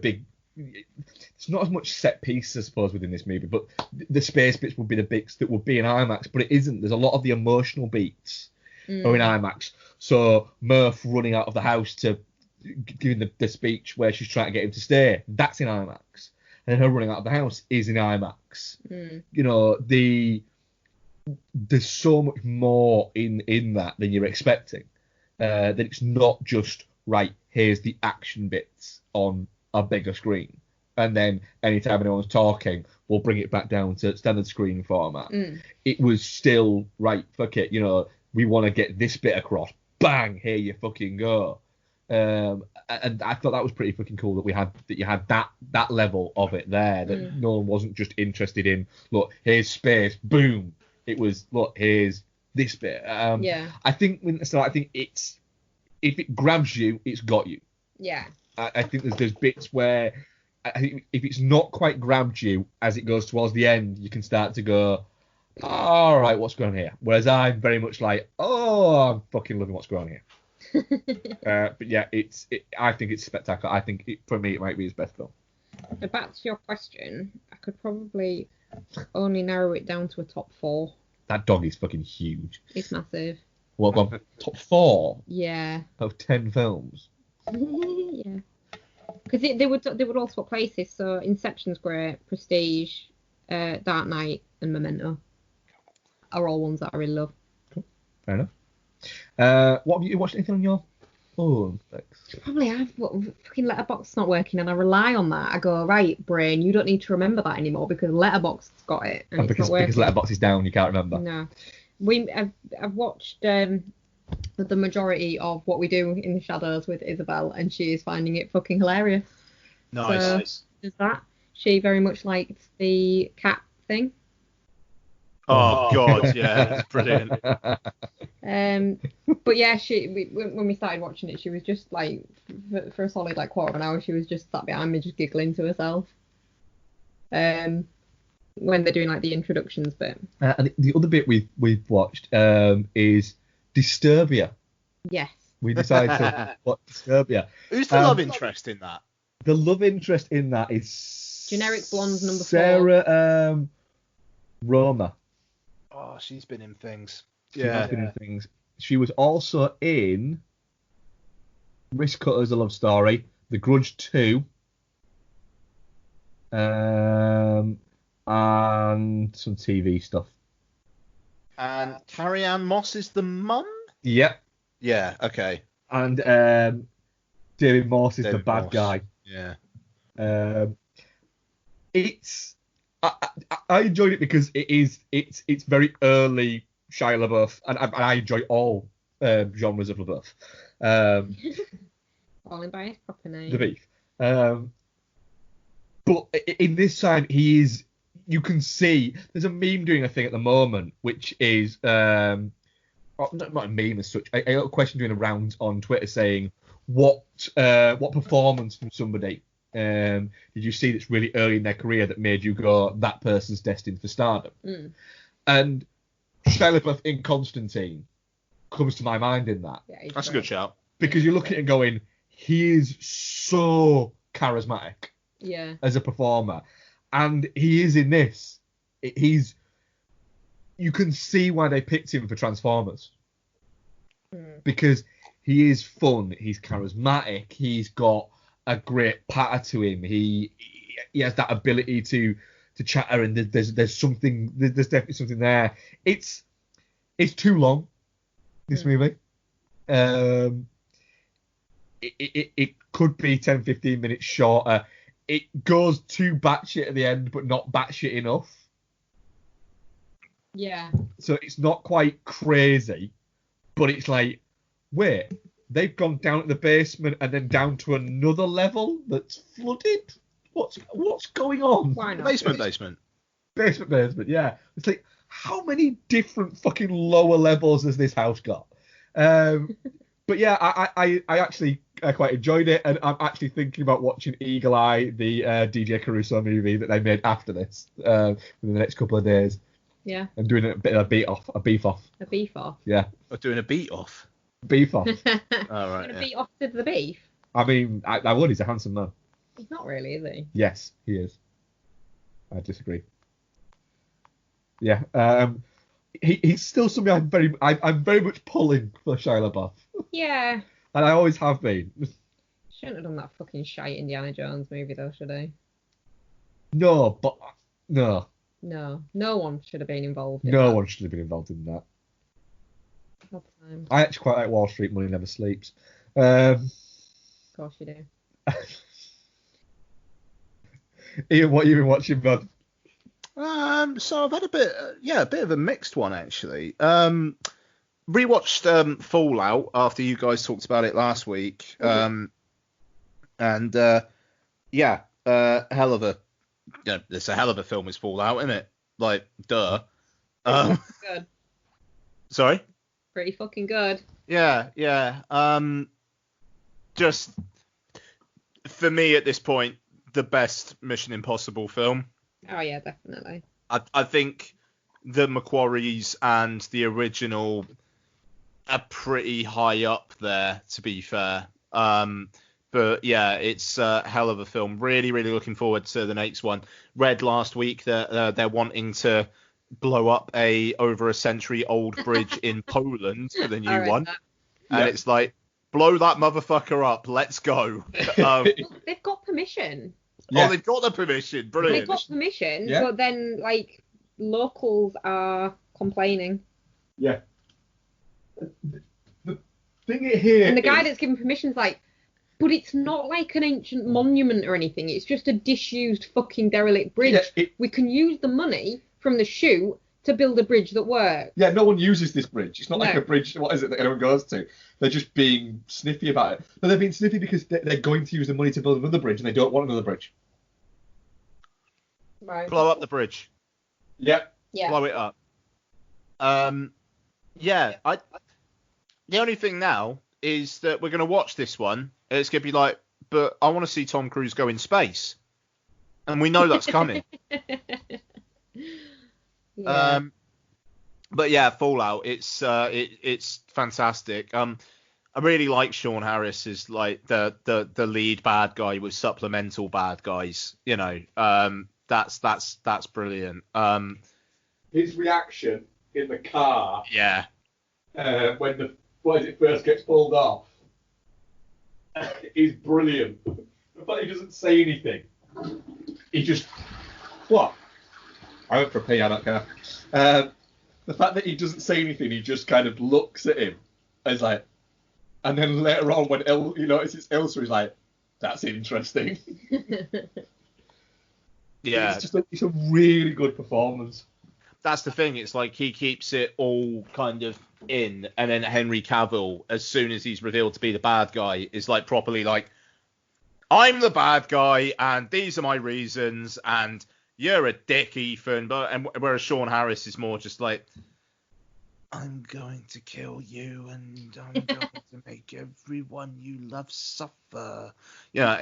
big, it's not as much set piece I suppose within this movie, but the space bits would be the bits that would be in IMAX, but it isn't. There's a lot of the emotional beats are in IMAX. So Murph running out of the house to giving the speech where she's trying to get him to stay, that's in IMAX, and then her running out of the house is in IMAX. You know, there's so much more in that than you're expecting. That it's not just right, here's the action bits on a bigger screen, and then anytime anyone's talking we'll bring it back down to standard screen format. It was still right, fuck it, you know, we want to get this bit across, bang, here you fucking go. And I thought that was pretty fucking cool that you had that level of it there, that no one wasn't just interested in, look, here's space, boom. It was, look, here's this bit. I think it's, if it grabs you, it's got you. Yeah. I think there's bits where I think if it's not quite grabbed you as it goes towards the end, you can start to go, all right, what's going on here? Whereas I'm very much like, oh, I'm fucking loving what's going on here. But yeah, I think it's spectacular. I think for me it might be his best film. So back to your question, I could probably only narrow it down to a top 4. That dog is fucking huge. It's massive. What, top 4? Yeah. Of 10 films? Yeah. Because they would all swap places. So Inception's great, Prestige, Dark Knight, and Memento are all ones that I really love. Cool. Fair enough. What have you watched anything on your phone, Bex? Probably have, but fucking Letterboxd's not working, and I rely on that. I go, right, brain, you don't need to remember that anymore because Letterboxd's got it, and it's not working. Because Letterboxd is down, you can't remember. No. I've watched the majority of What We Do in the Shadows with Isabel, and she is finding it fucking hilarious. Nice. So, there's that. She very much liked the cat thing. Oh God, yeah, it's brilliant. But yeah, when we started watching it, she was just like, for a solid like quarter of an hour, she was just sat behind me just giggling to herself. when they're doing like the introductions bit. And the other bit we've watched is Disturbia. Yes. We decided to watch Disturbia. Who's the love interest in that? The love interest in that is Generic blonde number 4. Sarah Roma. Oh, she's been in things. She has been in things. She was also in Risk Cutters, A Love Story, The Grudge 2, and some TV stuff. And Carrie Ann Moss is the mum? Yep. Yeah, okay. And David Morse is the bad Morse. guy. Yeah. I enjoyed it because it's very early Shia LaBeouf, and I enjoy all genres of LaBeouf. Calling by his proper name. The beef. But in this side, he is. You can see there's a meme doing a thing at the moment, which is not a meme as such. I got a question doing a round on Twitter saying what performance from somebody did you see that's really early in their career that made you go, that person's destined for stardom? And Shia LaBeouf in Constantine comes to my mind in that. Yeah, that's a good shout. Because you look at it and going, he is so charismatic as a performer. And he is in this. You can see why they picked him for Transformers. Because he is fun, he's charismatic, he's got a great patter to him. He has that ability to chatter, and there's definitely something there. It's too long, this movie. It could be 10-15 minutes shorter. It goes too batshit at the end, but not batshit enough. Yeah. So it's not quite crazy, but it's like, wait, they've gone down to the basement and then down to another level that's flooded? What's going on? Why not? Basement. Basement, yeah. It's like, how many different fucking lower levels has this house got? But yeah, I actually quite enjoyed it, and I'm actually thinking about watching Eagle Eye, the DJ Caruso movie that they made after this, within the next couple of days. Yeah. I'm doing a bit of a beef off. A beef off? Yeah. We're doing a beat off. Beef off. All right. Beat off to the beef? I mean, I would. He's a handsome man. He's not really, is he? Yes, he is. I disagree. Yeah. He's still somebody I'm very much pulling for Shia LaBeouf. Yeah. And I always have been. Shouldn't have done that fucking shite Indiana Jones movie though, should he? No. No one should have been involved in No that. one should have been involved in that. What time? I actually quite like Wall Street Money Never Sleeps. Of course you do. Ian, what have you been watching, bud? So I've had a bit of a mixed one actually. Rewatched Fallout after you guys talked about it last week. Hell of a, it's a hell of a film is Fallout, isn't it? Like, duh. Good. Sorry? Pretty fucking good. Yeah. Just for me at this point, the best Mission Impossible film. Oh yeah, definitely. I think the Macquaries and the original are pretty high up there, to be fair. But yeah, it's a hell of a film. Really, really looking forward to the next one. Read last week that they're wanting to blow up a over a century old bridge in Poland for the new one. And it's like, blow that motherfucker up. Let's go. They've got permission. Yeah. Oh, they've got the permission. Brilliant. They've got permission, but then like locals are complaining. Yeah. The thing here. And the guy that's given permission is like, but it's not like an ancient monument or anything. It's just a disused fucking derelict bridge. Yeah, we can use the money from the shoot to build a bridge that works. Yeah, no one uses this bridge. It's not like a bridge, what is it, that anyone goes to? They're just being sniffy about it. But they're being sniffy because they're going to use the money to build another bridge, and they don't want another bridge. Right. Blow up the bridge. Yep. Yeah. Blow it up. The only thing now is that we're going to watch this one. And it's going to be like, but I want to see Tom Cruise go in space. And we know that's coming. Yeah. But yeah, Fallout. It's fantastic. I really like Sean Harris as like the lead bad guy with supplemental bad guys. You know, that's brilliant. His reaction in the car Yeah. when it first gets pulled off is brilliant. The fact he doesn't say anything. He just what? I went for a pee. I don't care. The fact that he doesn't say anything, he just kind of looks at him as like. And then later on, when you notice it's Elsa, he's like, "That's interesting." Yeah, it's a really good performance. That's the thing. It's like he keeps it all kind of in, and then Henry Cavill, as soon as he's revealed to be the bad guy, is like properly like, "I'm the bad guy, and these are my reasons, and you're a dick, Ethan." And whereas Sean Harris is more just like, "I'm going to kill you, and I'm going to make everyone you love suffer." Yeah,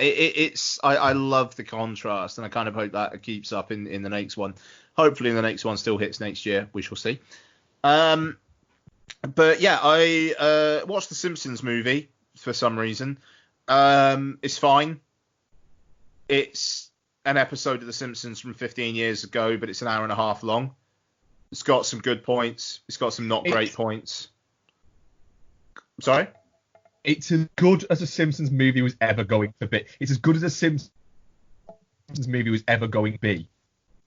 I love the contrast, and I kind of hope that it keeps up in the next one. Hopefully, the next one still hits next year. We shall see. But yeah, I watched the Simpsons movie for some reason. It's fine. It's an episode of the Simpsons from 15 years ago, but it's an hour and a half long. It's got some good points. It's got some not great points. Sorry? It's as good as a Simpsons movie was ever going to be. It's as good as a Simpsons movie was ever going to be,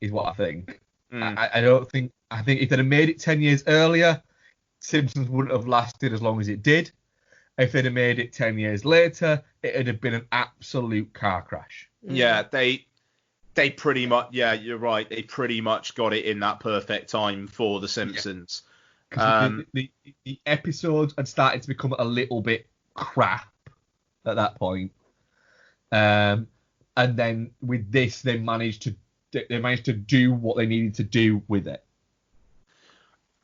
is what I think. I think if they'd have made it 10 years earlier, Simpsons wouldn't have lasted as long as it did. If they'd have made it 10 years later, it'd have been an absolute car crash. Yeah, they pretty much, yeah, you're right. They pretty much got it in that perfect time for The Simpsons. Yeah. The episodes had started to become a little bit crap at that point. And then with this, they managed to do what they needed to do with it.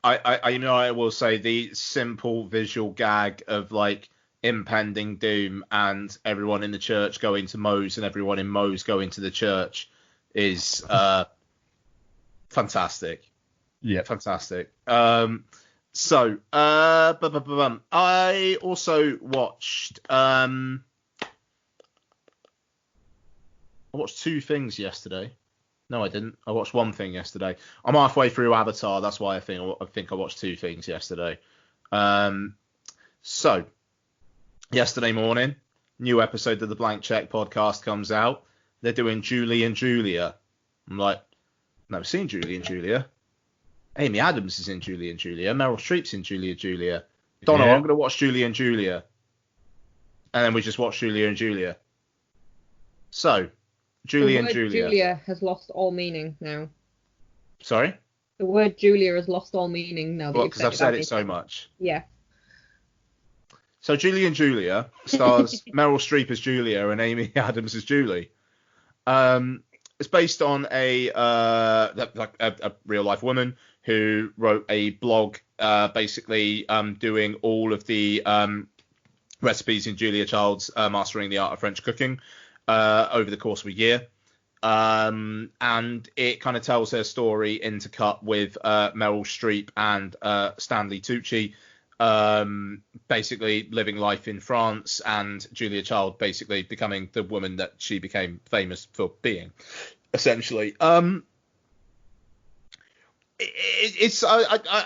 I will say the simple visual gag of like impending doom and everyone in the church going to Moe's and everyone in Moe's going to the church is fantastic. Yeah, fantastic. So I also watched I watched two things yesterday. No, I didn't. I watched one thing yesterday. I'm halfway through Avatar. That's why I think I watched two things yesterday. So yesterday morning, new episode of the Blank Check podcast comes out. They're doing Julie and Julia. I'm like, never seen Julie and Julia. Amy Adams is in Julie and Julia. Meryl Streep's in Julie and Julia. Don't know. I'm going to watch Julie and Julia. And then we just watch Julia and Julia. So, Julie and Julia. Julia has lost all meaning now. Sorry? The word Julia has lost all meaning now. Well, because I've said it so much. Yeah. So Julie and Julia stars Meryl Streep as Julia and Amy Adams as Julie. It's based on a real life woman who wrote a blog, basically doing all of the recipes in Julia Child's Mastering the Art of French Cooking over the course of a year. And it kind of tells her story intercut with Meryl Streep and Stanley Tucci, basically living life in France, and Julia Child basically becoming the woman that she became famous for being, essentially. I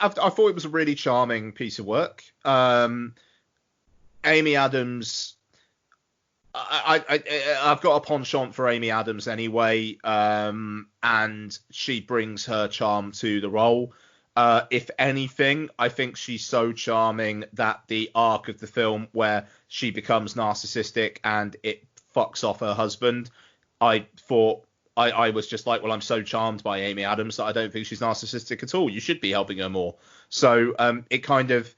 thought it was a really charming piece of work. Amy Adams, I've got a penchant for Amy Adams anyway, and she brings her charm to the role. If anything, I think she's so charming that the arc of the film where she becomes narcissistic and it fucks off her husband, I thought I was just like, well, I'm so charmed by Amy Adams that I don't think she's narcissistic at all. You should be helping her more. So it kind of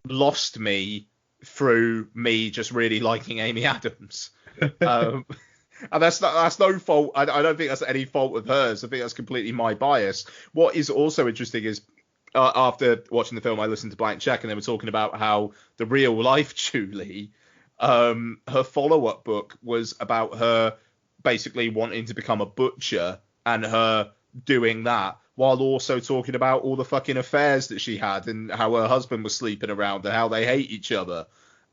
lost me through me just really liking Amy Adams. And that's no fault. I don't think that's any fault of hers. I think that's completely my bias. What is also interesting is after watching the film, I listened to Blank Check and they were talking about how the real life Julie, her follow-up book was about her basically wanting to become a butcher and her doing that while also talking about all the fucking affairs that she had and how her husband was sleeping around and how they hate each other.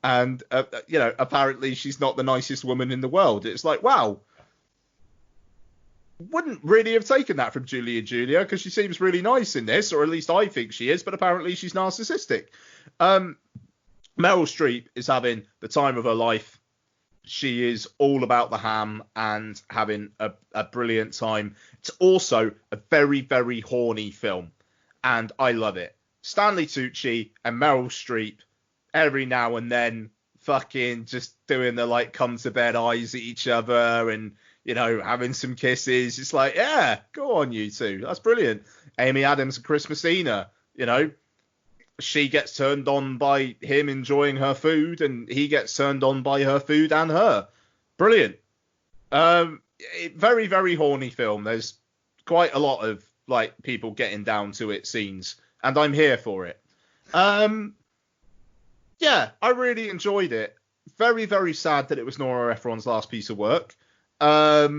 And, apparently she's not the nicest woman in the world. It's like, wow. Wouldn't really have taken that from Julia because she seems really nice in this, or at least I think she is, but apparently she's narcissistic. Meryl Streep is having the time of her life. She is all about the ham and having a brilliant time. It's also a very, very horny film, and I love it. Stanley Tucci and Meryl Streep every now and then fucking just doing the like come to bed eyes at each other and, having some kisses. It's like, yeah, go on, you two. That's brilliant. Amy Adams and Chris Messina, she gets turned on by him enjoying her food and he gets turned on by her food and her. Brilliant. Very, very horny film. There's quite a lot of like people getting down to it scenes, and I'm here for it. Yeah, I really enjoyed it. Very, very sad that it was Nora Ephron's last piece of work. A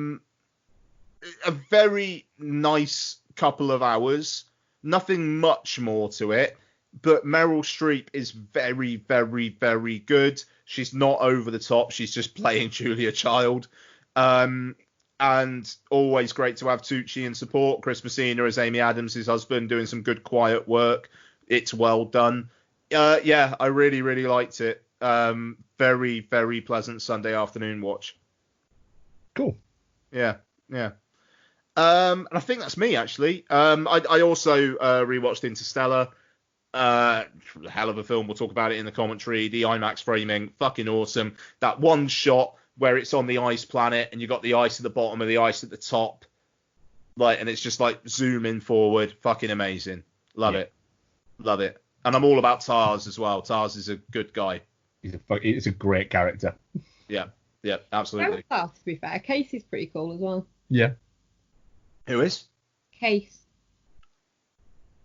very nice couple of hours. Nothing much more to it. But Meryl Streep is very, very, very good. She's not over the top. She's just playing Julia Child. And always great to have Tucci in support. Chris Messina as Amy Adams, his husband, doing some good quiet work. It's well done. Yeah, I really, really liked it. Very, very pleasant Sunday afternoon watch. Cool. Yeah. And I think that's me, actually. I also rewatched Interstellar. Hell of a film. We'll talk about it in the commentary. The IMAX framing, fucking awesome. That one shot where it's on the ice planet and you got the ice at the bottom and the ice at the top, and it's just like zooming forward. Fucking amazing. Love it. And I'm all about Tars as well. Tars is a good guy. He's a great character. Yeah, absolutely. Tars, to be fair. Case is pretty cool as well. Yeah. Who is? Case.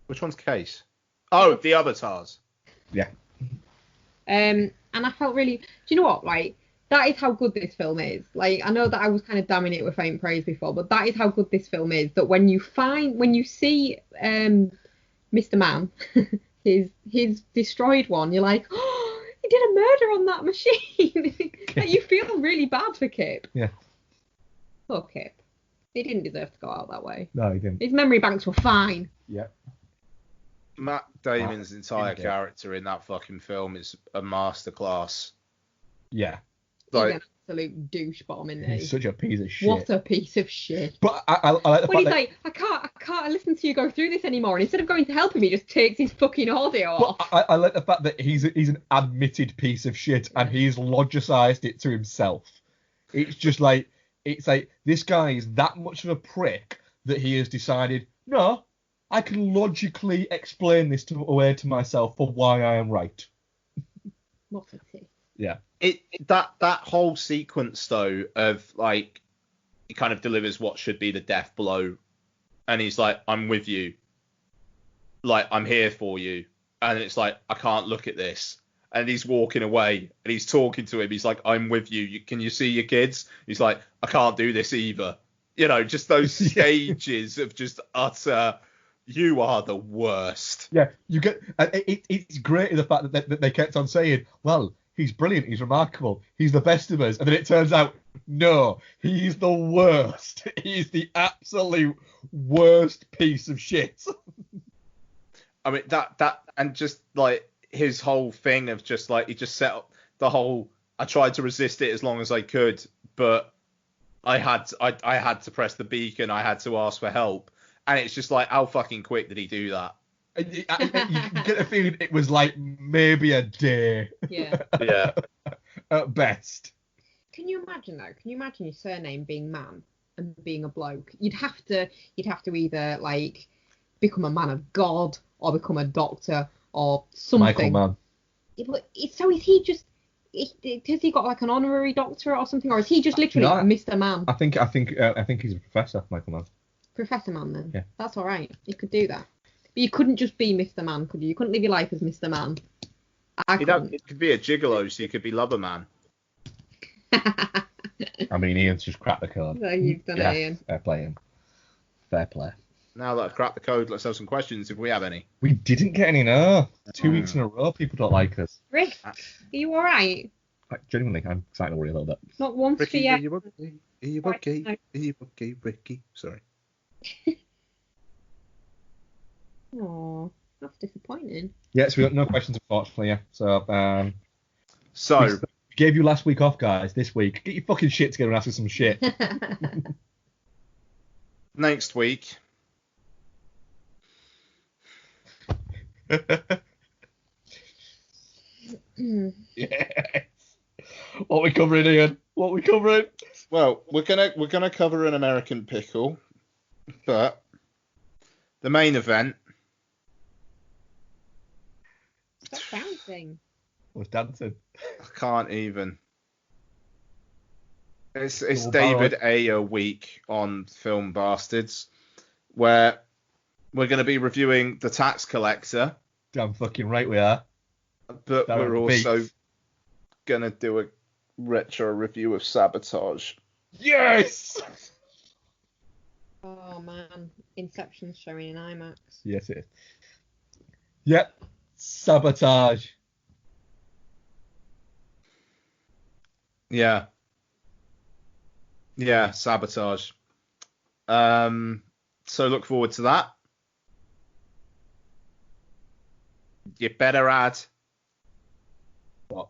Which one's Case? Oh, the other Tars. Yeah. And I felt really. Do you know what? Like, that is how good this film is. Like, I know that I was kind of damning it with faint praise before, but that is how good this film is. That when you see Mr. Man, his destroyed one, you're like, oh, he did a murder on that machine. Like, you feel really bad for Kip. Yeah. Poor Kip. He didn't deserve to go out that way. No, he didn't. His memory banks were fine. Yeah. Matt Damon's entire character in that fucking film is a masterclass. Yeah. He's an absolute douche bomb, isn't he? He's such a piece of shit. What a piece of shit. But I like the when fact he's like, I can't listen to you go through this anymore, and instead of going to help him, he just takes his fucking audio off. I like the fact that he's an admitted piece of shit and he's logicized it to himself. It's just like, this guy is that much of a prick that he has decided, no, I can logically explain this away to myself for why I am right. What a tea. Yeah. That whole sequence though of like he kind of delivers what should be the death blow, and he's like, I'm with you, like I'm here for you, and it's like I can't look at this, and he's walking away and he's talking to him, he's like, I'm with you, can you see your kids? He's like, I can't do this either. Just those stages of just utter, you are the worst. Yeah, you get it's great in the fact that they kept on saying, well, he's brilliant, he's remarkable, he's the best of us, and then it turns out, no, he's the worst. He's the absolute worst piece of shit. I mean, that and just like his whole thing of just like he just set up the whole, I tried to resist it as long as I could, but I had to press the beacon, I had to ask for help, and it's just like, how fucking quick did he do that? You get a feeling it was like maybe a day. Yeah. Yeah. At best. Can you imagine though? Can you imagine your surname being Man and being a bloke? You'd have to either like become a man of God or become a doctor or something. Michael Mann. So is he just? Has he got like an honorary doctorate or something, or is he just literally Mr. Man? I think he's a professor, Michael Mann. Professor Man then. Yeah. That's all right. You could do that. But you couldn't just be Mr. Man, could you? You couldn't live your life as Mr. Man. It could be a gigolo, so you could be Lover Man. I mean, Ian's just cracked the code. No, you've done it, Ian. Fair play him. Fair play. Now that I've cracked the code, let's have some questions if we have any. We didn't get any, no. 2 weeks in a row, people don't like us. Rick, are you alright? Genuinely, I'm starting to worry a little bit. Not once for Ricky, you. are you okay? Are you okay? Are you okay, Ricky? Sorry. Oh, that's disappointing. Yes, we got no questions, unfortunately, yeah. So, So, we gave you last week off, guys. This week, get your fucking shit together and ask us some shit. next week, Yes. What we covering, Ian? What we covering? well, we're gonna cover an American pickle, but the main event. Stop bouncing. Was dancing. I can't even. It's Double David A. week on Film Bastards, where we're going to be reviewing The Tax Collector, Damn fucking right we are. but That we're would be- also going to do a retro review of Sabotage. Yes! Oh man, Inception's showing in IMAX. Yes, it is. Yep. Sabotage. Yeah. Yeah, Sabotage. So look forward to that. You better add. What?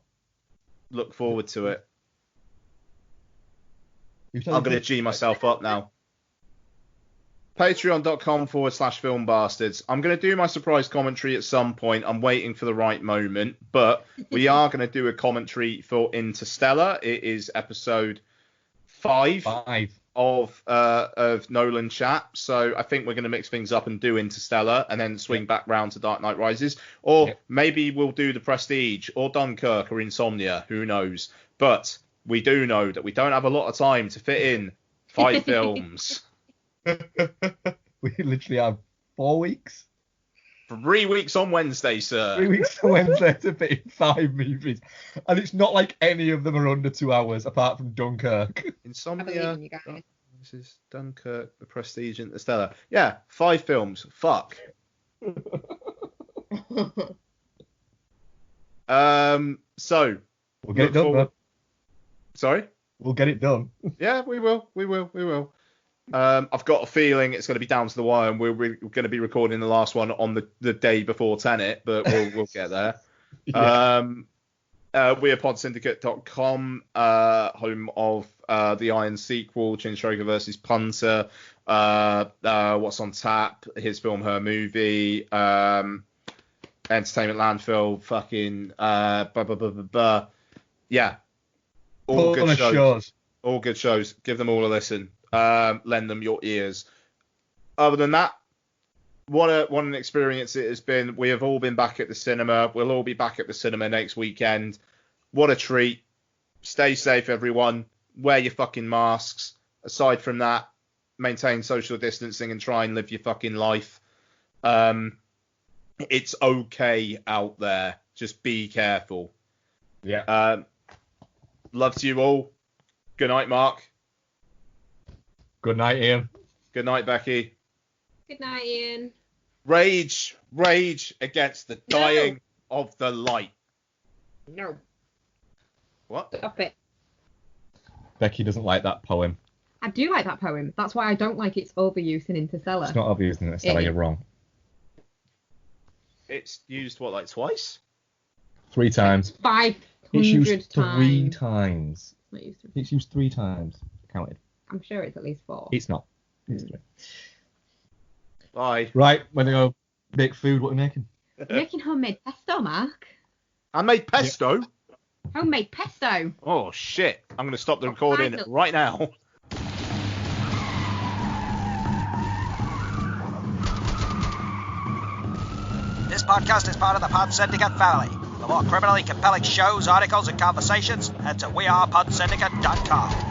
Look forward to it. You've I'm going to G myself up now. Patreon.com/Film Bastards. I'm going to do my surprise commentary at some point. I'm waiting for the right moment, but we are going to do a commentary for Interstellar. It is episode 5 of Nolan Chat. So I think we're going to mix things up and do Interstellar and then swing back round to Dark Knight Rises. Or maybe we'll do The Prestige or Dunkirk or Insomnia. Who knows? But we do know that we don't have a lot of time to fit in 5 films. We literally have 4 weeks. 3 weeks on Wednesday, sir. 3 weeks to Wednesday to fit in 5 movies. And it's not like any of them are under 2 hours, apart from Dunkirk. I believe Insomnia. in you guys. This is Dunkirk, The Prestige, Interstellar. Yeah, 5 films. Fuck. So We'll get it look done, forward- man. Sorry? We'll get it done. Yeah, we will. I've got a feeling it's going to be down to the wire, and we're going to be recording the last one on the day before Tenet, but we'll get there. Yeah. We're podsyndicate.com, home of the Iron sequel, Chinchroga versus Punter, What's on Tap, his film, her movie, Entertainment Landfill, fucking yeah. All good shows. All good shows. Give them all a listen. Lend them your ears. Other than that, what an experience it has been. We have all been back at the cinema. We'll all be back at the cinema next weekend. What a treat. Stay safe, everyone. Wear your fucking masks. Aside from that, maintain social distancing and try and live your fucking life. It's okay out there. Just be careful. Yeah. Love to you all. Good night, Mark. Good night, Ian. Good night, Becky. Good night, Ian. Rage against the dying of the light. No, What? stop it. Becky doesn't like that poem. I do like that poem. That's why I don't like its overuse in Interstellar. It's not obvious in Interstellar, you're wrong. It's used, what, like twice? 3 times. 500 It's used times. 3 times. It's not used. It's used 3 times. Counted. I'm sure it's at least 4. It's not. It's 3. Bye. Right, when they go make food, what are we making? You're making homemade pesto, Mark. I made pesto. Homemade pesto. Oh, shit. I'm going to stop the recording Finally. right now. This podcast is part of the Pod Syndicate family. For more criminally compelling shows, articles, and conversations, head to wearePodsyndicate.com.